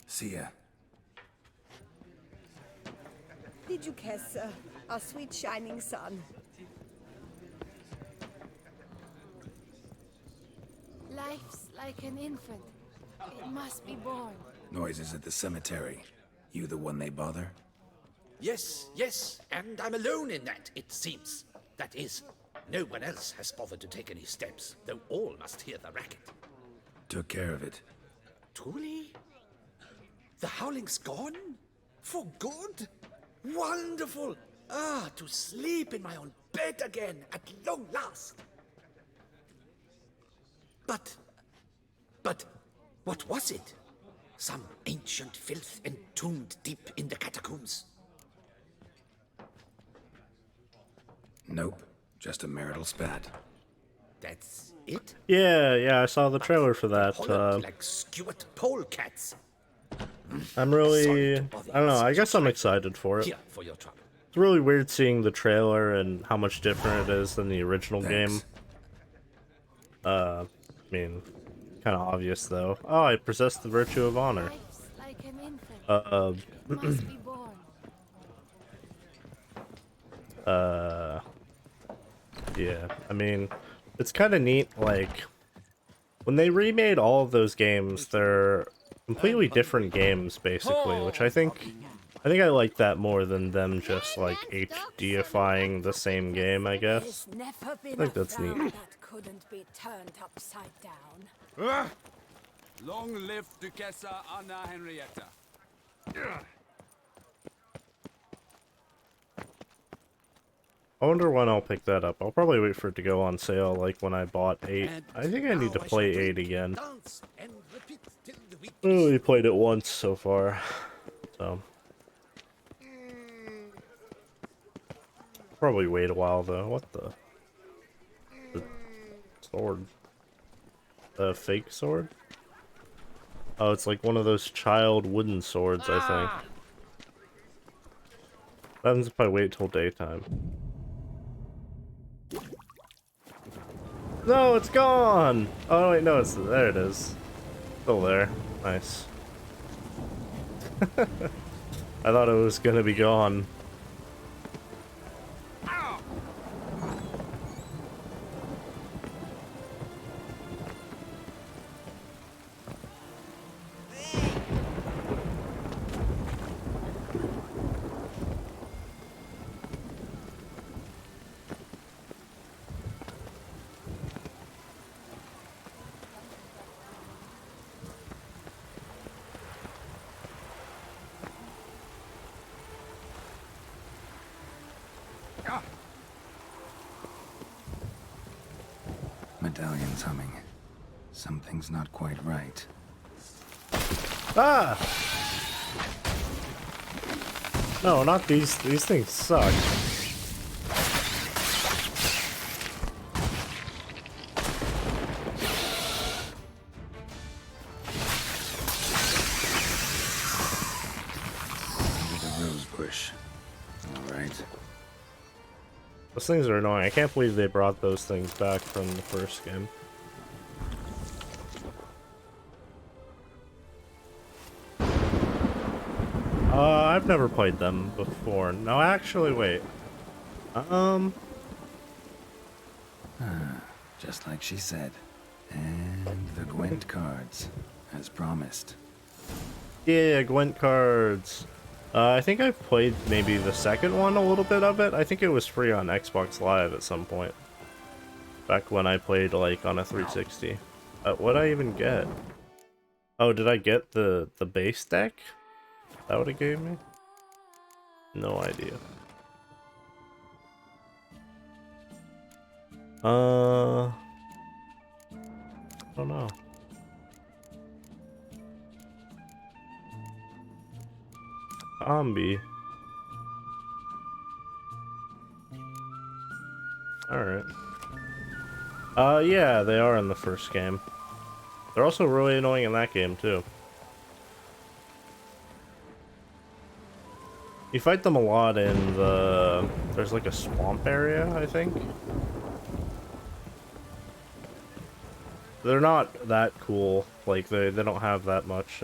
See ya. Did you care, sir? Our sweet shining sun. Life's like an infant. It must be born. Noises at the cemetery. You the one they bother? Yes, yes, and I'm alone in that, it seems. That is, no one else has bothered to take any steps, though all must hear the racket. Took care of it. Truly? The howling's gone? For good? Wonderful! To sleep in my own bed again, at long last. But, what was it? Some ancient filth entombed deep in the catacombs? Nope. Just a marital spat. That's it? Yeah, I saw the trailer for that. Hollered like skewered polecats. I'm really... I don't know, I guess I'm excited for it. Here for your trouble. It's really weird seeing the trailer and how much different it is than the original game. I mean, kind of obvious though. Oh, I possess the virtue of honor. Like an infant. Must be born. Yeah, I mean, it's kind of neat, like, when they remade all of those games, they're completely different games, basically, which I think I like that more than them just, like, HDifying the same game, I guess. Never been I think that's neat. that couldn't be turned upside down. Long live Duchessa Anna Henrietta. I wonder when I'll pick that up. I'll probably wait for it to go on sale, like when I bought 8. I think I need to play 8 again. I only played it once so far, so... Probably wait a while though. What the sword? A fake sword? Oh, it's like one of those child wooden swords, I think. What happens if I wait till daytime? No, it's gone! Oh wait, no, it's there. It is. Still there. Nice. I thought it was gonna be gone. Medallion's humming. Something's not quite right. Ah! No, not these. These things suck. Under the rose bush. All right. Those things are annoying. I can't believe they brought those things back from the first game. I've never played them before. No, actually, wait. Just like she said. And the Gwent cards, as promised. Yeah, Gwent Cards. I think I've played maybe the second one, a little bit of it. I think it was free on Xbox Live at some point. Back when I played, like, on a 360. What'd I even get? Oh, did I get the base deck? Is that what it gave me? No idea. I don't know. Zombie. Alright. Yeah, they are in the first game. They're also really annoying in that game, too. You fight them a lot in the... There's like a swamp area, I think. They're not that cool. Like, they don't have that much,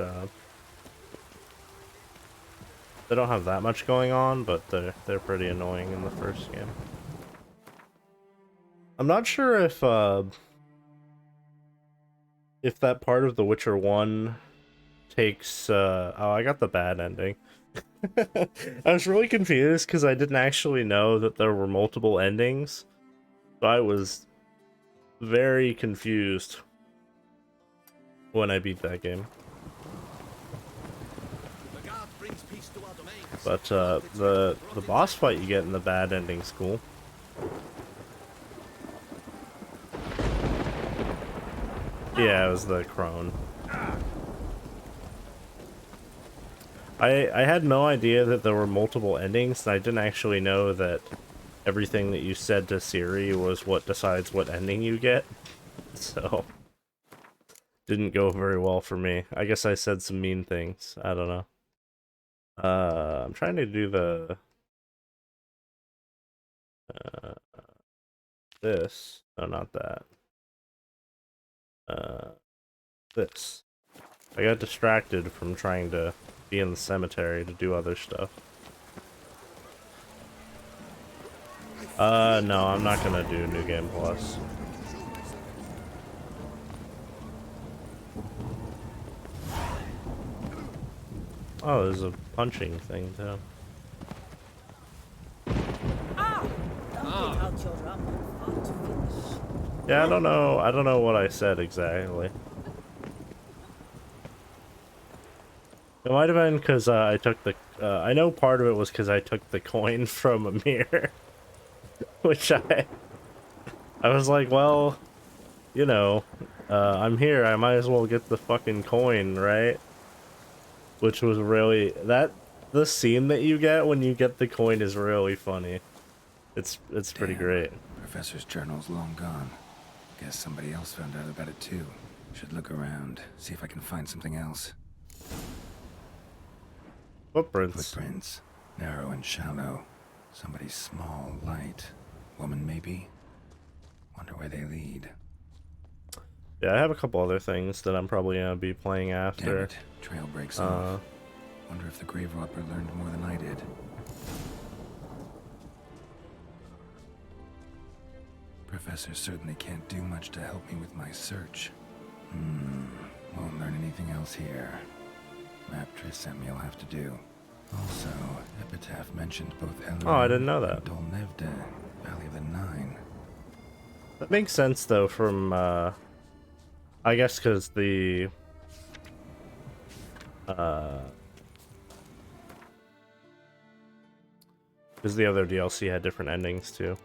they don't have that much going on, but they're pretty annoying in the first game. I'm not sure if that part of The Witcher 1 takes, oh, I got the bad ending. I was really confused because I didn't actually know that there were multiple endings. So I was very confused when I beat that game. But the boss fight you get in the bad ending's cool. Yeah, it was the crone. I had no idea that there were multiple endings, and I didn't actually know that everything that you said to Siri was what decides what ending you get. So, didn't go very well for me. I guess I said some mean things. I don't know. I'm trying to do the... this. No, not that. This. I got distracted from trying to be in the cemetery to do other stuff. No, I'm not gonna do New Game Plus. Oh, there's a punching thing too. Yeah, I don't know what I said exactly. It might have been because I took the, I know part of it was because I took the coin from a mirror. Which I was like, well, you know, I'm here, I might as well get the fucking coin, right? Which was really, the scene that you get when you get the coin is really funny. It's pretty great. Professor's journal's long gone. Guess somebody else found out about it too. Should look around, see if I can find something else. Footprints. Footprints. Narrow and shallow. Somebody's small, light. Woman, maybe? Wonder where they lead. Yeah, I have a couple other things that I'm probably gonna be playing after. Damn it. Trail breaks off. Wonder if the grave robber learned more than I did. Professor certainly can't do much to help me with my search. Won't learn anything else here. Map Triss sent me I'll have to do. Also, Epitaph mentioned both Elrond Oh, I didn't know that. and Dolnevda, Valley of the Nine. That makes sense though from, I guess because the, because the other DLC had different endings too.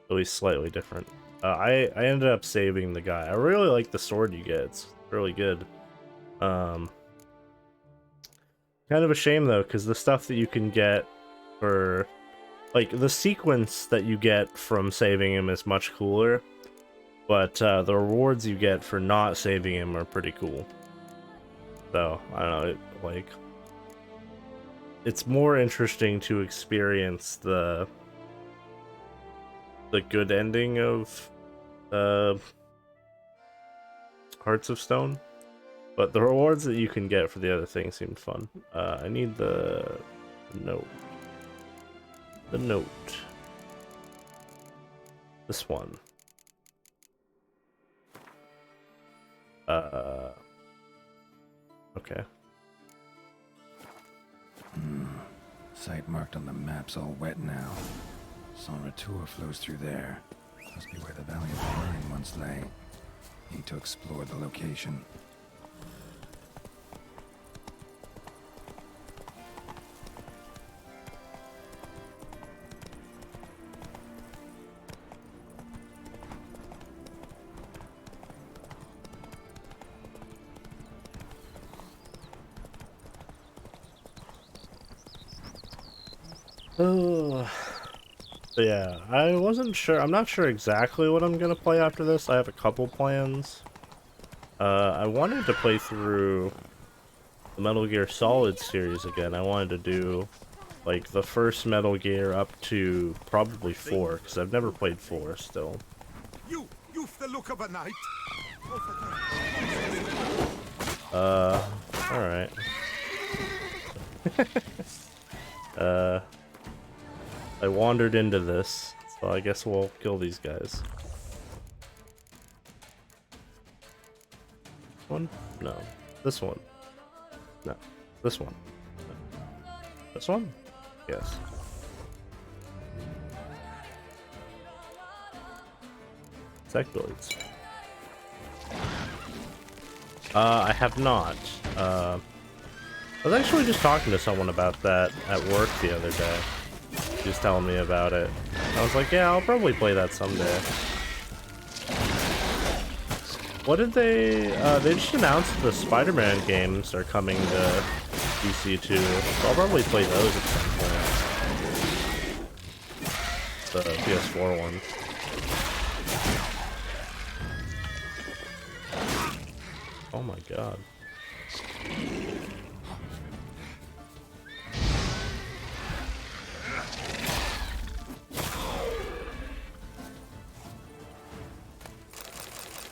At least slightly different. I ended up saving the guy. I really like the sword you get. It's really good. Kind of a shame though, because the stuff that you can get for, like, the sequence that you get from saving him is much cooler, but the rewards you get for not saving him are pretty cool. So, I don't know, like, it's more interesting to experience the good ending of Hearts of Stone But the rewards that you can get for the other things seemed fun. I need the note. The note. This one. Okay. Site marked on the map's all wet now. Sans Retour flows through there. Must be where the Valley of the Rhine once lay. Need to explore the location. Oh, yeah, I wasn't sure. I'm not sure exactly what I'm gonna play after this. I have a couple plans. I wanted to play through the Metal Gear Solid series again. I wanted to do like the first Metal Gear up to probably 4, because I've never played 4 still. You've the look of a knight. Alright. I wandered into this, so I guess we'll kill these guys. One? No. This one? No. This one? No. This one? Yes. Sectoids. I have not. I was actually just talking to someone about that at work the other day. He was telling me about it. I was like, yeah, I'll probably play that someday. What did they just announced the Spider-Man games are coming to PC too. So I'll probably play those at some point. The PS4 one. Oh my god.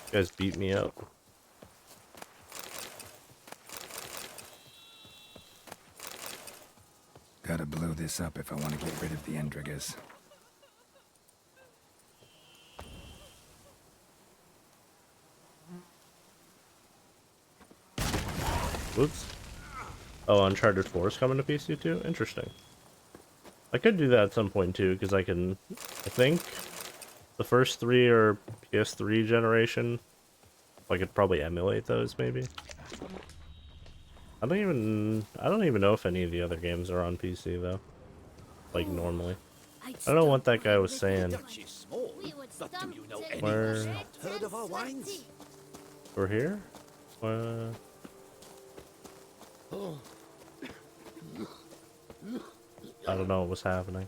You guys beat me up. Gotta blow this up if I want to get rid of the Endrigas. Whoops. Oh, Uncharted 4 is coming to PC too? Interesting. I could do that at some point too, because I think the first 3 are PS3 generation. I could probably emulate those maybe. I don't even know if any of the other games are on PC though. Like normally. I don't know what that guy was saying. Where? Heard of our wines? We're here? I don't know what was happening.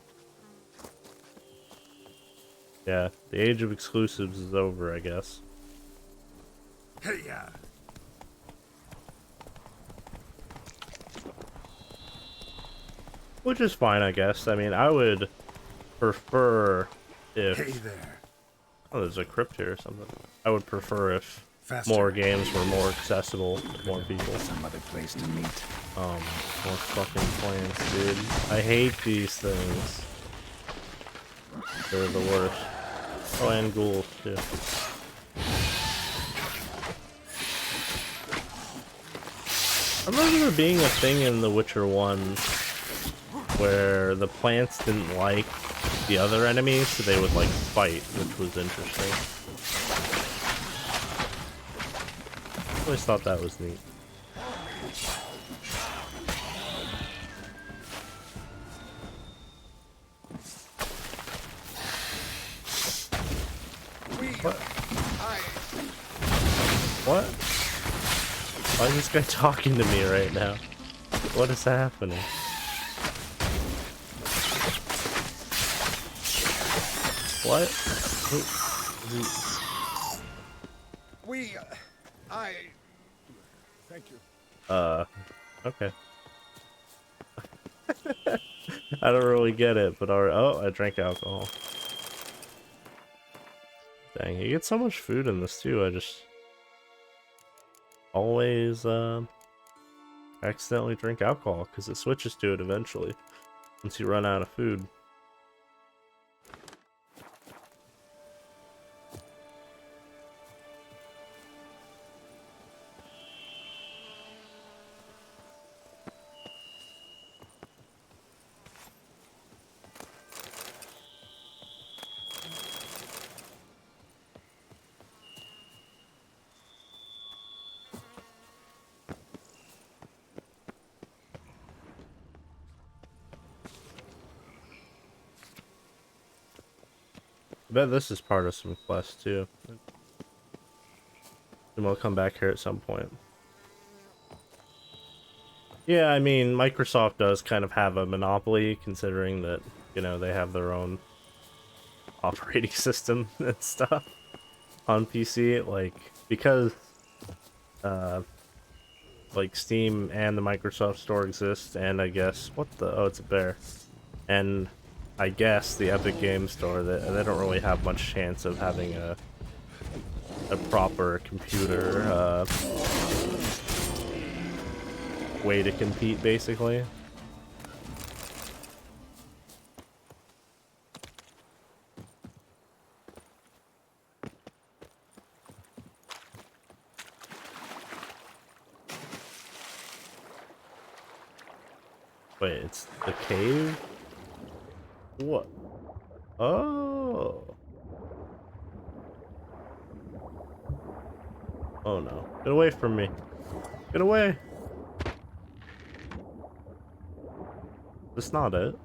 Yeah, the age of exclusives is over, I guess. Hey, yeah. Which is fine, I guess. I mean, I would prefer if... Hey there. Oh, there's a crypt here or something. I would prefer if more games were more accessible to more people. Some other place to meet. More fucking plants, dude. I hate these things. They're the worst. Oh, and ghouls, too. I remember there being a thing in The Witcher 1 where the plants didn't like the other enemies, so they would like fight, which was interesting. I always thought that was neat. What? Why is this guy talking to me right now? What is happening? What? Thank you. Okay. I don't really get it, but oh, I drank alcohol. Dang, you get so much food in this too, I just... always accidentally drink alcohol, because it switches to it eventually once you run out of food. I bet this is part of some quest too. And we'll come back here at some point. Yeah, I mean, Microsoft does kind of have a monopoly, considering that, you know, they have their own operating system and stuff on PC. Like, because like Steam and the Microsoft Store exist, and I guess, what the, oh, it's a bear. And I guess the Epic Games Store, they don't really have much chance of having a proper computer way to compete, basically. Wait, it's the cave? What? Oh. Oh no. Get away from me. Get away. That's not it.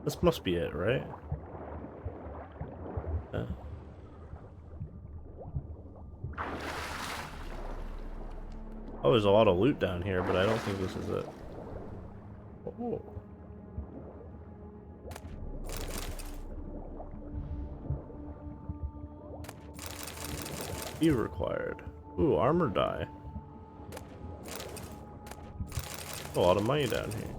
This must be it, right? Yeah. Oh, there's a lot of loot down here, but I don't think this is it. Oh. Be required. Ooh, armor die. A lot of money down here.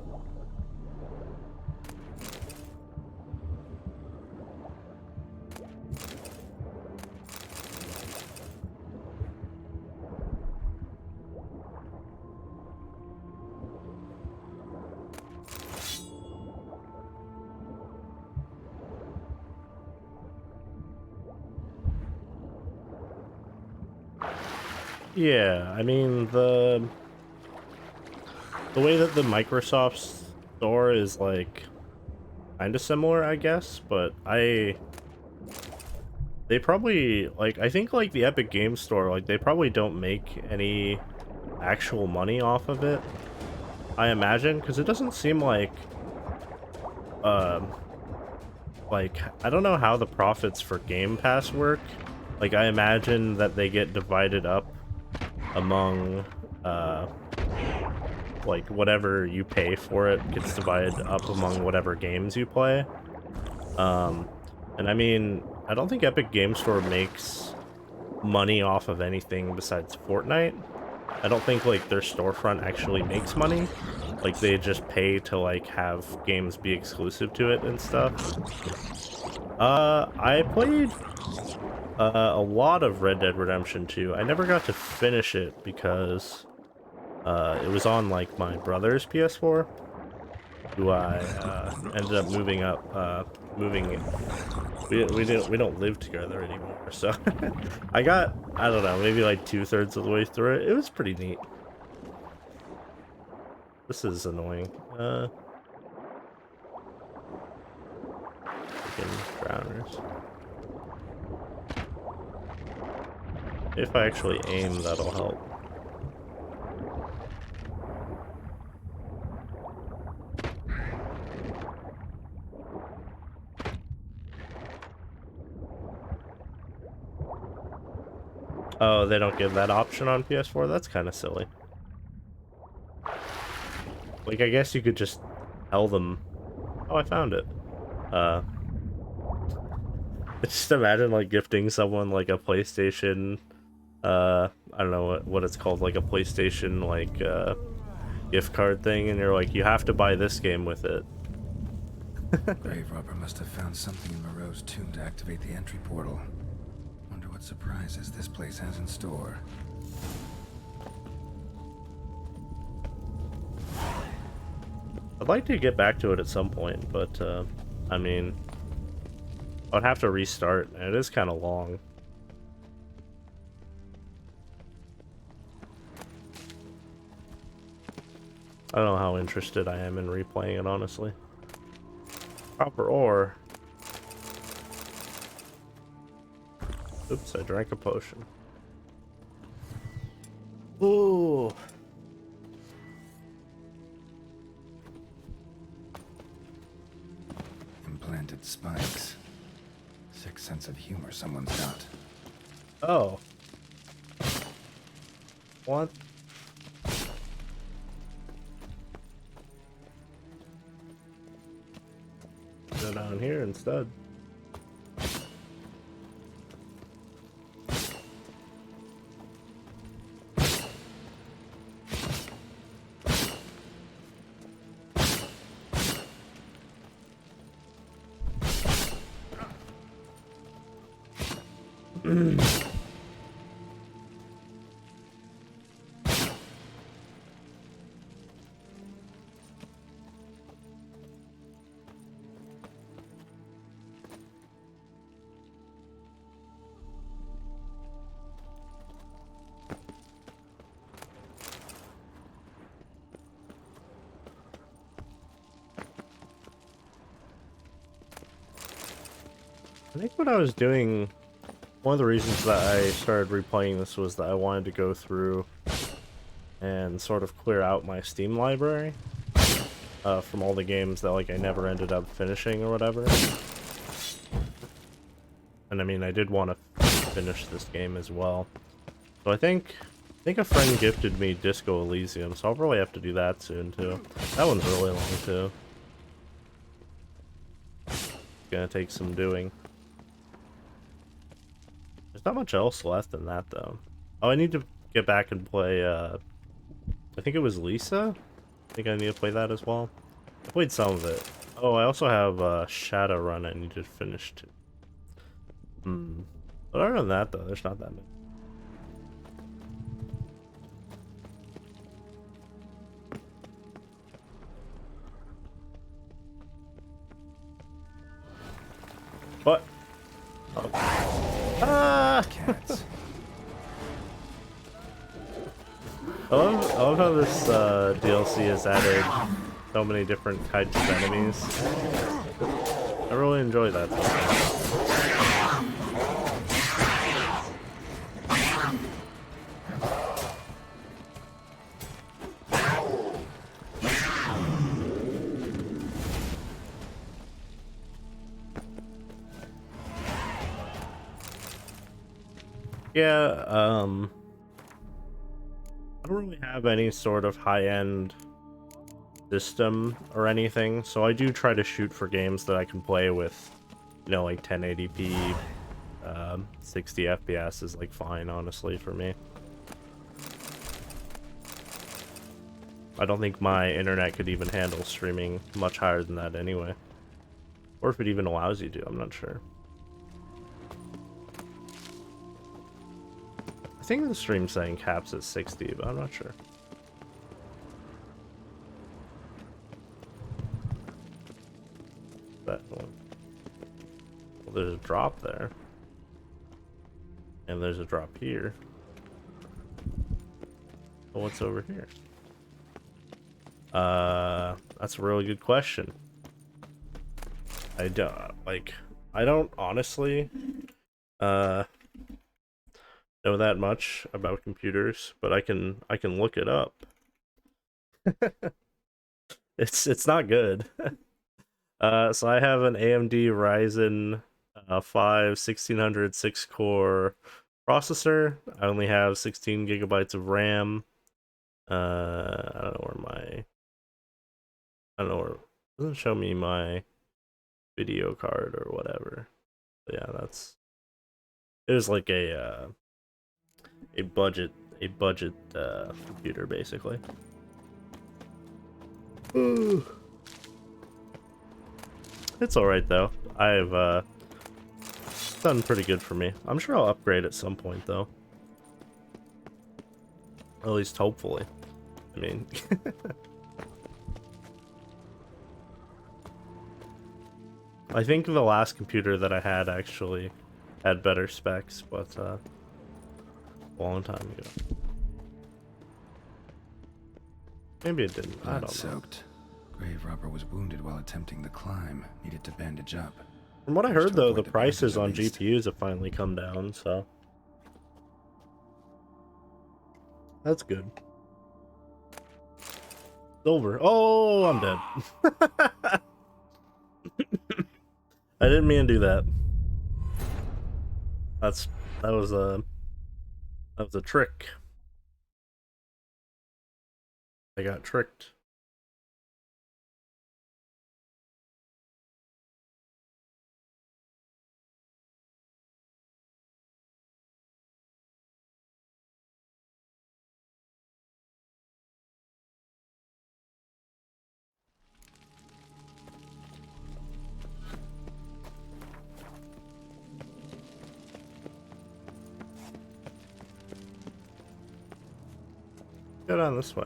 Yeah, I mean, the way that the Microsoft Store is, like, kind of similar, I guess, but they probably, like, I think, like, the Epic Games Store, like, they probably don't make any actual money off of it, I imagine, because it doesn't seem like, I don't know how the profits for Game Pass work. Like, I imagine that they get divided up among, like, whatever you pay for it gets divided up among whatever games you play. And I mean, I don't think Epic Games Store makes money off of anything besides Fortnite. I don't think, like, their storefront actually makes money. Like, they just pay to, like, have games be exclusive to it and stuff. I played a lot of Red Dead Redemption 2. I never got to finish it because it was on, like, my brother's PS4, who I ended up moving up, we don't live together anymore, so I got, I don't know, maybe like 2/3 of the way through it. It was pretty neat. This is annoying. Freaking drowners. If I actually aim, that'll help. Oh, they don't give that option on PS4? That's kind of silly. Like, I guess you could just tell them... Oh, I found it. Just imagine, like, gifting someone, like, a PlayStation... I don't know what it's called, like a PlayStation, like, gift card thing, and you're like, you have to buy this game with it. Grave robber must have found something in Moreau's tomb to activate the entry portal. Wonder what surprises this place has in store. like to get back to it at some point, but I mean, I'd have to restart, and it is kind of long. I don't know how interested I am in replaying it, honestly. Copper ore. Oops, I drank a potion. Ooh. Implanted spikes. Sick sense of humor someone's got. Oh. What? Go down here instead. I think what I was doing, one of the reasons that I started replaying this was that I wanted to go through and sort of clear out my Steam library from all the games that like I never ended up finishing or whatever. And I mean, I did want to finish this game as well. So I think a friend gifted me Disco Elysium, so I'll probably have to do that soon too. That one's really long too. It's gonna take some doing. There's not much else left in that though. Oh, I need to get back and play I think it was Lisa? I think I need to play that as well. I played some of it. Oh, I also have Shadowrun I need to finish too. But other than that though, there's not that many. What? Oh. Ah! Cats. I love how this DLC has added so many different types of enemies. I really enjoy that. Yeah, I don't really have any sort of high-end system or anything, so I do try to shoot for games that I can play with, you know, like 1080p, 60 FPS is like fine, honestly, for me. I don't think my internet could even handle streaming much higher than that anyway. Or if it even allows you to, I'm not sure. I think the stream saying caps at 60, but I'm not sure. That one. Well, there's a drop there. And there's a drop here. Well, what's over here? That's a really good question. I don't honestly know that much about computers, but I can look it up. It's not good. So I have an AMD Ryzen 5 1600 6-core processor. I only have 16 gigabytes of RAM. I don't know where it doesn't show me my video card or whatever. But yeah, it was like a budget computer basically. It's alright though. I've done pretty good for me. I'm sure I'll upgrade at some point though. At least hopefully. I mean I think the last computer that I had actually had better specs, but a long time ago. Maybe it didn't. I don't know. Soaked. Grave robber was wounded while attempting the climb. Needed to bandage up. From what I heard, though, the prices on GPUs have finally come down, so that's good. Silver. Oh, I'm dead. I didn't mean to do that. That was a trick. I got tricked. Go down this way.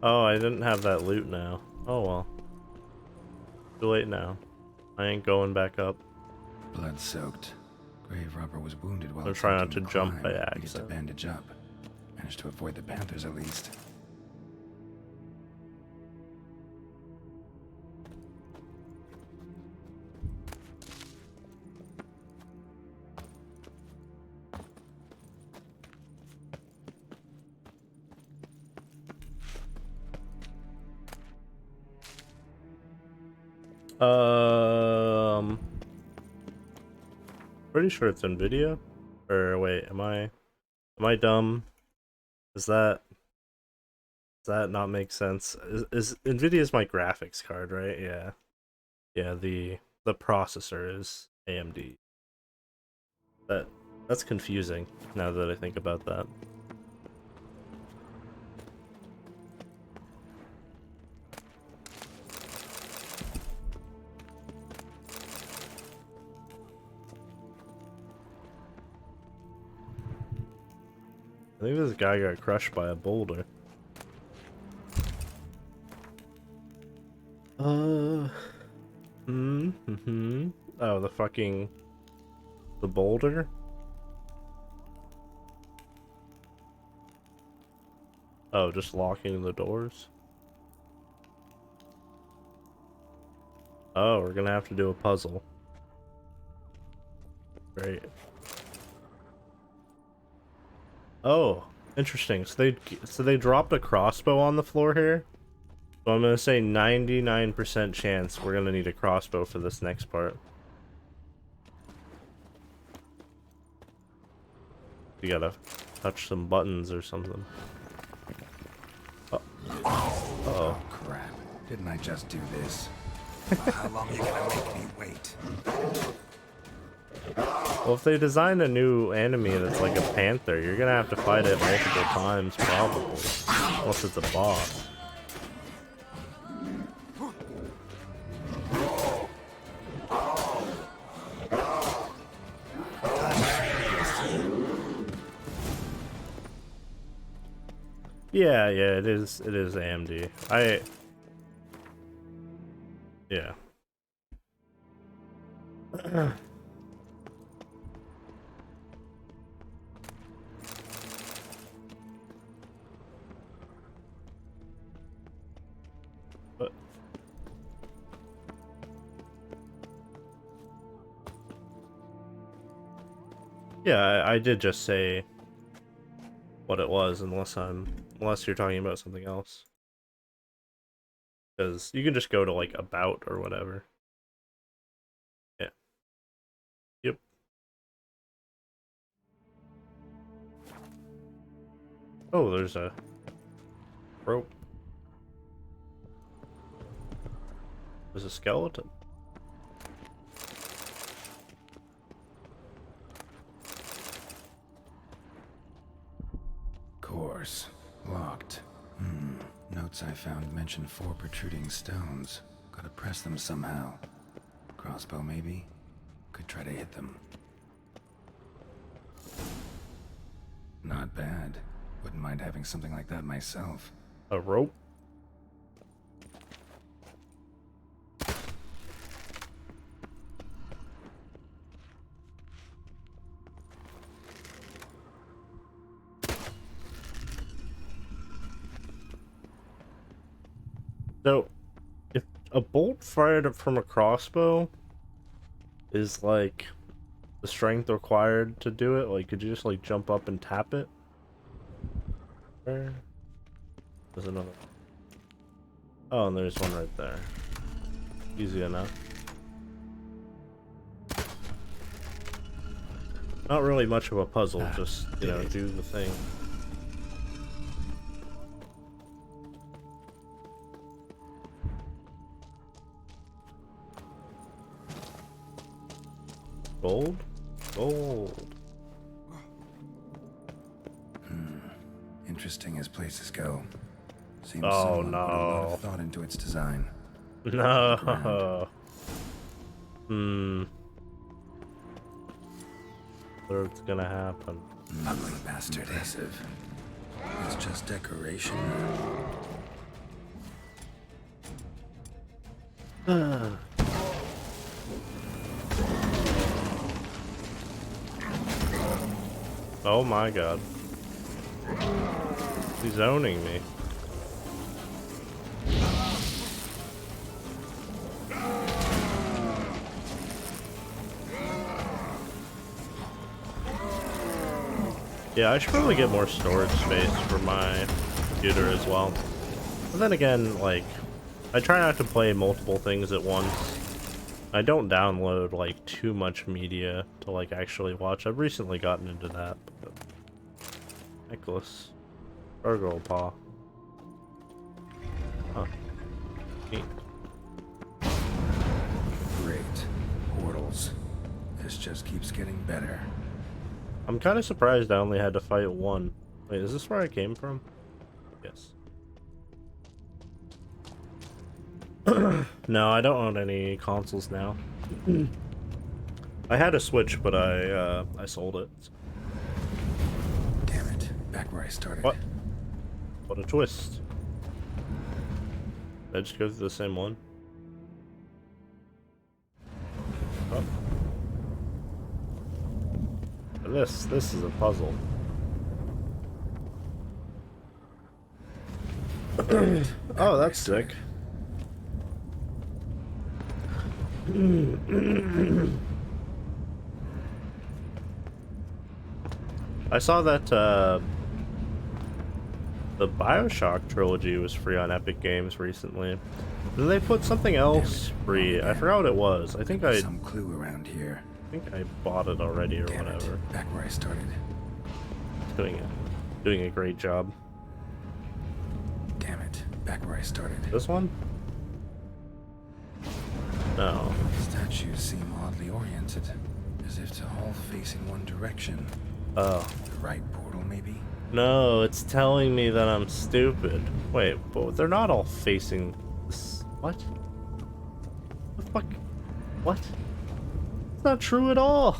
Oh, I didn't have that loot now. Oh well. Too late now. I ain't going back up. Blood soaked. Grave robber was wounded while I'm trying not to attempting the jump climb. by Needed accident. to bandage up. Managed to avoid the panthers at least. Pretty sure it's NVIDIA. Or wait, am I dumb? Does that not make sense? Is NVIDIA's my graphics card, right? Yeah. Yeah, the processor is AMD. That's confusing now that I think about that. I think this guy got crushed by a boulder. Oh, the boulder? Oh, just locking the doors? Oh, we're gonna have to do a puzzle. Great. Oh, interesting. So they dropped a crossbow on the floor here. So I'm gonna say 99% chance we're gonna need a crossbow for this next part. You gotta touch some buttons or something. Oh crap. Didn't I just do this? How long are you gonna make me wait? Well, if they design a new enemy that's like a panther, you're gonna have to fight it multiple times, probably. Unless it's a boss. Yeah, it is AMD. Yeah. Yeah, I did just say what it was, unless you're talking about something else. Because you can just go to like about or whatever. Yeah. Yep. Oh, there's a rope. There's a skeleton. Course. Locked. Notes I found mention 4 protruding stones. Gotta press them somehow. Crossbow, maybe? Could try to hit them. Not bad. Wouldn't mind having something like that myself. A rope? a bolt fired from a crossbow is like the strength required to do it? Like, could you just like jump up and tap it? Where? There's another. Oh, and there's one right there. Easy enough. Not really much of a puzzle, just, you know, do the thing. Gold? Gold. Interesting as places go. Seems Oh, someone put a lot no. of thought into its design. No. What's gonna happen? Ugly bastard. Impressive. It's just decoration. Oh my god. He's owning me. Yeah, I should probably get more storage space for my computer as well. But then again, like, I try not to play multiple things at once. I don't download, like, too much media to, like, actually watch. I've recently gotten into that. But... Necklace. Gargoyle paw. Huh. Neat. Great. Portals. This just keeps getting better. I'm kind of surprised I only had to fight one. Wait, is this where I came from? Yes. No, I don't own any consoles now. I had a Switch, but I sold it. Damn it. Back where I started. What? What a twist. Did I just go through the same one? Oh. This is a puzzle. Oh, that's sick. I saw that the BioShock trilogy was free on Epic Games recently. Did they put something else free? I forgot what it was. I think some clue around here. I think I bought it already or whatever. Back where I started. Doing a great job. Damn it. Back where I started. This one? No. Statues seem oddly oriented, as if to all facing one direction. Oh. The right portal, maybe? No, it's telling me that I'm stupid. Wait, but they're not all facing this. What? The fuck? What? It's not true at all.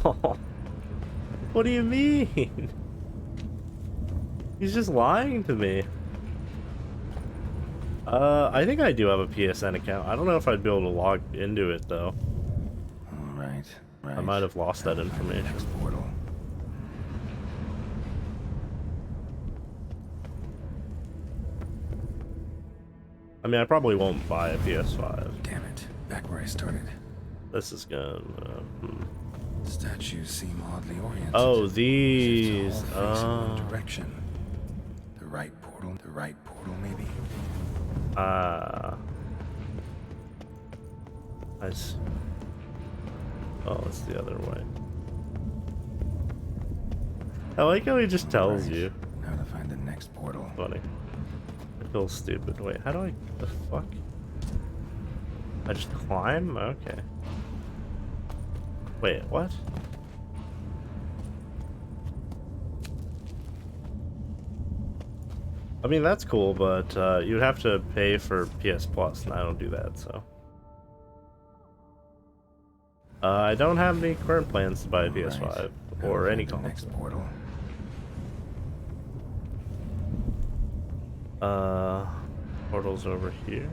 What do you mean? He's just lying to me. I think I do have a PSN account. I don't know if I'd be able to log into it though. Right. I might have lost that information. Next portal. I mean, I probably won't buy a PS5. Damn it. Back where I started. This is gonna... Statues seem oddly oriented. Oh, these. One direction. The right portal, maybe. I see. Oh, it's the other way. I like how he just tells you. Now to find the next portal. Funny. I feel stupid. Wait, how do I? The fuck? I just climb? Okay. Wait, what? I mean, that's cool, but you'd have to pay for PS Plus, and I don't do that, so. I don't have any current plans to buy a PS5 or any console. Next portal. Portal's over here.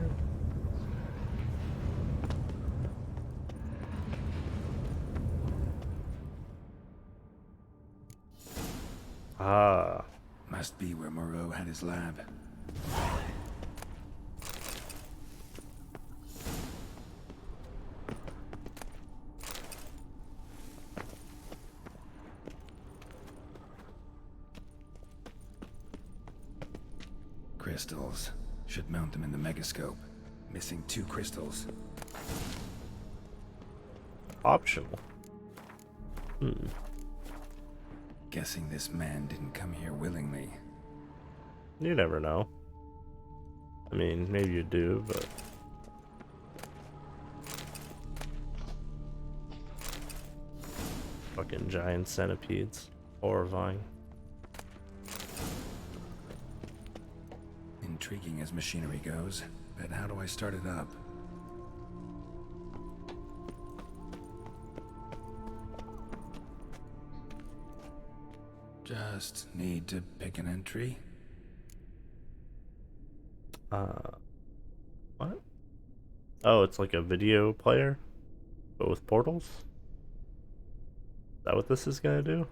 Ah. Must be where Moreau had his lab. crystals. Should mount them in the megascope. Missing 2 crystals. Optional. Guessing this man didn't come here willingly. You never know. I mean, maybe you do, but... Fucking giant centipedes. Horrifying. Intriguing as machinery goes, but how do I start it up? Just need to pick an entry. What? Oh, it's like a video player, but with portals? Is that what this is gonna do?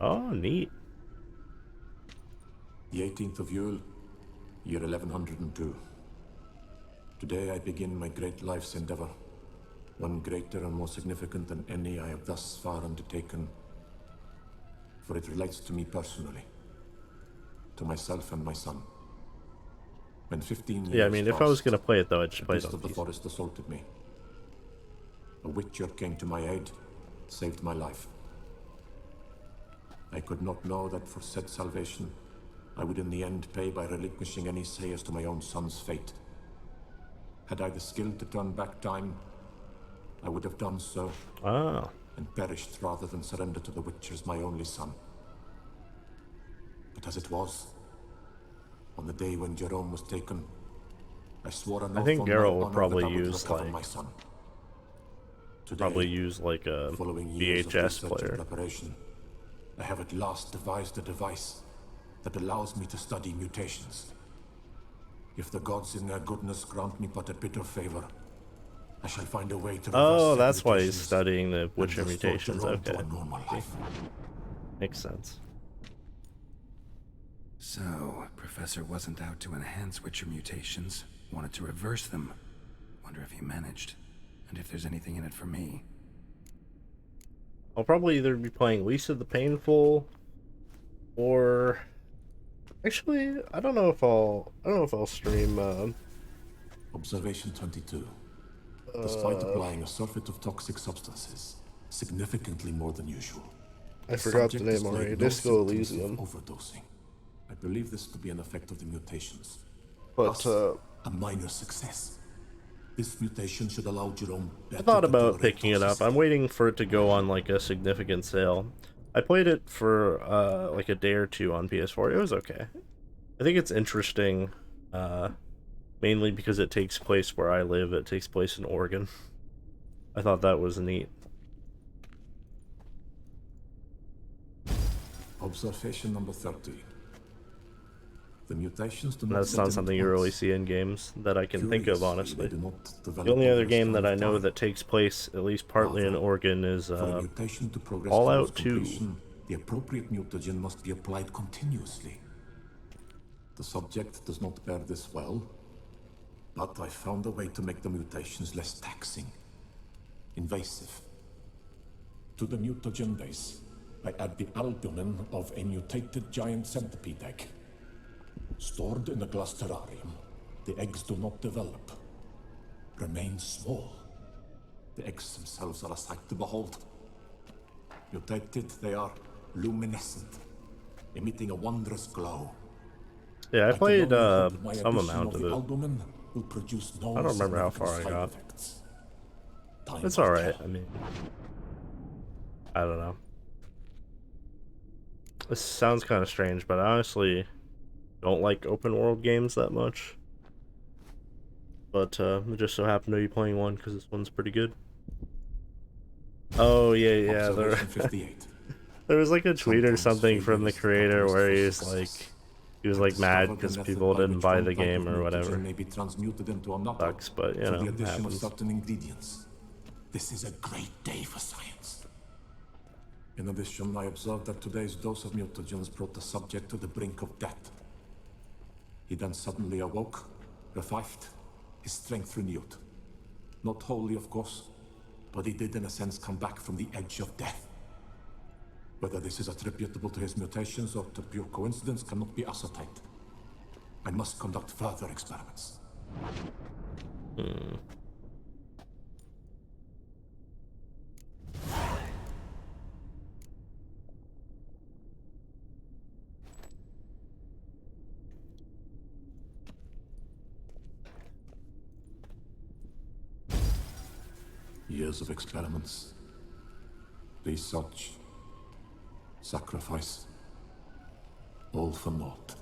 Oh, neat. The 18th of Yule, year 1102. Today I begin my great life's endeavor, one greater and more significant than any I have thus far undertaken, for it relates to me personally, to myself and my son. When 15 years Yeah, I mean, if I was gonna play it though, I'd just play it on the beast of the forest assaulted me. A witcher came to my aid, saved my life. I could not know that for said salvation, I would in the end pay by relinquishing any say as to my own son's fate. Had I the skill to turn back time, I would have done so, and perished rather than surrender to the Witchers my only son. But as it was, on the day when Jerome was taken, I swore an oath I think on Geralt my will honor probably that I would use recover like my son. Today, probably use like a following years of VHS research and player. preparation, I have at last devised a device that allows me to study mutations. If the gods in their goodness grant me but a bit of favor, I shall find a way to reverse Oh, said that's why he's mutations studying the Witcher and restore mutations. Jerome Okay. to a normal life. Makes sense. So, Professor wasn't out to enhance Witcher mutations, wanted to reverse them. Wonder if he managed, and if there's anything in it for me. I'll probably either be playing Lisa the Painful, or actually, I don't know if I'll stream. Observation 22. Despite applying a surfeit of toxic substances, significantly more than usual, I forgot the subject name displayed already. no Disco symptoms of Elysium. overdosing. I believe this to be an effect of the mutations. But Thus, a minor success. This mutation should allow Jerome I better thought to about tolerate picking it up. I'm waiting for it to go on like a significant sale. I played it for like a day or two on PS4. It was okay. I think it's interesting, mainly because it takes place where I live. It takes place in Oregon. I thought that was neat. Observation number 30. The mutations do not That's set not in something at you really once. see in games that I can think of, Curiously, honestly. they do not develop The only over other a game that span I of know time. that takes place, at least partly in Oregon, is For a mutation to progress Fallout towards 2. completion, the appropriate mutagen must be applied continuously. The subject does not bear this well, but I found a way to make the mutations less taxing, invasive. To the mutagen base, I add the albumin of a mutated giant centipede egg. Stored in a glass terrarium, the eggs do not develop, remain small. The eggs themselves are a sight to behold. Mutated, they are luminescent, emitting a wondrous glow. Yeah, I can played only hope that my some addition amount of of the it. albumin will produce no I don't remember how significant far I side got. effects. Time It's will alright. tell. I mean, I don't know. This sounds kind of strange, but I honestly don't like open world games that much. But it just so happened to be playing one because this one's pretty good. Oh yeah. Observation 58. There was like a tweet or something from the creator where he was like mad Discovered because the method people by didn't which buy one the type of game or mutagen whatever. may be transmuted into another Sucks, but you through know, the addition of happens. certain ingredients. This is a great day for science. In addition, I observed that today's dose of mutagens brought the subject to the brink of death. He then suddenly awoke, revived, his strength renewed. Not wholly, of course, but he did in a sense come back from the edge of death. Whether this is attributable to his mutations or to pure coincidence cannot be ascertained. I must conduct further experiments. Years of experiments, research, sacrifice, all for naught.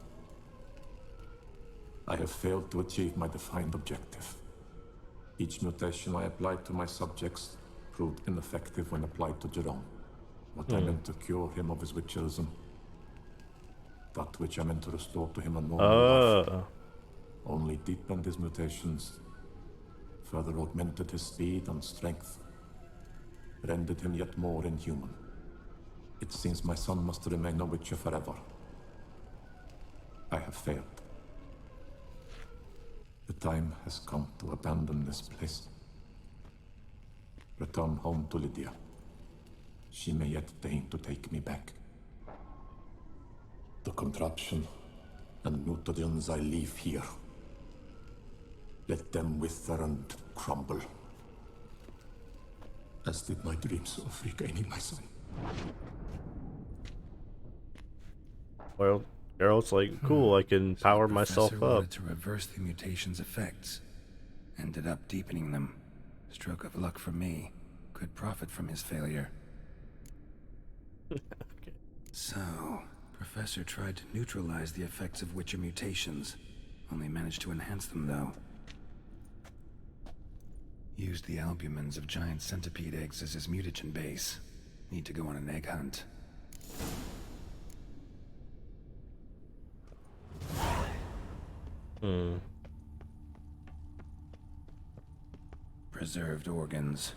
I have failed to achieve my defined objective. Each mutation I applied to my subjects proved ineffective when applied to Jerome. What I meant to cure him of his witcherism, that which I meant to restore to him a normal life, only deepened his mutations, further augmented his speed and strength, rendered him yet more inhuman. It seems my son must remain a witcher forever. I have failed. The time has come to abandon this place. Return home to Lydia. She may yet deign to take me back. The contraption and mutagens I leave here, let them wither and crumble, as did my dreams of regaining my son. Well, Geralt's like, cool, I can power myself up. Wanted to reverse the mutation's effects. Ended up deepening them. Stroke of luck for me. Could profit from his failure. Okay. So, Professor tried to neutralize the effects of Witcher mutations. Only managed to enhance them, though. Used the albumins of giant centipede eggs as his mutagen base. Need to go on an egg hunt. Preserved organs.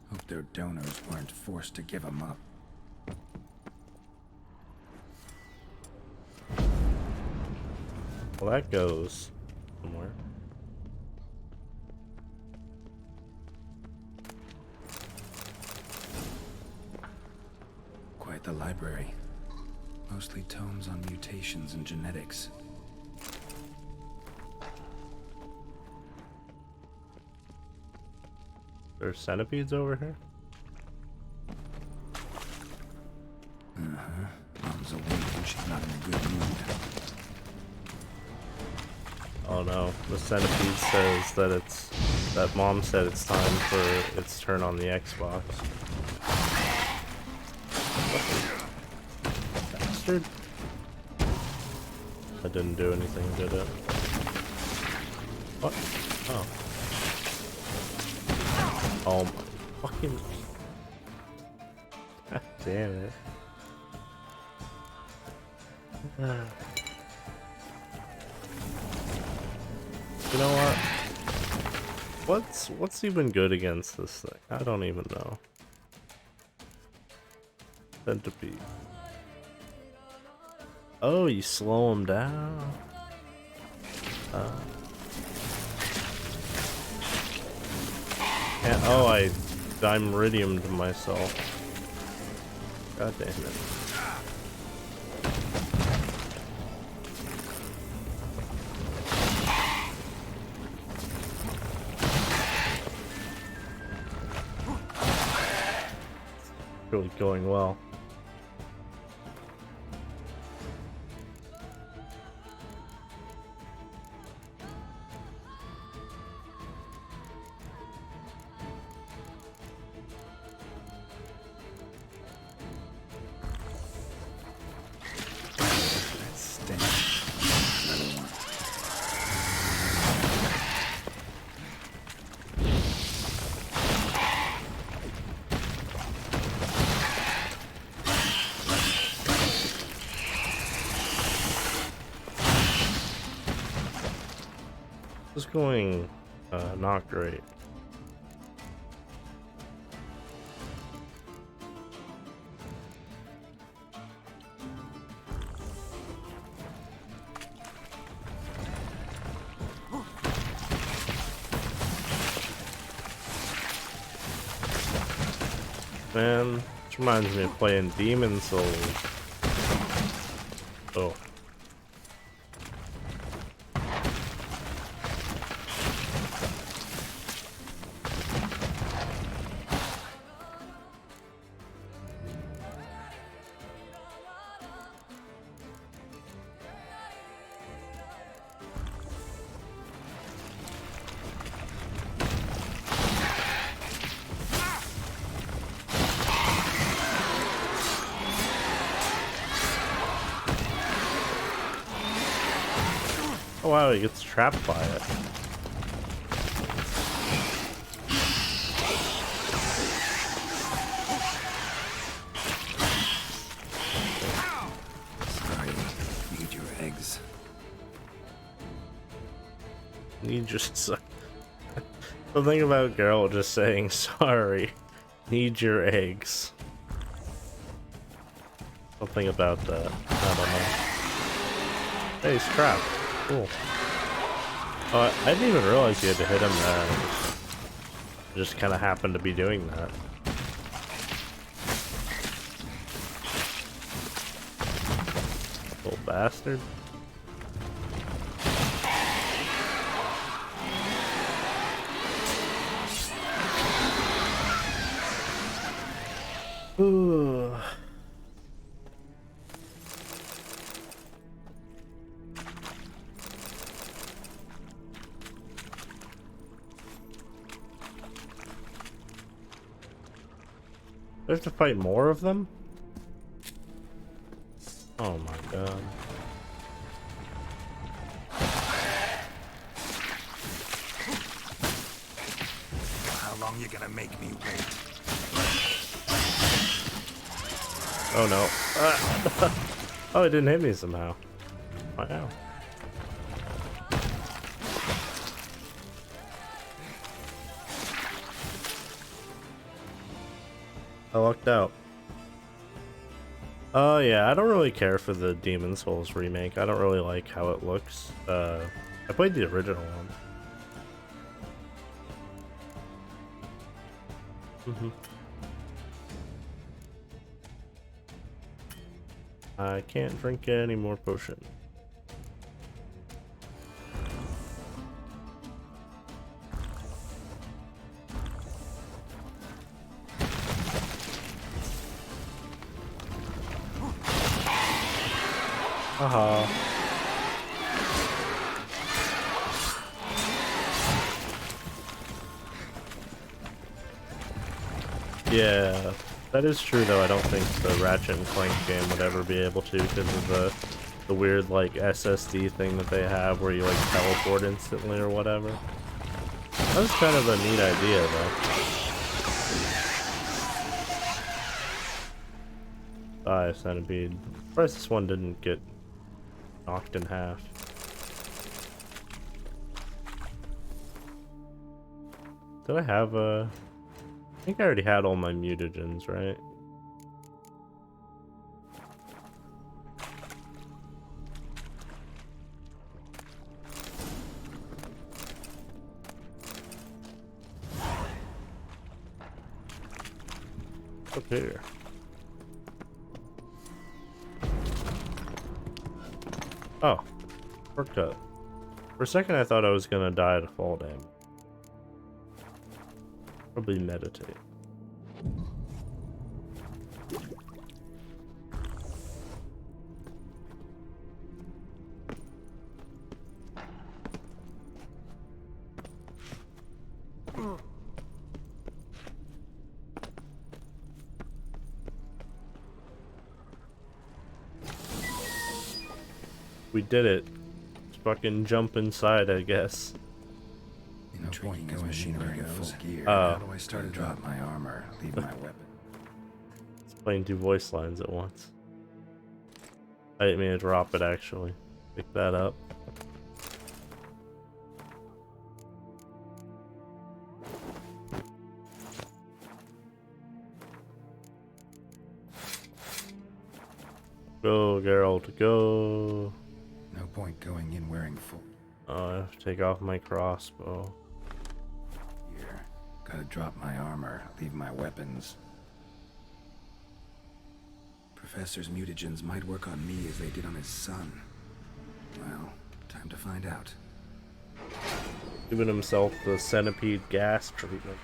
Hope their donors weren't forced to give them up. Well, that goes somewhere. Quite the library. Mostly tomes on mutations and genetics. There's centipedes over here? Mom's awake and she's not in a good mood. Oh no, the centipede says that Mom said it's time for its turn on the Xbox. Bastard. That didn't do anything, did it? What? Oh. Oh my fucking... God damn it. You know what? What's even good against this thing? I don't even know. Centipede. Oh, you slow him down. Oh, I'm iridiumed myself. God damn it. Really going well. It's going not great. Man, what's Reminds me of playing Demon Souls. Oh. Oh wow, he gets trapped by it. Sorry, need your eggs. Need just something about Geralt just saying sorry. Need your eggs. Something about that. I don't know. Hey, he's trapped. Cool. Oh, I didn't even realize you had to hit him there. Just kind of happened to be doing that. Little bastard. Ooh. I have to fight more of them? Oh my god. How long you gonna make me wait? Oh no. Oh, it didn't hit me somehow. Wow. I lucked out. Oh yeah, I don't really care for the Demon Souls remake. I don't really like how it looks. I played the original one. I can't drink any more potion. Haha. Yeah, that is true though. I don't think the Ratchet and Clank game would ever be able to because of the weird like SSD thing that they have where you like teleport instantly or whatever. That was kind of a neat idea though. Die, Centipede. Surprised this one didn't get knocked in half. Did I have a... I think I already had all my mutagens, right? Up here. Oh, shortcut. For a second I thought I was gonna die to fall damage. Probably meditate. We did it. Just fucking jump inside, I guess. No point in machinery goes. Gear. Oh. How do I start to drop my armor, leave my weapon? It's playing two voice lines at once. I didn't mean to drop it actually. Pick that up. Go, Geralt, go. No point going in wearing full. Oh, I have to take off my crossbow. Here. Gotta drop my armor, leave my weapons. professor's mutagens might work on me as they did on his son. Well, time to find out. Giving himself the centipede gas treatment.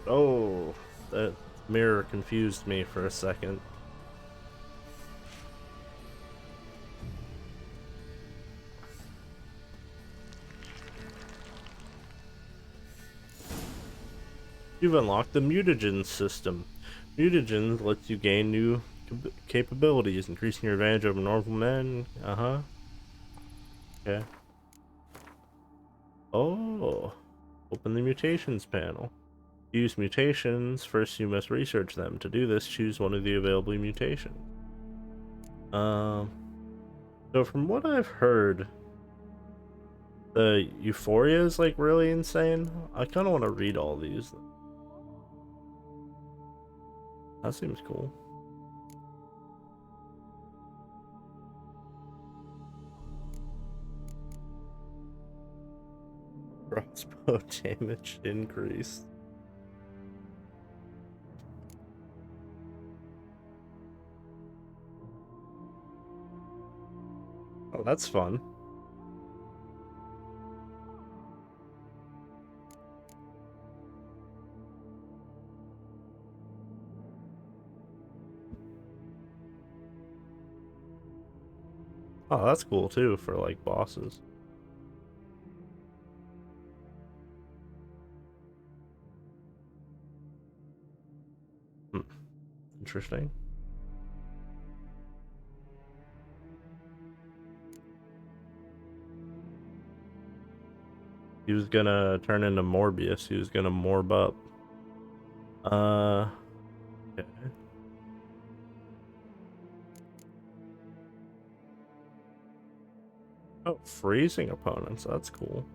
Oh, that mirror confused me for a second. You've unlocked the Mutagens system. Mutagens lets you gain new capabilities, increasing your advantage over normal men. Okay. Oh, open the Mutations panel. To use mutations, first you must research them. To do this, choose one of the available mutations. So from what I've heard, the Euphoria is like really insane. I kind of want to read all these. That seems cool. Crossbow damage increase. Oh, that's fun. Oh, that's cool too for like bosses. Interesting. He was gonna turn into Morbius. He was gonna morb up. Okay. Oh, freezing opponents. That's cool.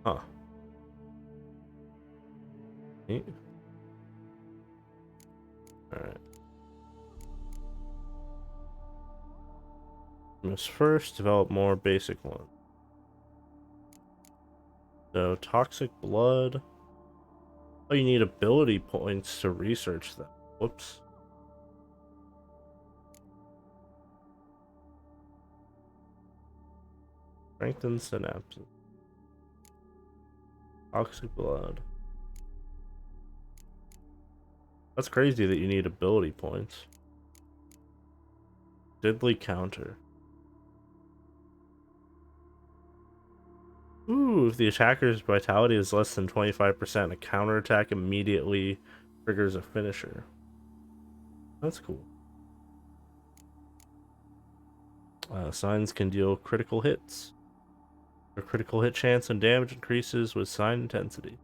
Huh. Neat. Alright. Must first develop more basic ones. So, toxic blood. Oh, you need ability points to research them. Whoops. Strengthen synapses. Toxic blood. That's crazy that you need ability points. Deadly counter. Ooh, if the attacker's vitality is less than 25%, a counterattack immediately triggers a finisher. That's cool. Signs can deal critical hits. Their critical hit chance and damage increases with sign intensity.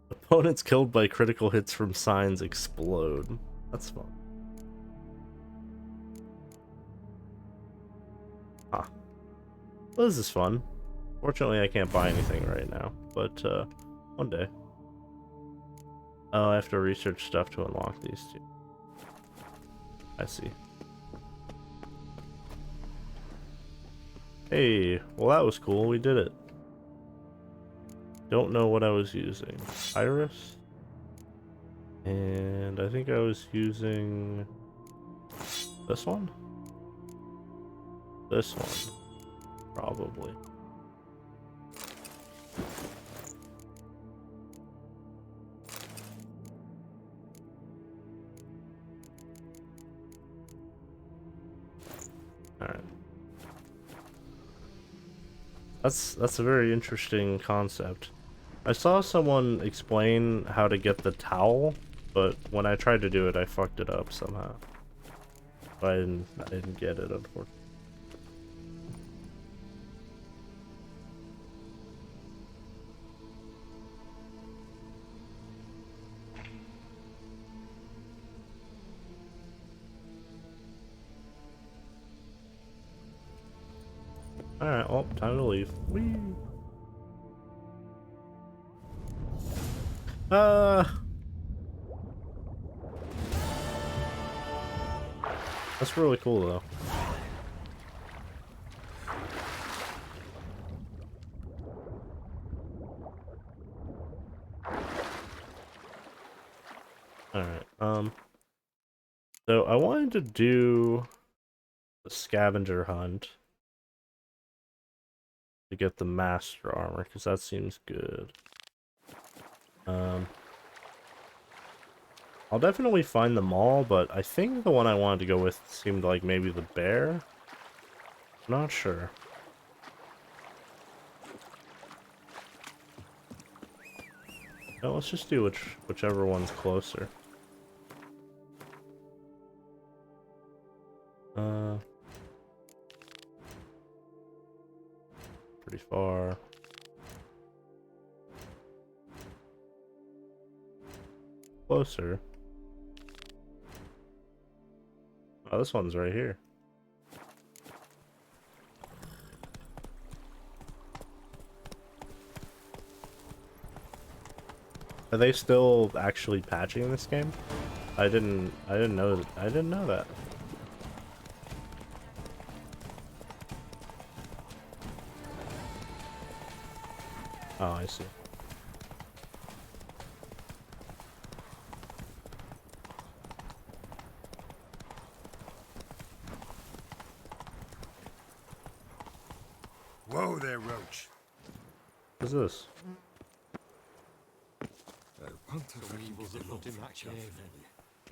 Opponents killed by critical hits from signs explode. That's fun. Huh. Well, this is fun. Fortunately, I can't buy anything right now, but one day. Oh, I have to research stuff to unlock these two. I see. Hey, well that was cool, we did it. Don't know what I was using. Iris? And I think I was using this one? This one. Probably. Alright. That's a very interesting concept. I saw someone explain how to get the towel, but when I tried to do it, I fucked it up somehow. I didn't get it, unfortunately. Alright, well, time to leave. Whee! That's really cool, though. Alright, so I wanted to do the scavenger hunt to get the master armor, because that seems good. I'll definitely find them all, but I think the one I wanted to go with seemed like maybe the bear. Not sure. No, let's just do whichever one's closer. Pretty far. Closer. Oh, this one's right here. Are they still actually patching this game? I didn't know that. Oh, I see. Whoa there, Roach. What's this? Weevils have put in that cave.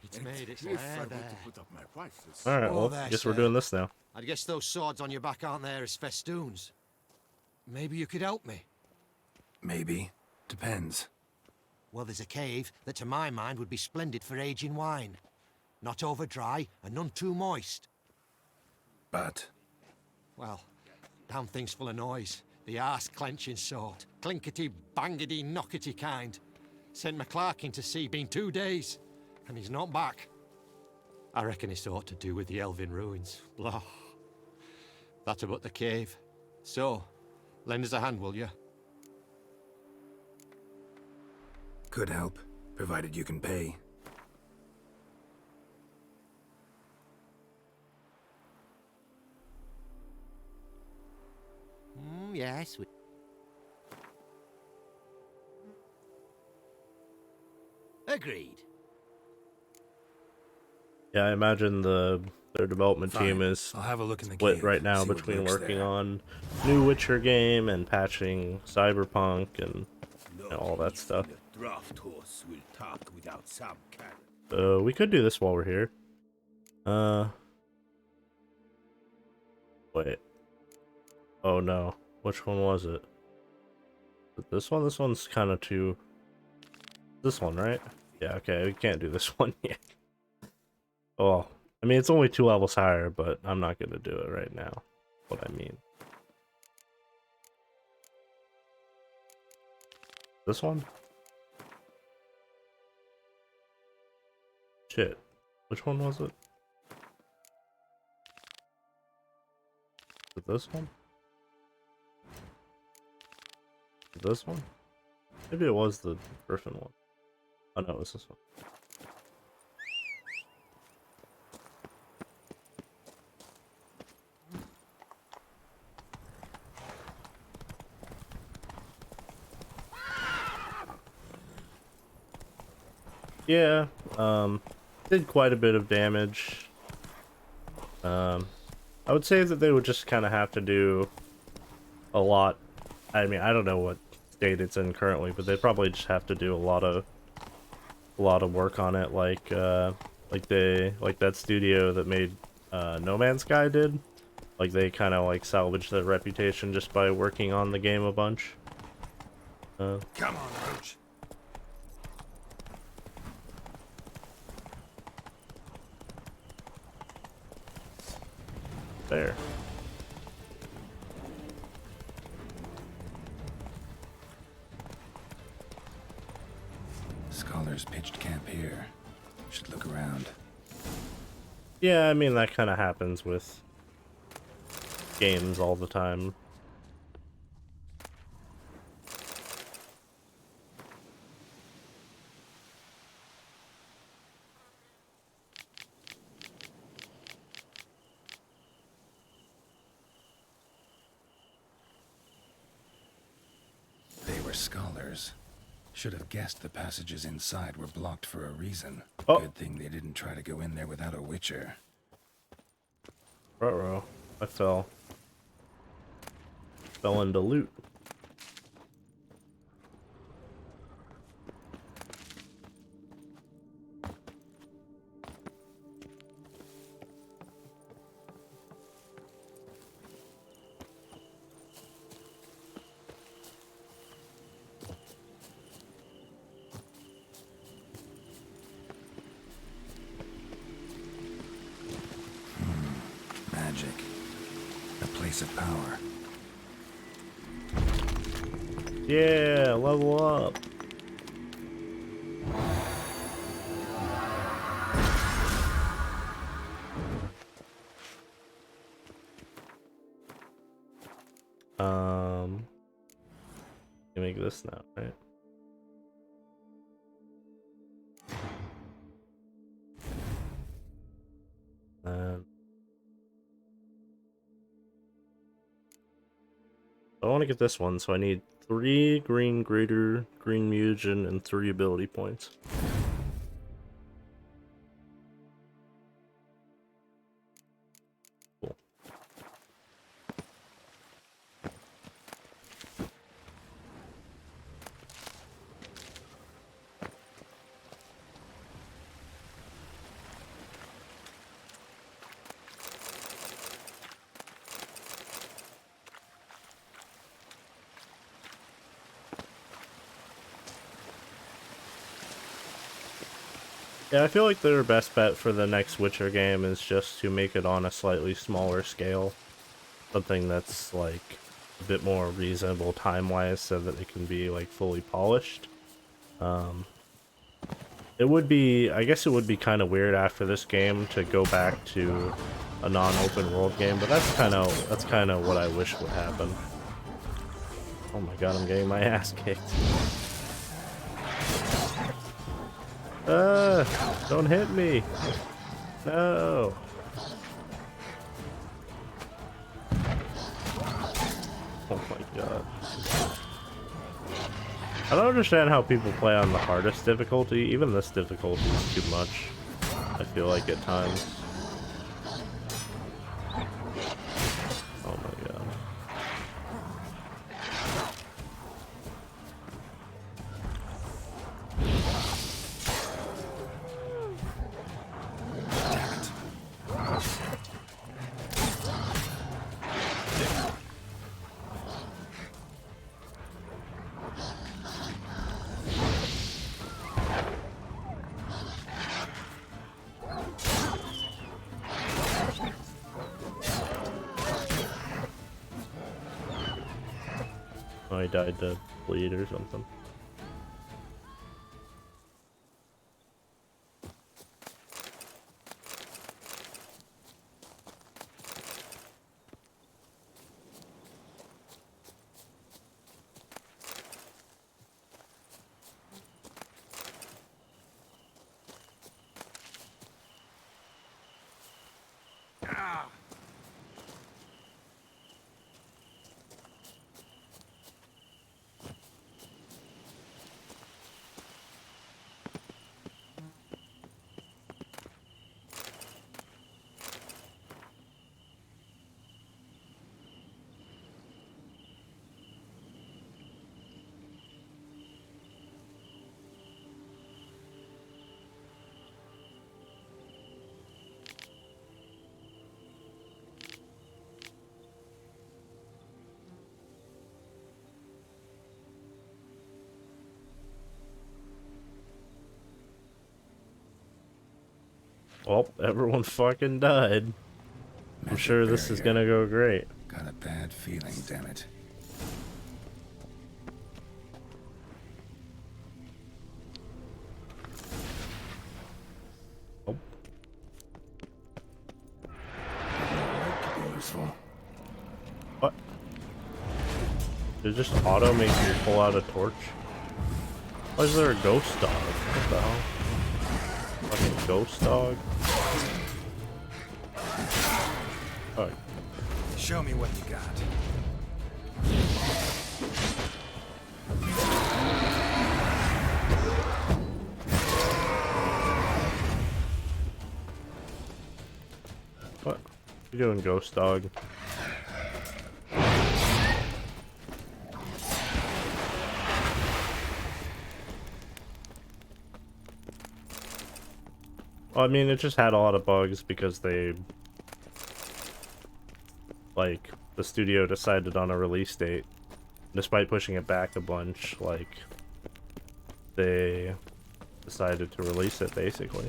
It's made its If I lair were to there. put up my rifles. Alright, well, there, guess we're sir. doing this now. I guess those swords on your back aren't there as festoons. Maybe you could help me. Maybe. Depends. Well, there's a cave that to my mind would be splendid for aging wine. Not over dry and none too moist. But? Well, damn thing's full of noise. The arse-clenching sort. Clinkety, bangety, knockety kind. Sent McClarkin to sea, been 2 days, and he's not back. I reckon it's ought to do with the elven ruins. Blah. That's about the cave. So, lend us a hand, will you? Could help, provided you can pay. Yes. Agreed. Yeah, I imagine their development team is I'll have a look in the split cave, right now see what between lurks working there. on new Witcher game and patching Cyberpunk and all that stuff. Draft horse will talk without some cannon. So we could do this while we're here. Wait. Oh no. Which one was it? Is it this one? This one's kind of too... This one, right? Yeah, okay, we can't do this one yet. Oh, I mean, it's only 2 levels higher, but I'm not gonna do it right now. What I mean. This one? Shit. Which one was it? Is it this one? Is it this one? Maybe it was the Griffin one. Oh no, it was this one. Yeah, did quite a bit of damage. I would say that they would just kind of have to do a lot. I mean, I don't know what state it's in currently, but they'd probably just have to do a lot of work on it, like that studio that made No Man's Sky did. Like they kind of like salvaged their reputation just by working on the game a bunch. Come on, Roach. There. Scholars pitched camp here. Should look around. Yeah, I mean that kind of happens with games all the time. lovers. Should have guessed the passages inside were blocked for a reason. Oh. Good thing they didn't try to go in there without a witcher. Ruh-roh. I fell into loot. Magic. A place of power. Yeah, level up. You make this now, right? I want to get this one, so I need 3 green greater, green mutagen, and 3 ability points. Cool. Yeah, I feel like their best bet for the next Witcher game is just to make it on a slightly smaller scale. Something that's like a bit more reasonable time-wise so that it can be like fully polished. It would be, I guess it would be kind of weird after this game to go back to a non-open world game, but that's kind of what I wish would happen. Oh my god, I'm getting my ass kicked. Don't hit me. No. Oh my god. I don't understand how people play on the hardest difficulty. Even this difficulty is too much, I feel like, at times. Oh my god. I died to bleed or something. Well, everyone fucking died. I'm sure this is gonna go great. Got a bad feeling, damn it. Oh. What? Did it just auto make you pull out a torch? Why is there a ghost dog? What the hell? Fucking ghost dog? Alright. Show me what you got. You doing, Ghost Dog? Well, I mean, it just had a lot of bugs because they, like, the studio decided on a release date. Despite pushing it back a bunch, like, they decided to release it, basically.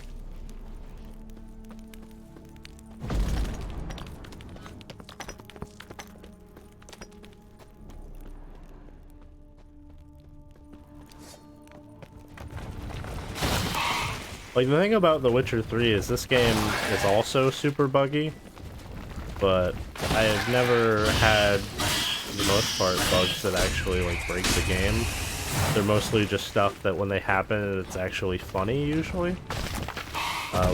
Like, the thing about The Witcher 3 is this game is also super buggy, but I have never had, for the most part, bugs that actually, like, break the game. They're mostly just stuff that when they happen, it's actually funny, usually.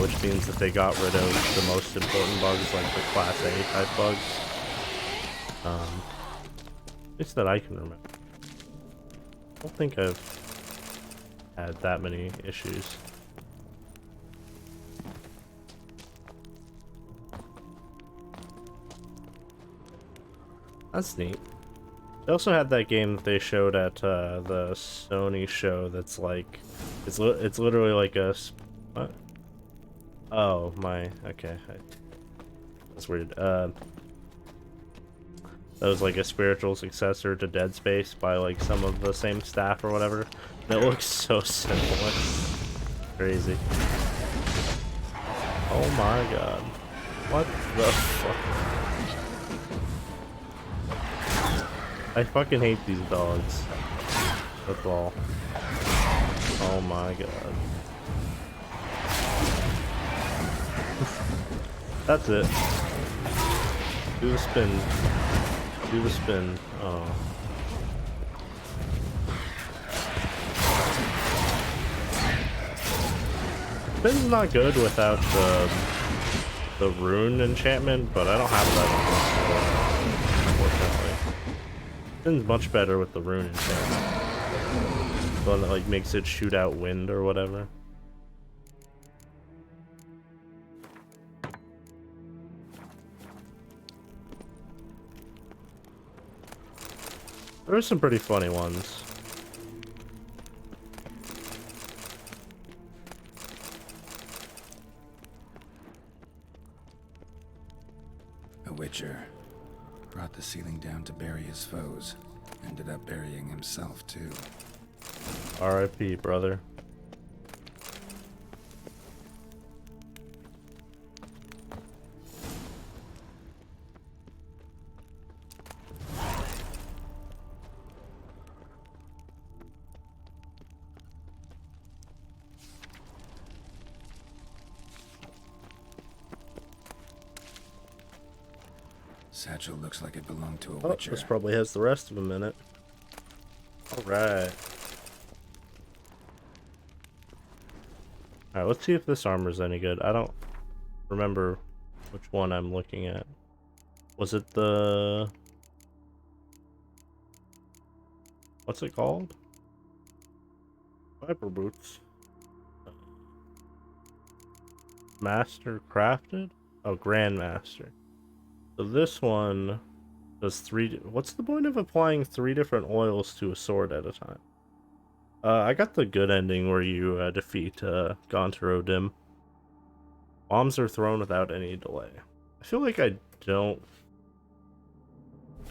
Which means that they got rid of the most important bugs, like the Class A type bugs. At least that I can remember. I don't think I've had that many issues. That's neat. They also had that game that they showed at the Sony show that's like, it's literally like a, what? Oh, my, okay. That's weird. That was like a spiritual successor to Dead Space by like some of the same staff or whatever. And it looks so simple. It's crazy. Oh my god. What the fuck? I fucking hate these dogs. That's all. Oh my god. That's it. Do the spin. Do the spin. Oh. Spin's not good without the rune enchantment, but I don't have that unfortunately. Spin's much better with the rune enchantment. The one that like makes it shoot out wind or whatever. There are some pretty funny ones. A witcher brought the ceiling down to bury his foes. Ended up burying himself too. R.I.P., brother. Satchel looks like it belonged to a witcher. This probably has the rest of them in it. Alright. Alright, let's see if this armor's any good. I don't remember which one I'm looking at. Was it the... what's it called? Viper boots. Master crafted? Oh, Grandmaster. So this one does three... what's the point of applying 3 different oils to a sword at a time? I got the good ending where you defeat Gontar O'Dim. Bombs are thrown without any delay. I feel like I don't...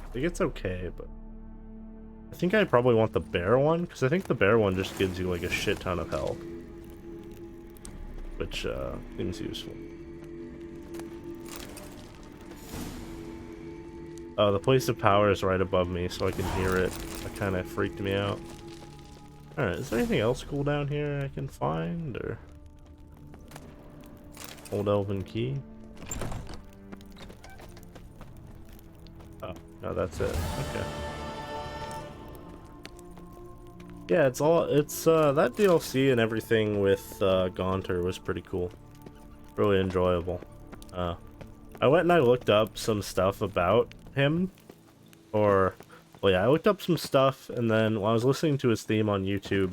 I think it's okay, but... I think I probably want the bear one, because I think the bear one just gives you like a shit ton of health. Which seems useful. Oh, the place of power is right above me, so I can hear it. That kind of freaked me out. Alright, is there anything else cool down here I can find, or... Old Elven Key? Oh, no, that's it. Okay. Yeah, it's that DLC and everything with Gontar was pretty cool. Really enjoyable. I went and I looked up some stuff about him, well yeah, I looked up some stuff, and then when I was listening to his theme on YouTube,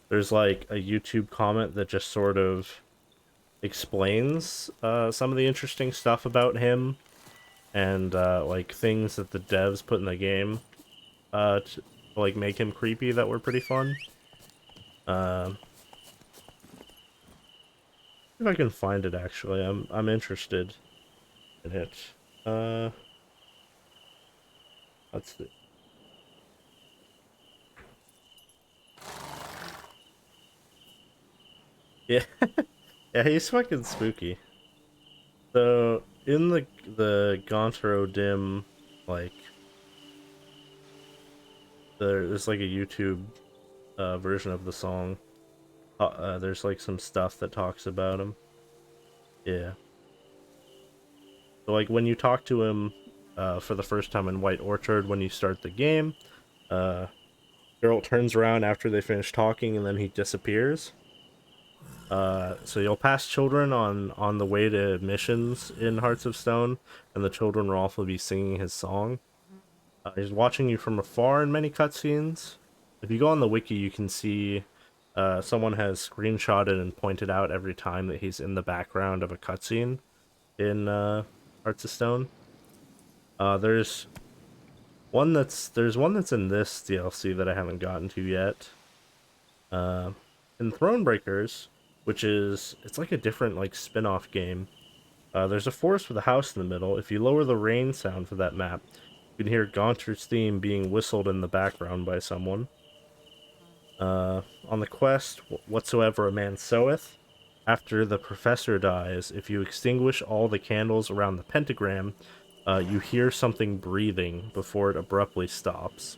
there's like a YouTube comment that just sort of explains some of the interesting stuff about him, and like things that the devs put in the game to like make him creepy that were pretty fun. If I can find it, actually, I'm interested in it. Let's see. Yeah, yeah, he's fucking spooky. So in the Gontaro Dim, like, there's like a YouTube version of the song. There's like some stuff that talks about him. Yeah. So like when you talk to him for the first time in White Orchard, when you start the game, Geralt turns around after they finish talking and then he disappears. So you'll pass children on the way to missions in Hearts of Stone, and the children will also be singing his song. He's watching you from afar in many cutscenes. If you go on the wiki, you can see someone has screenshotted and pointed out every time that he's in the background of a cutscene in Hearts of Stone. There's one that's in this DLC that I haven't gotten to yet. In Thronebreakers, which it's like a different like spin-off game. There's a forest with a house in the middle. If you lower the rain sound for that map, you can hear Gaunter's theme being whistled in the background by someone. On the quest, whatsoever a man soweth, after the professor dies, if you extinguish all the candles around the pentagram, you hear something breathing before it abruptly stops.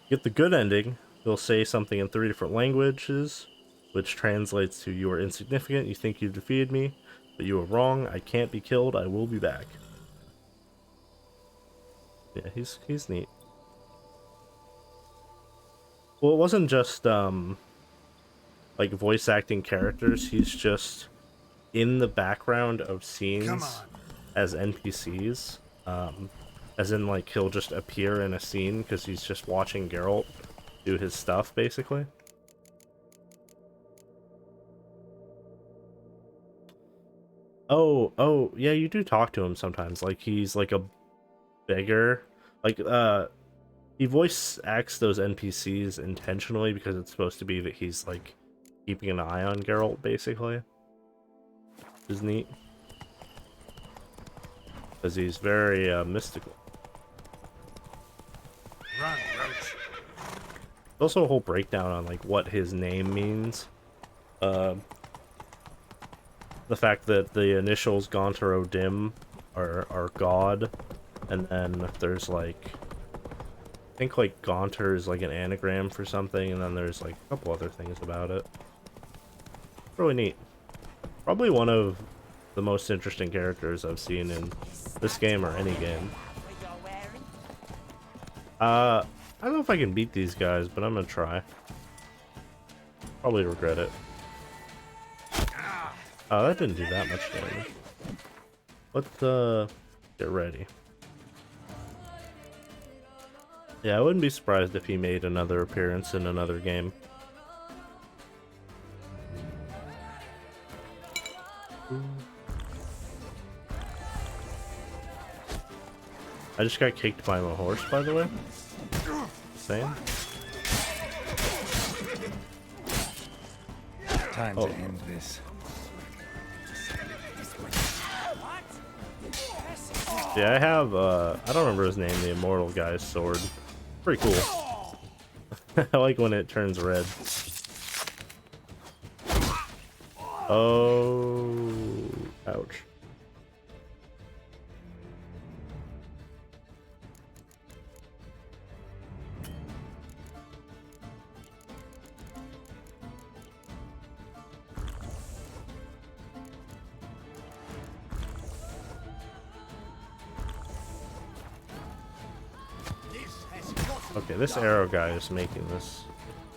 Get the good ending, he'll say something in 3 different languages, which translates to, "You are insignificant, you think you've defeated me, but you are wrong, I can't be killed, I will be back." Yeah, he's neat. Well, it wasn't just, like, voice acting characters, he's just in the background of scenes as NPCs. As in, like, he'll just appear in a scene because he's just watching Geralt do his stuff, basically. Oh, yeah, you do talk to him sometimes. Like, he's, like, a beggar. Like, he voice acts those NPCs intentionally because it's supposed to be that he's, like, keeping an eye on Geralt, basically. Which is neat. Because he's very, mystical. Run, Roach. There's also a whole breakdown on like what his name means. The fact that the initials Gontaro Dim are God, and then there's like I think like Gaunter is like an anagram for something, and then there's like a couple other things about it. Really neat. Probably one of the most interesting characters I've seen in this game or any game. I don't know if I can beat these guys, but I'm gonna try. Probably regret it. Oh, that didn't do that much damage. Let's, get ready. Yeah, I wouldn't be surprised if he made another appearance in another game. I just got kicked by my horse, by the way. Same. Time to end this. Yeah, I have, I don't remember his name, the Immortal guy's sword. Pretty cool. I like when it turns red. Oh, ouch. Okay, this arrow guy is making this.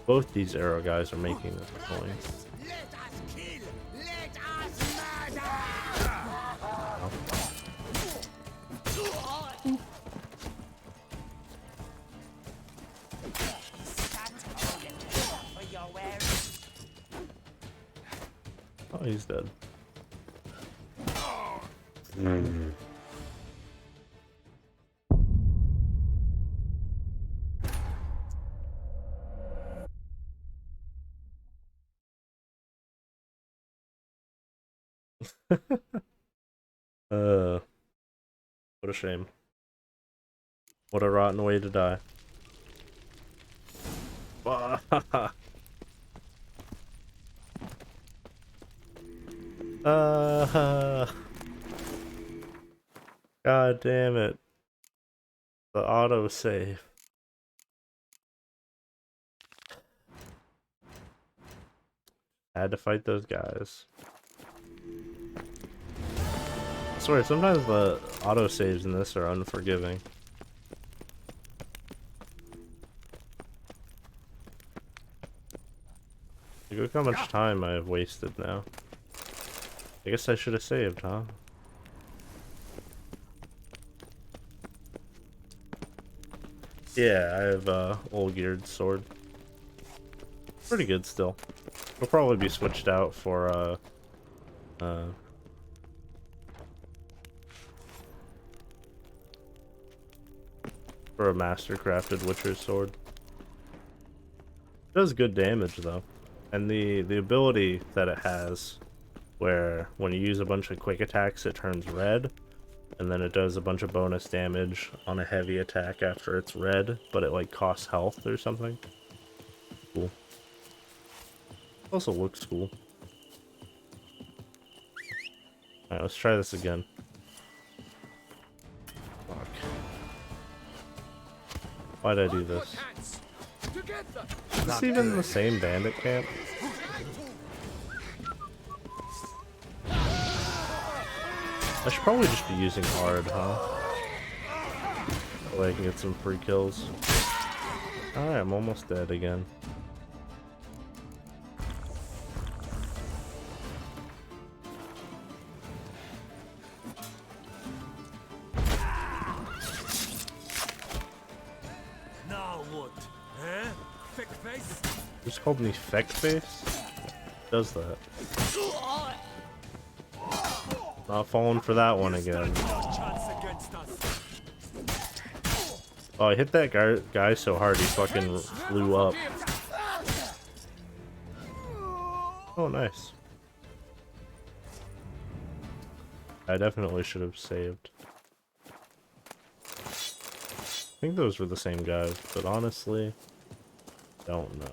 Both these arrow guys are making this point. Oh, he's dead. What a shame. What a rotten way to die. God damn it. The autosave. I had to fight those guys. I swear, sometimes the autosaves in this are unforgiving. Look how much time I have wasted now. I guess I should have saved, huh? Yeah, I have old geared sword. Pretty good still. It'll probably be switched out for a master crafted Witcher's sword. It does good damage though. And the ability that it has, where when you use a bunch of quick attacks it turns red, and then it does a bunch of bonus damage on a heavy attack after it's red, but it like costs health or something. Cool. Also looks cool. Alright, let's try this again. Fuck. Why'd I do this? Is this even the same bandit camp? I should probably just be using hard, huh? That way I can get some free kills. Alright, I'm almost dead again. Now what? Eh? Fake face? Just called me feck face? Does that? Not falling for that one again. Oh, I hit that guy so hard he fucking flew up. Oh, nice. I definitely should have saved. I think those were the same guys, but honestly, don't know.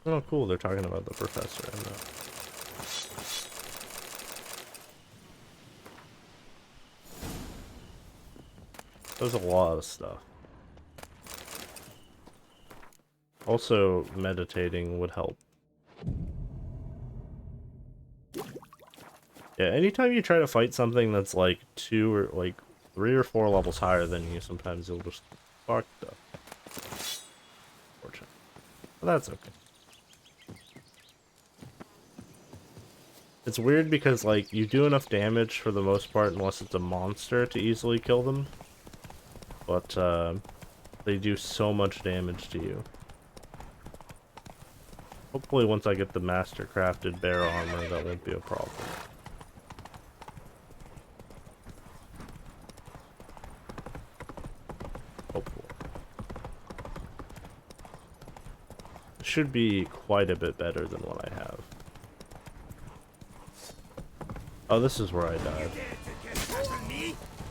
Oh, cool. They're talking about the professor. I know. There's a lot of stuff. Also, meditating would help. Yeah, anytime you try to fight something that's like 2 or like 3 or 4 levels higher than you, sometimes you'll just fuck up. Fortunately. But that's okay. It's weird because, like, you do enough damage for the most part unless it's a monster to easily kill them. But, they do so much damage to you. Hopefully once I get the master crafted bear armor, that won't be a problem. Hopefully. It should be quite a bit better than what I have. Oh, this is where I died.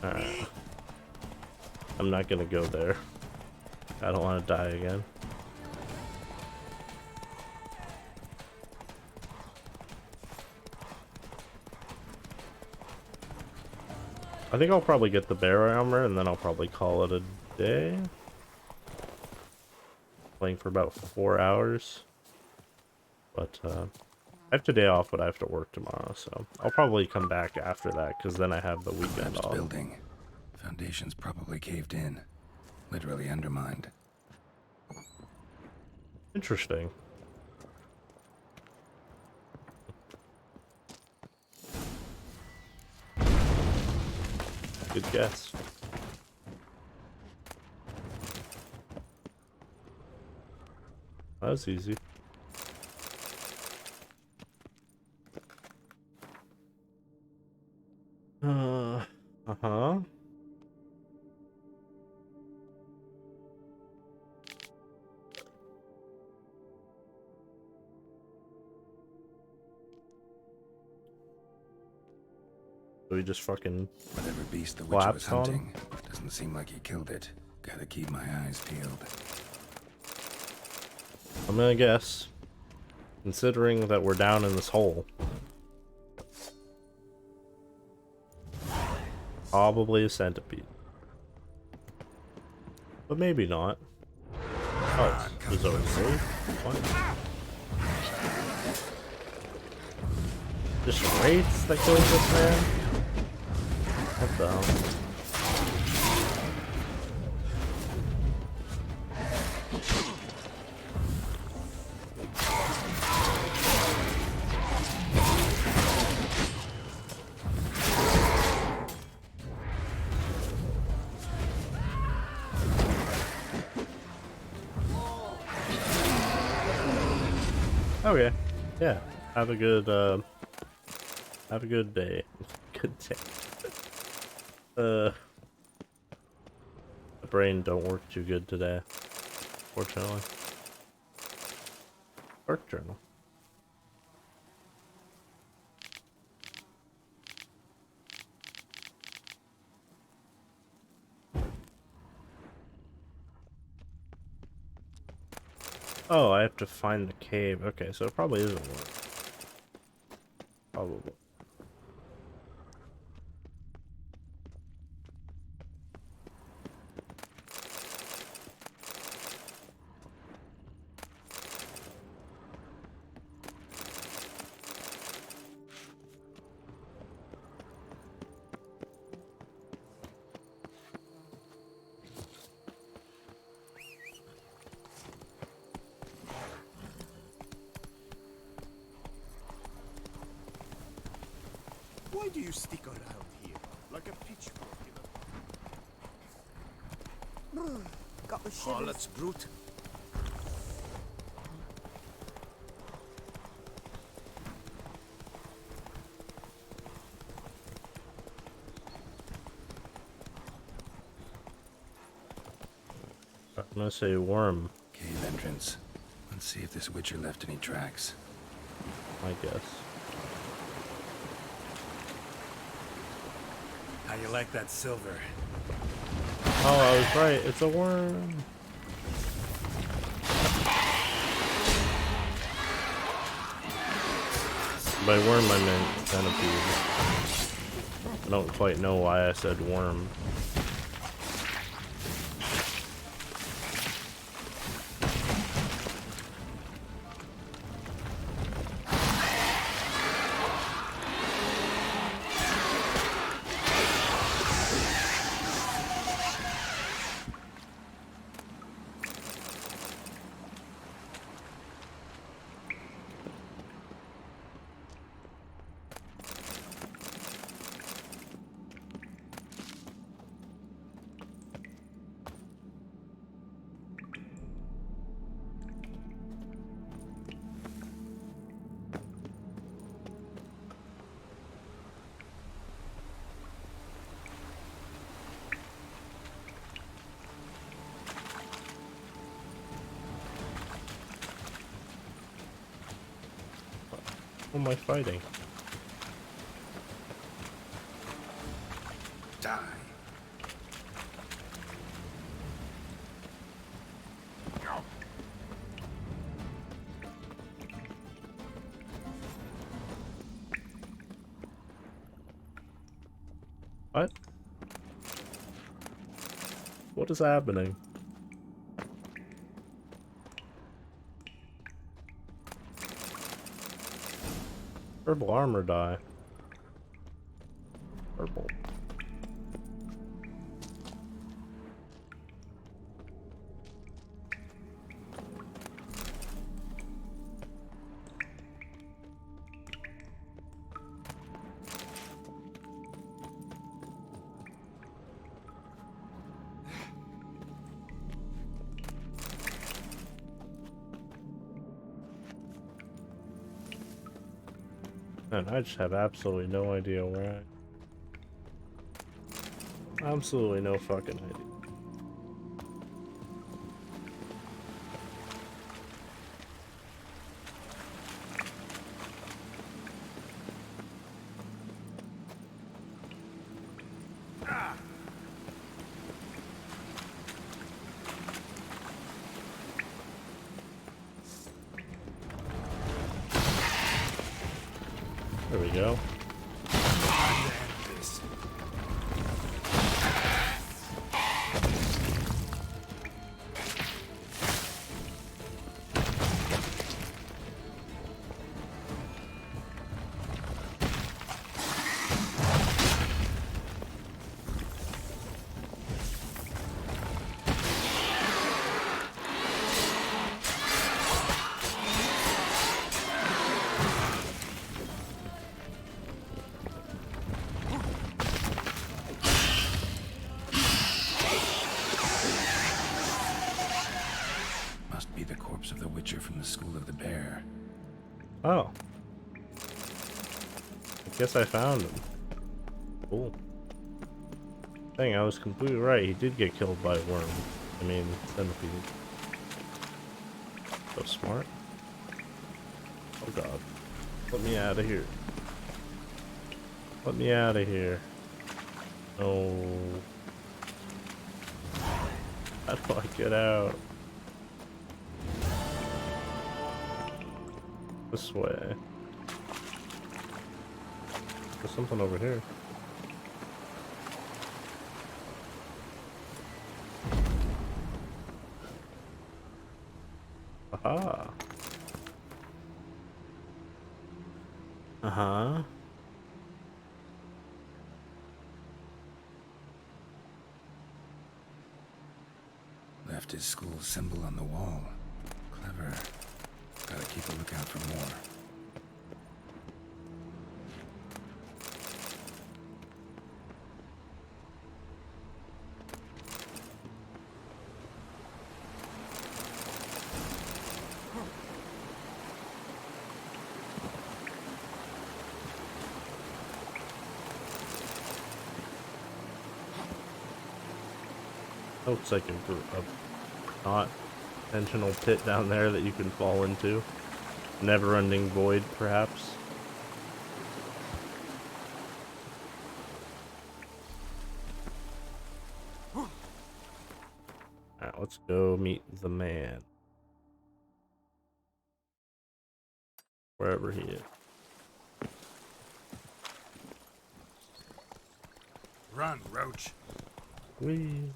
Alright. I'm not gonna go there. I don't want to die again. I think I'll probably get the bear armor and then I'll probably call it a day. Playing for about 4 hours. But, I have today off, but I have to work tomorrow, so I'll probably come back after that, because then I have the weekend off. Building. Foundations probably caved in. Literally undermined. Interesting. Good guess. That was easy. Uh-huh. So he just fucking whatever beast the Witcher was collapsed on him? hunting, doesn't seem like he killed it. Gotta keep my eyes peeled. I'm gonna guess, considering that we're down in this hole, probably a centipede. But maybe not. Oh, there's already saved? What? Just wraiths that killed this man? What the hell? Okay. Yeah. Have a good day. Good day. The brain don't work too good today, fortunately. Work journal. Oh, I have to find the cave. Okay, so it probably isn't work. Probably. Why do you stick around here like a pitchfork in a... Got the shivers. Harlot's brute. I'm gonna say worm. Cave entrance. Let's see if this Witcher left any tracks. I guess. How you like that silver? Oh, I was right. It's a worm. By worm, I meant centipede. I don't quite know why I said worm. Who am I fighting? Die. What? What is happening? Purple armor die. Purple. And I just have absolutely no idea where absolutely no fucking idea. There we go. Must be the corpse of the Witcher from the School of the Bear. Oh. I guess I found him. Cool. Dang, I was completely right. He did get killed by a worm. I mean, centipede. So smart. Oh god. Let me out of here. Let me out of here. Oh. How do I get out? This way. There's something over here. Aha. Uh-huh. Left his school symbol on the wall. Clever. Gotta keep a lookout for more. Looks like a not intentional pit down there that you can fall into. Never-ending void, perhaps. Alright, let's go meet the man. Wherever he is. Run, Roach. Whee.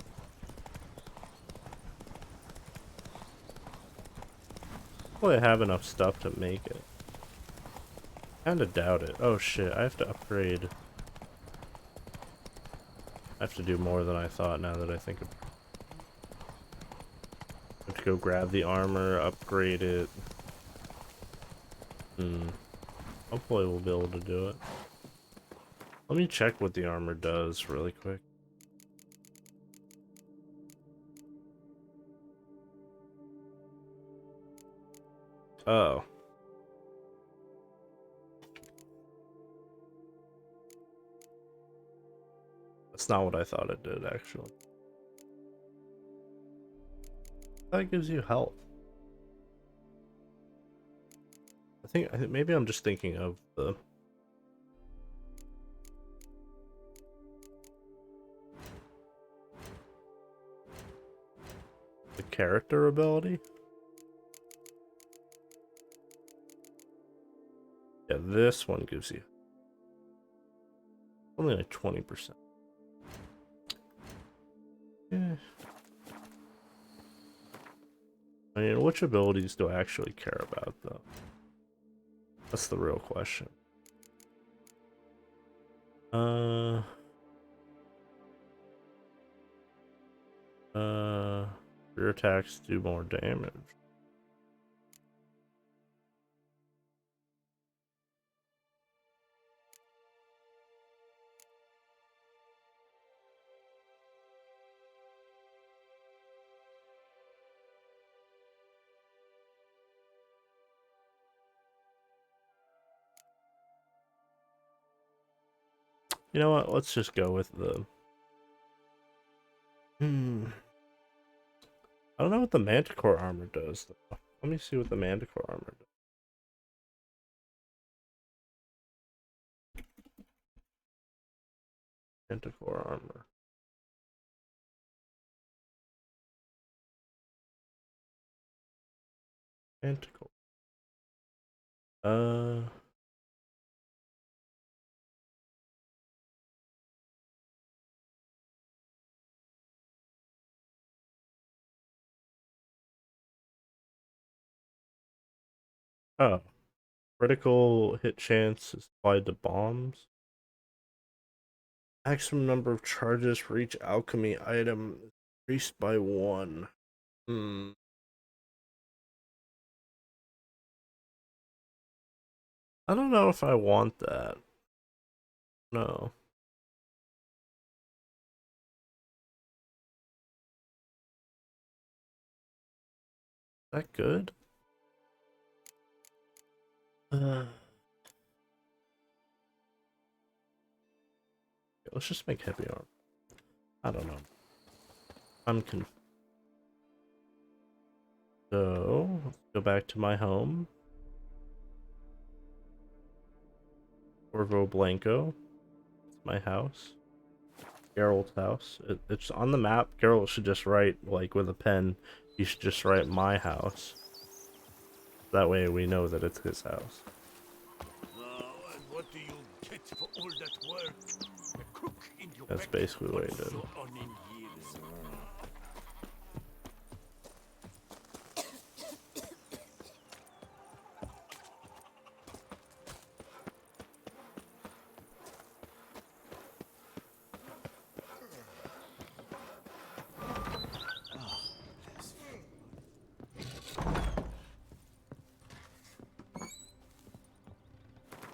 Well, I have enough stuff to make it. Kinda doubt it. Oh shit, I have to upgrade. I have to do more than I thought now that I think of it. I have to go grab the armor, upgrade it. Hopefully we'll be able to do it. Let me check what the armor does really quick. Oh. That's not what I thought it did, actually. That gives you health. I think maybe I'm just thinking of the character ability. Yeah, this one gives you only like 20%. Yeah. I mean, which abilities do I actually care about, though? That's the real question. Your attacks do more damage. You know what? Let's just go with the... I don't know what the Manticore armor does, though. Let me see what the Manticore armor does. Manticore armor. Manticore. Oh. Critical hit chance is applied to bombs. Maximum number of charges for each alchemy item is increased by 1. I don't know if I want that. No. Is that good? Let's just make heavy armor. I don't know. I'm confused. So, let's go back to my home. Corvo Blanco. It's my house. Geralt's house. It's on the map. Geralt should just write, like, with a pen. You should just write my house. That way we know that it's his house. And what do you get for all that work? A cook in your That's basically what he did. so on in years.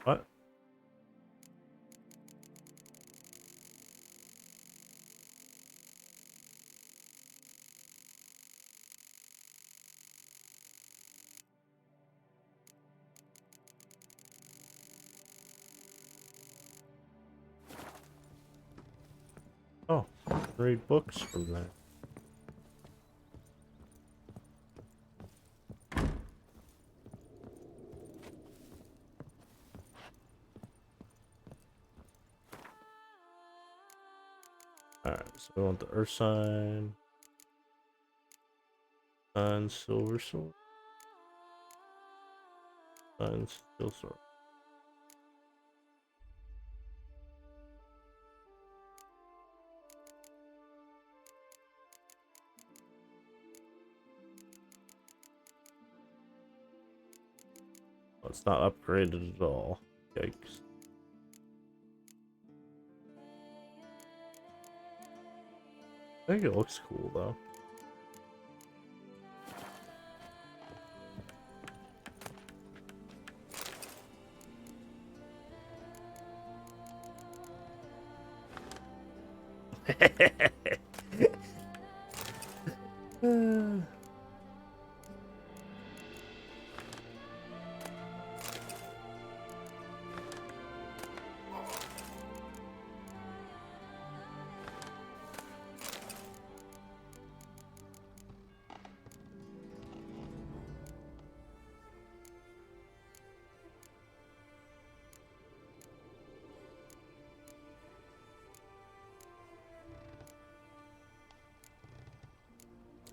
What? Oh, read books from there. Alright, so we want the Earth sign. And Silver Sword. And Steel Sword. Well, it's not upgraded at all. Yikes. I think it looks cool though.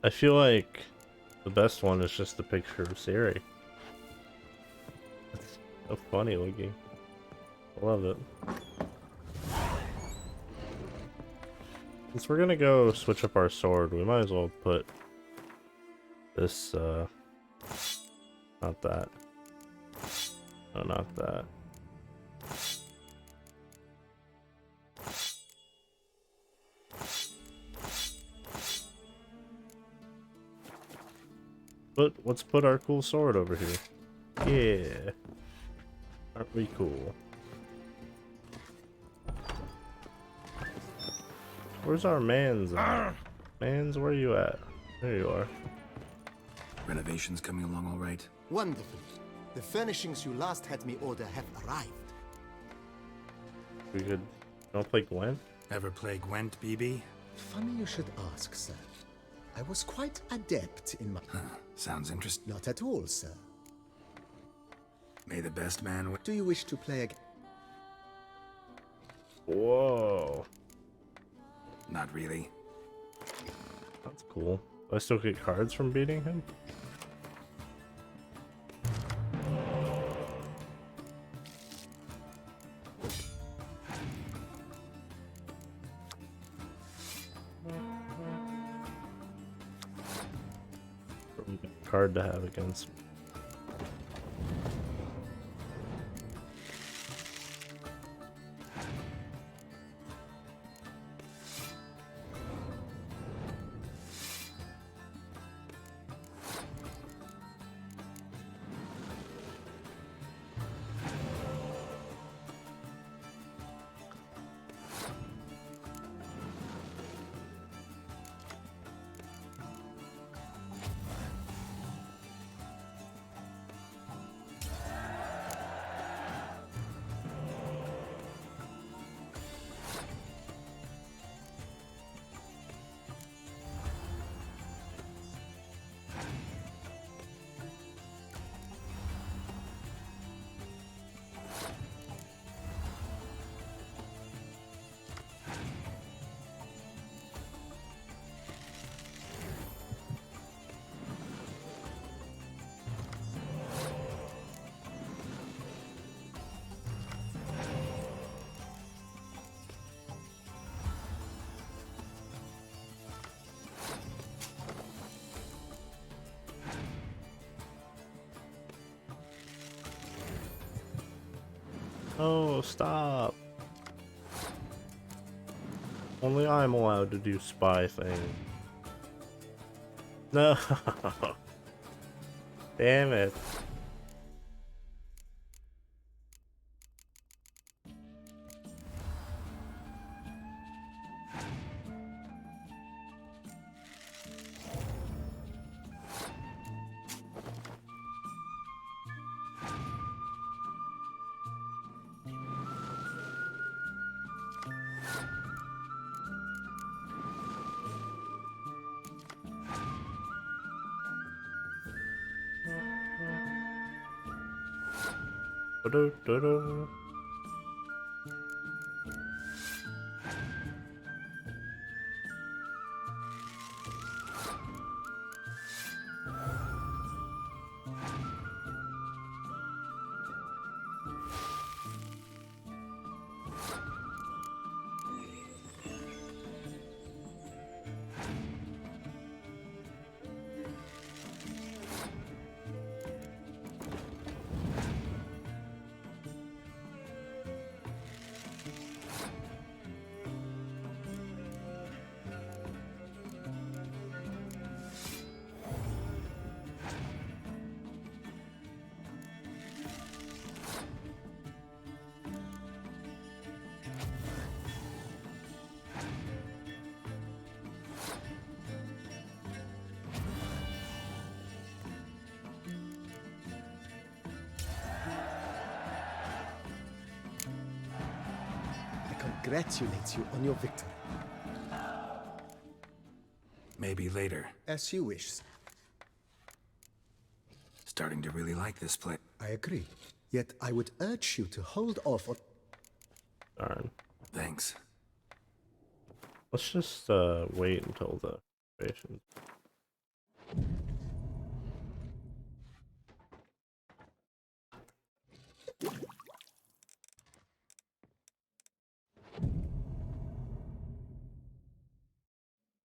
I feel like the best one is just the picture of Siri. It's so funny looking. I love it. Since we're gonna go switch up our sword, we might as well put this, not that. No, not that. But let's put our cool sword over here. Yeah. Aren't we cool? Where's our mans? Mans, where are you at? There you are. Renovations coming along all right? Wonderful. The furnishings you last had me order have arrived. We could Don't play Gwent? Ever play Gwent, BB? Funny you should ask, sir. I was quite adept in my... Sounds interesting. Not at all, sir. May the best man win. Do you wish to play again? Whoa. Not really. That's cool. Do I still get cards from beating him? Card to have against me. Oh, stop. Only I'm allowed to do spy thing. No. Damn it. Do-do-do-do. Congratulate you on your victory. Maybe later. As you wish. Starting to really like this place. I agree. Yet I would urge you to hold off on... Darn. Thanks. Let's just wait until the patient.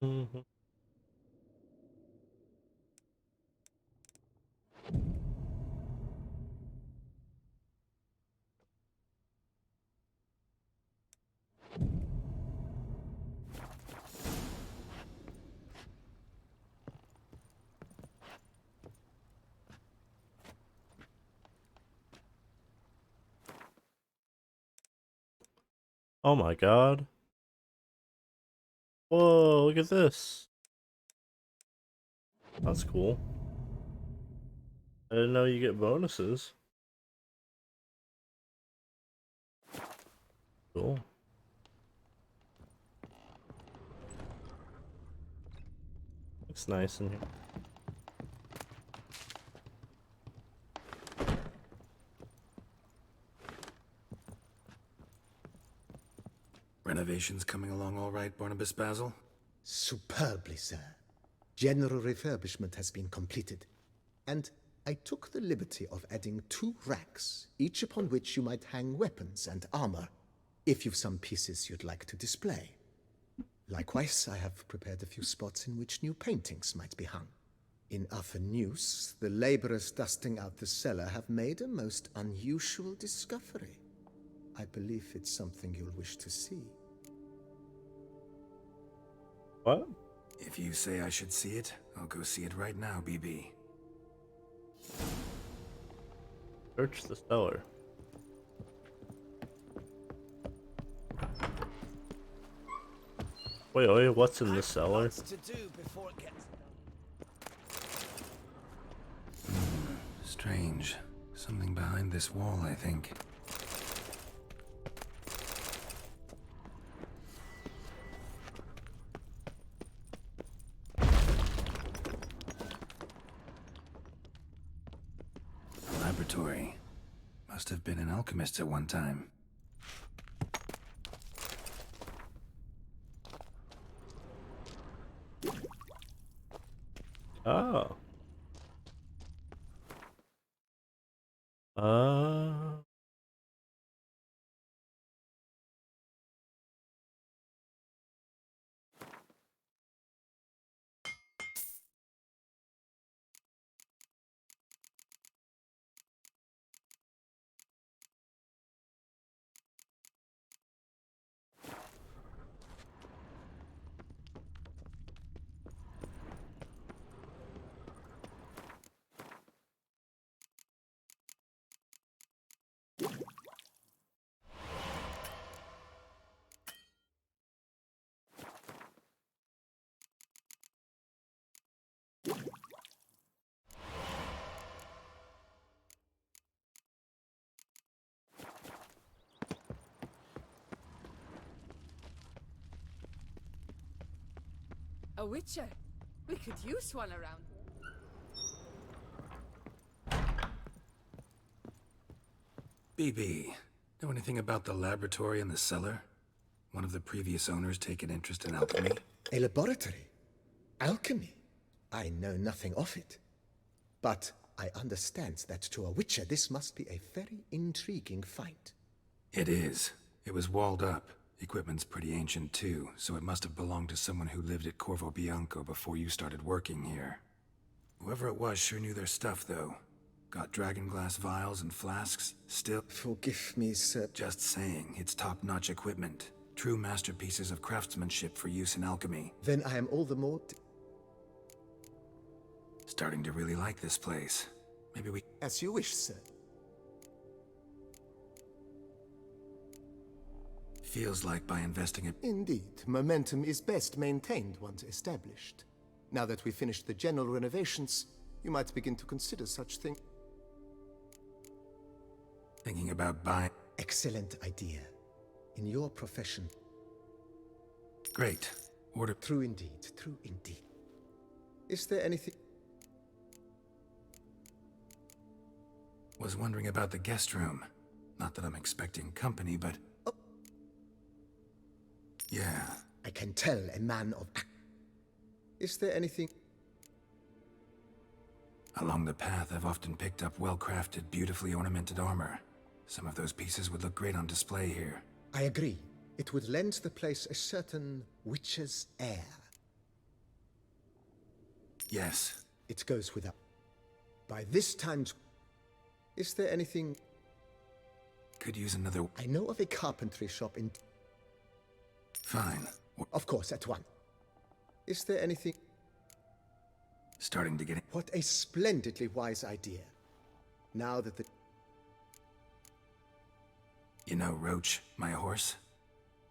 Mm-hmm. Oh my god. Whoa, look at this. That's cool. I didn't know you get bonuses. Cool. It's nice in here. Renovations coming along all right, Barnabas Basil? Superbly, sir. General refurbishment has been completed. And I took the liberty of adding 2 racks, each upon which you might hang weapons and armor, if you've some pieces you'd like to display. Likewise, I have prepared a few spots in which new paintings might be hung. In other news, the laborers dusting out the cellar have made a most unusual discovery. I believe it's something you'll wish to see. What? If you say I should see it, I'll go see it right now, BB. Search the cellar. Wait, what's in the cellar? To do before it gets... Strange. Something behind this wall, I think. Laboratory. Must have been an alchemist at one time. Oh. A witcher. We could use one around here. BB, know anything about the laboratory in the cellar? One of the previous owners take an interest in alchemy? A laboratory? Alchemy? I know nothing of it. But I understand that to a witcher this must be a very intriguing find. It is. It was walled up. Equipment's pretty ancient too, so it must have belonged to someone who lived at Corvo Bianco before you started working here. Whoever it was sure knew their stuff, though. Got dragon glass vials and flasks, still... Forgive me, sir. Just saying, it's top-notch equipment. True masterpieces of craftsmanship for use in alchemy. Then I am all the more... Starting to really like this place. Maybe we... As you wish, sir. Feels like by investing it... Indeed, momentum is best maintained once established. Now that we've finished the general renovations, you might begin to consider such things. Thinking about buying... Excellent idea. In your profession... Great. Order... True indeed, true indeed. Is there anything... Was wondering about the guest room. Not that I'm expecting company, but... Oh. Yeah. I can tell a man of... Is there anything... Along the path, I've often picked up well-crafted, beautifully ornamented armor. Some of those pieces would look great on display here. I agree. It would lend the place a certain witcher's air. Yes. It goes without... By this time... Is there anything... Could use another... I know of a carpentry shop in... Fine. Of course, at one. Is there anything... Starting to get... What a splendidly wise idea. Now that the... You know Roach, my horse?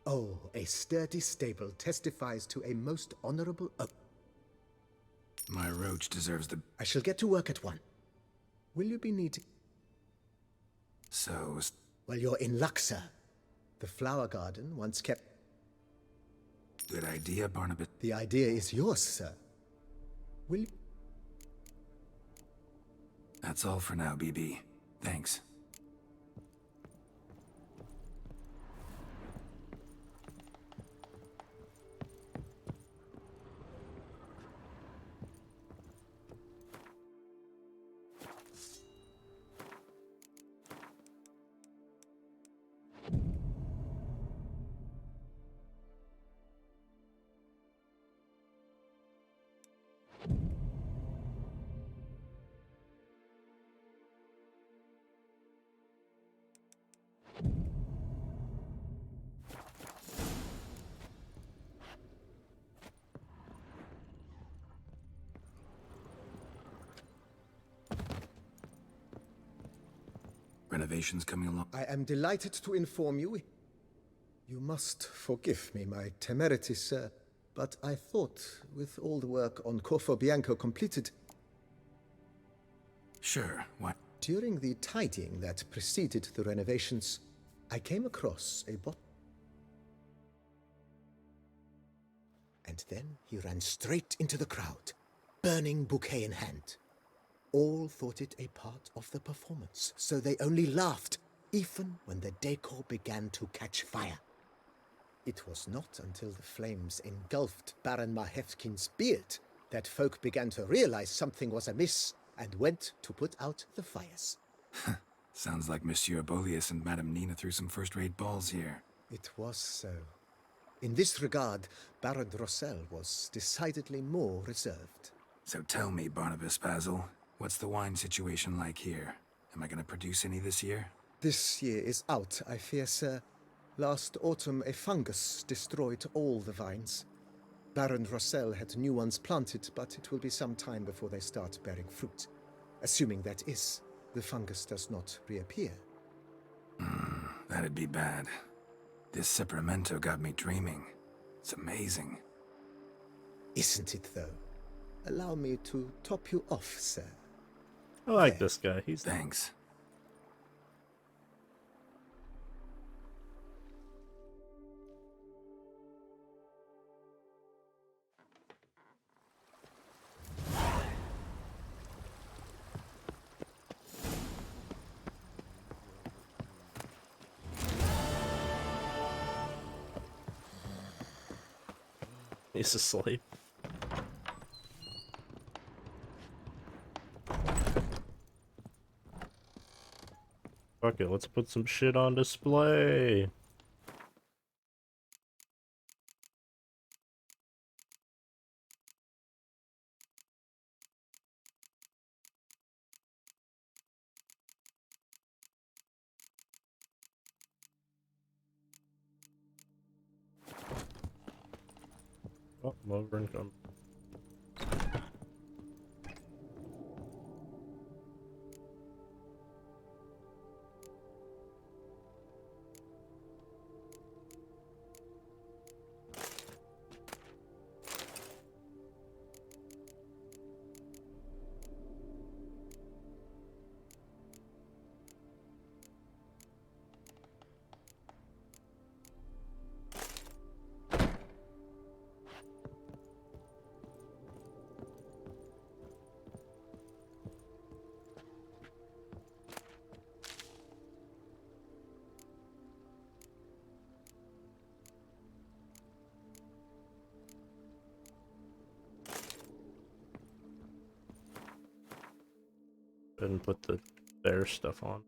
Oh, a sturdy stable testifies to a most honorable... My Roach deserves the... I shall get to work at one. Will you be needing... So... Well, you're in luck, sir. The flower garden once kept... Good idea, Barnabas. The idea is yours, sir. Will... That's all for now, BB. Thanks. Renovations coming along? I am delighted to inform you. You must forgive me my temerity, sir, but I thought, with all the work on Corfo Bianco completed... Sure, what? During the tidying that preceded the renovations, I came across a bot... And then he ran straight into the crowd, burning bouquet in hand. All thought it a part of the performance, so they only laughed, even when the decor began to catch fire. It was not until the flames engulfed Baron Mahevkin's beard that folk began to realize something was amiss and went to put out the fires. Sounds like Monsieur Bolius and Madame Nina threw some first-rate balls here. It was so. In this regard, Baron Rossel was decidedly more reserved. So tell me, Barnabas Basil, what's the wine situation like here? Am I going to produce any this year? This year is out, I fear, sir. Last autumn, a fungus destroyed all the vines. Baron Rossel had new ones planted, but it will be some time before they start bearing fruit. Assuming that is, the fungus does not reappear. That'd be bad. This Sacramento got me dreaming. It's amazing. Isn't it, though? Allow me to top you off, sir. I like this guy. He's Thanks. He's asleep. Fuck it, let's put some shit on display. Oh, I'm over income. And put the bear stuff on.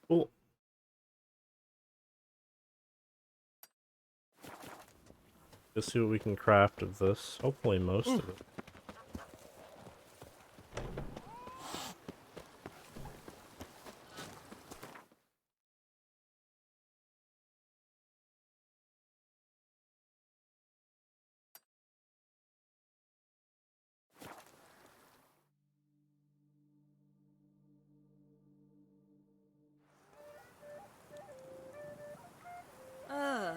Cool. Let's see what we can craft of this. Hopefully most of it. Ah.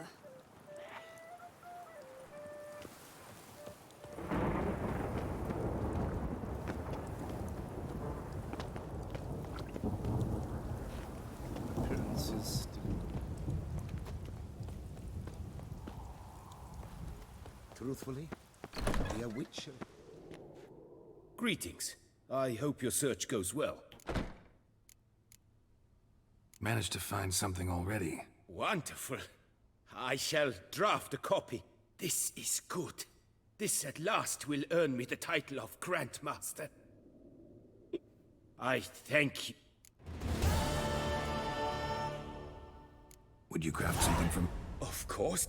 Truthfully, be a witcher. Greetings. I hope your search goes well. Managed to find something already. Wonderful. I shall draft a copy. This is good. This at last will earn me the title of Grandmaster. I thank you. Would you craft something from... Of course.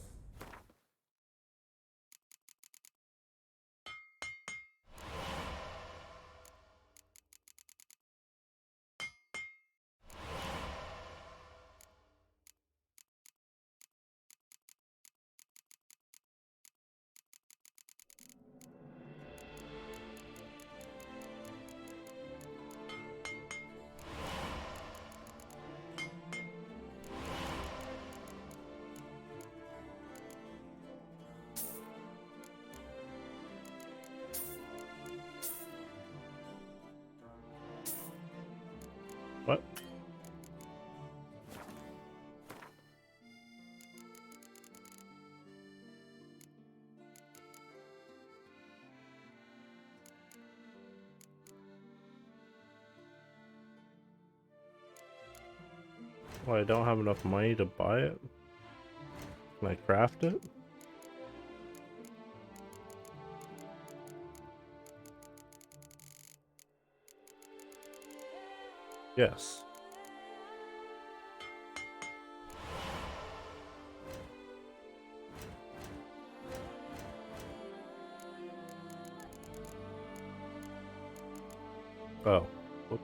What? Well, I don't have enough money to buy it. Can I craft it? Yes. Oh. Whoops.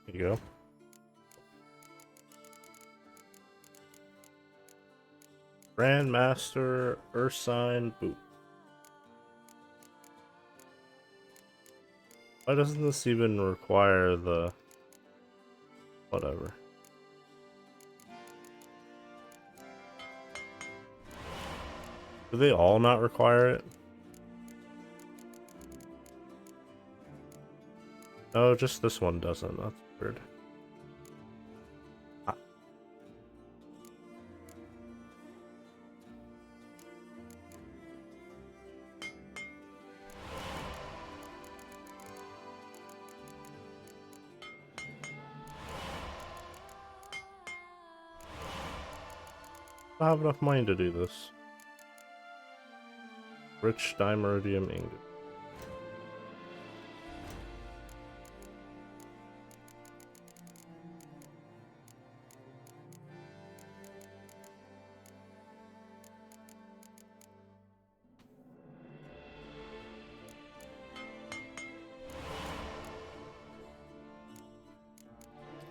There you go. Grandmaster Ursine Boot. Why doesn't this even require the... whatever? Do they all not require it? No, just this one doesn't. That's weird. Ah. I don't have enough money to do this. Rich dimeridium ingot.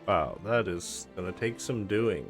Wow, that is gonna take some doing.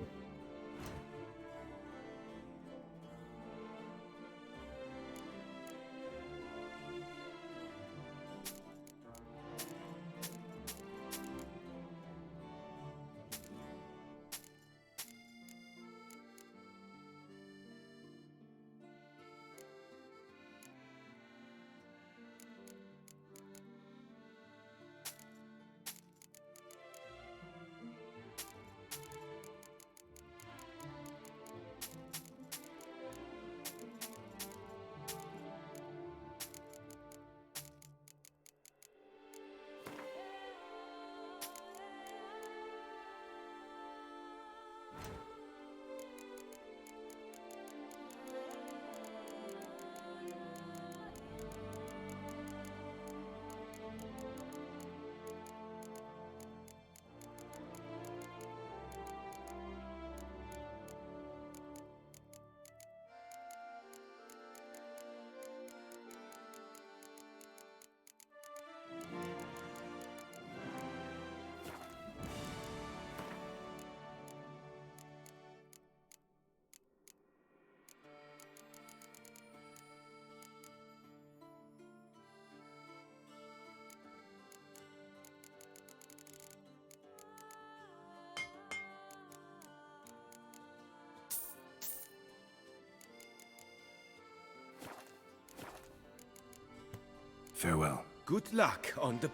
Farewell. Good luck on the...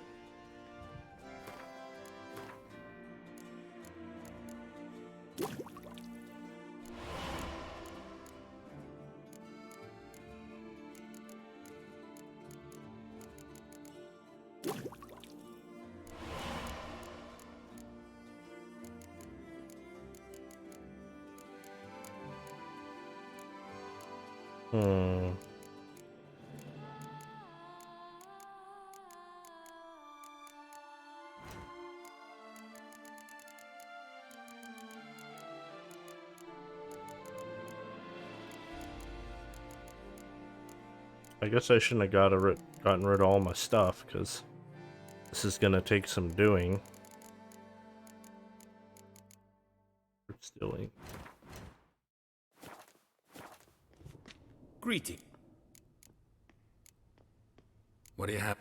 I guess I shouldn't have gotten rid of all my stuff, because this is gonna take some doing. Stealing. Greeting. What do you have?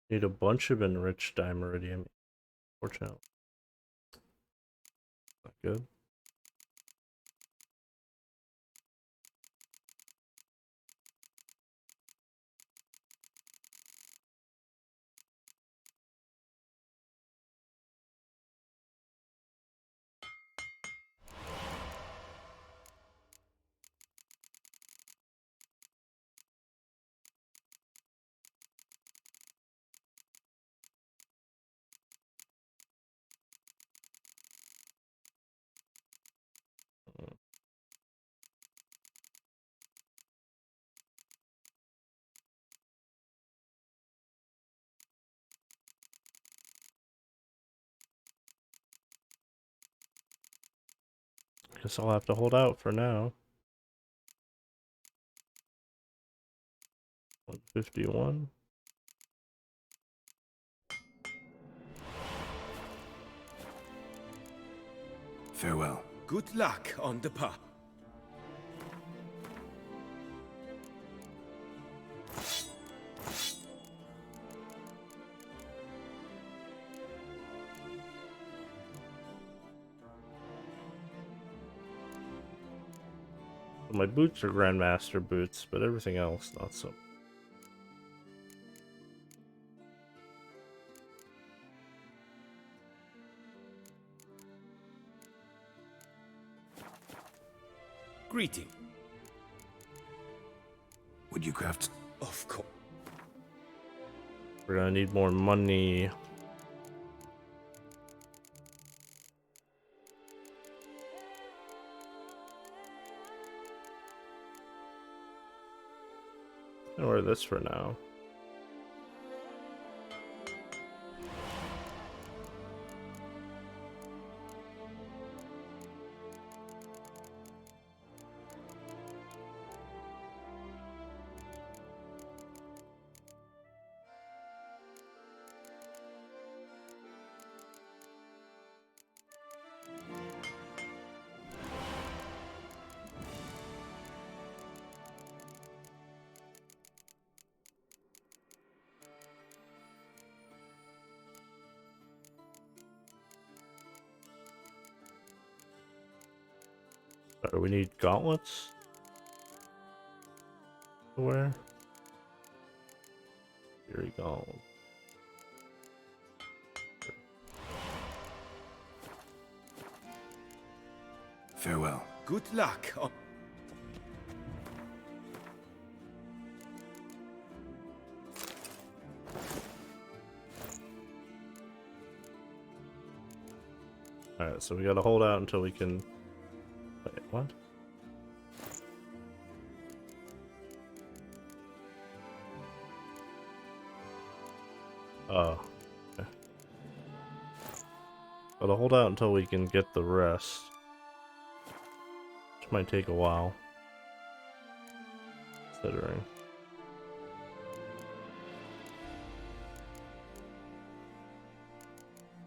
Need a bunch of enriched dimeridium. Fortunately. Not good. Guess I'll have to hold out for now. 151. Farewell. Good luck on the path. My boots are Grandmaster boots, but everything else not so. Greeting. Would you craft? Of course. We're gonna need more money. I'll wear this for now. We need gauntlets to wear. Fury gauntlet. Farewell. Good luck. Alright, so we gotta hold out until we can... Wait, what? Oh. Okay. But I'll hold out until we can get the rest. Which might take a while. Considering.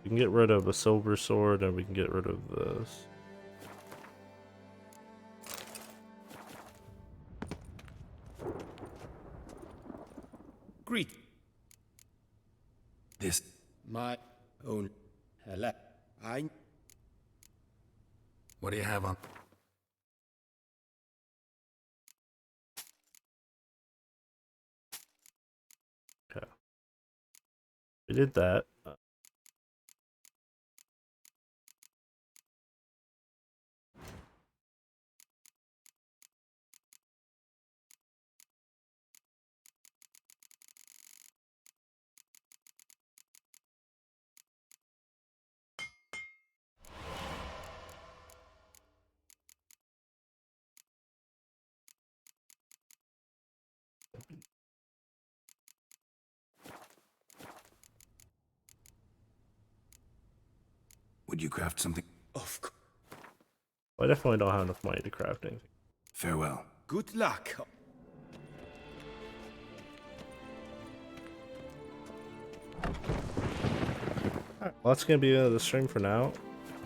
We can get rid of a silver sword and we can get rid of this. Greet. This. My own. Hello. I. What do you have on? Okay. We did that. Would you craft something? Of course. I definitely don't have enough money to craft anything. Farewell. Good luck. Alright, well, that's gonna be the stream for now,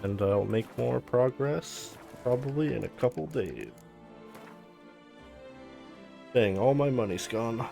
and I'll make more progress probably in a couple days. Dang, all my money's gone.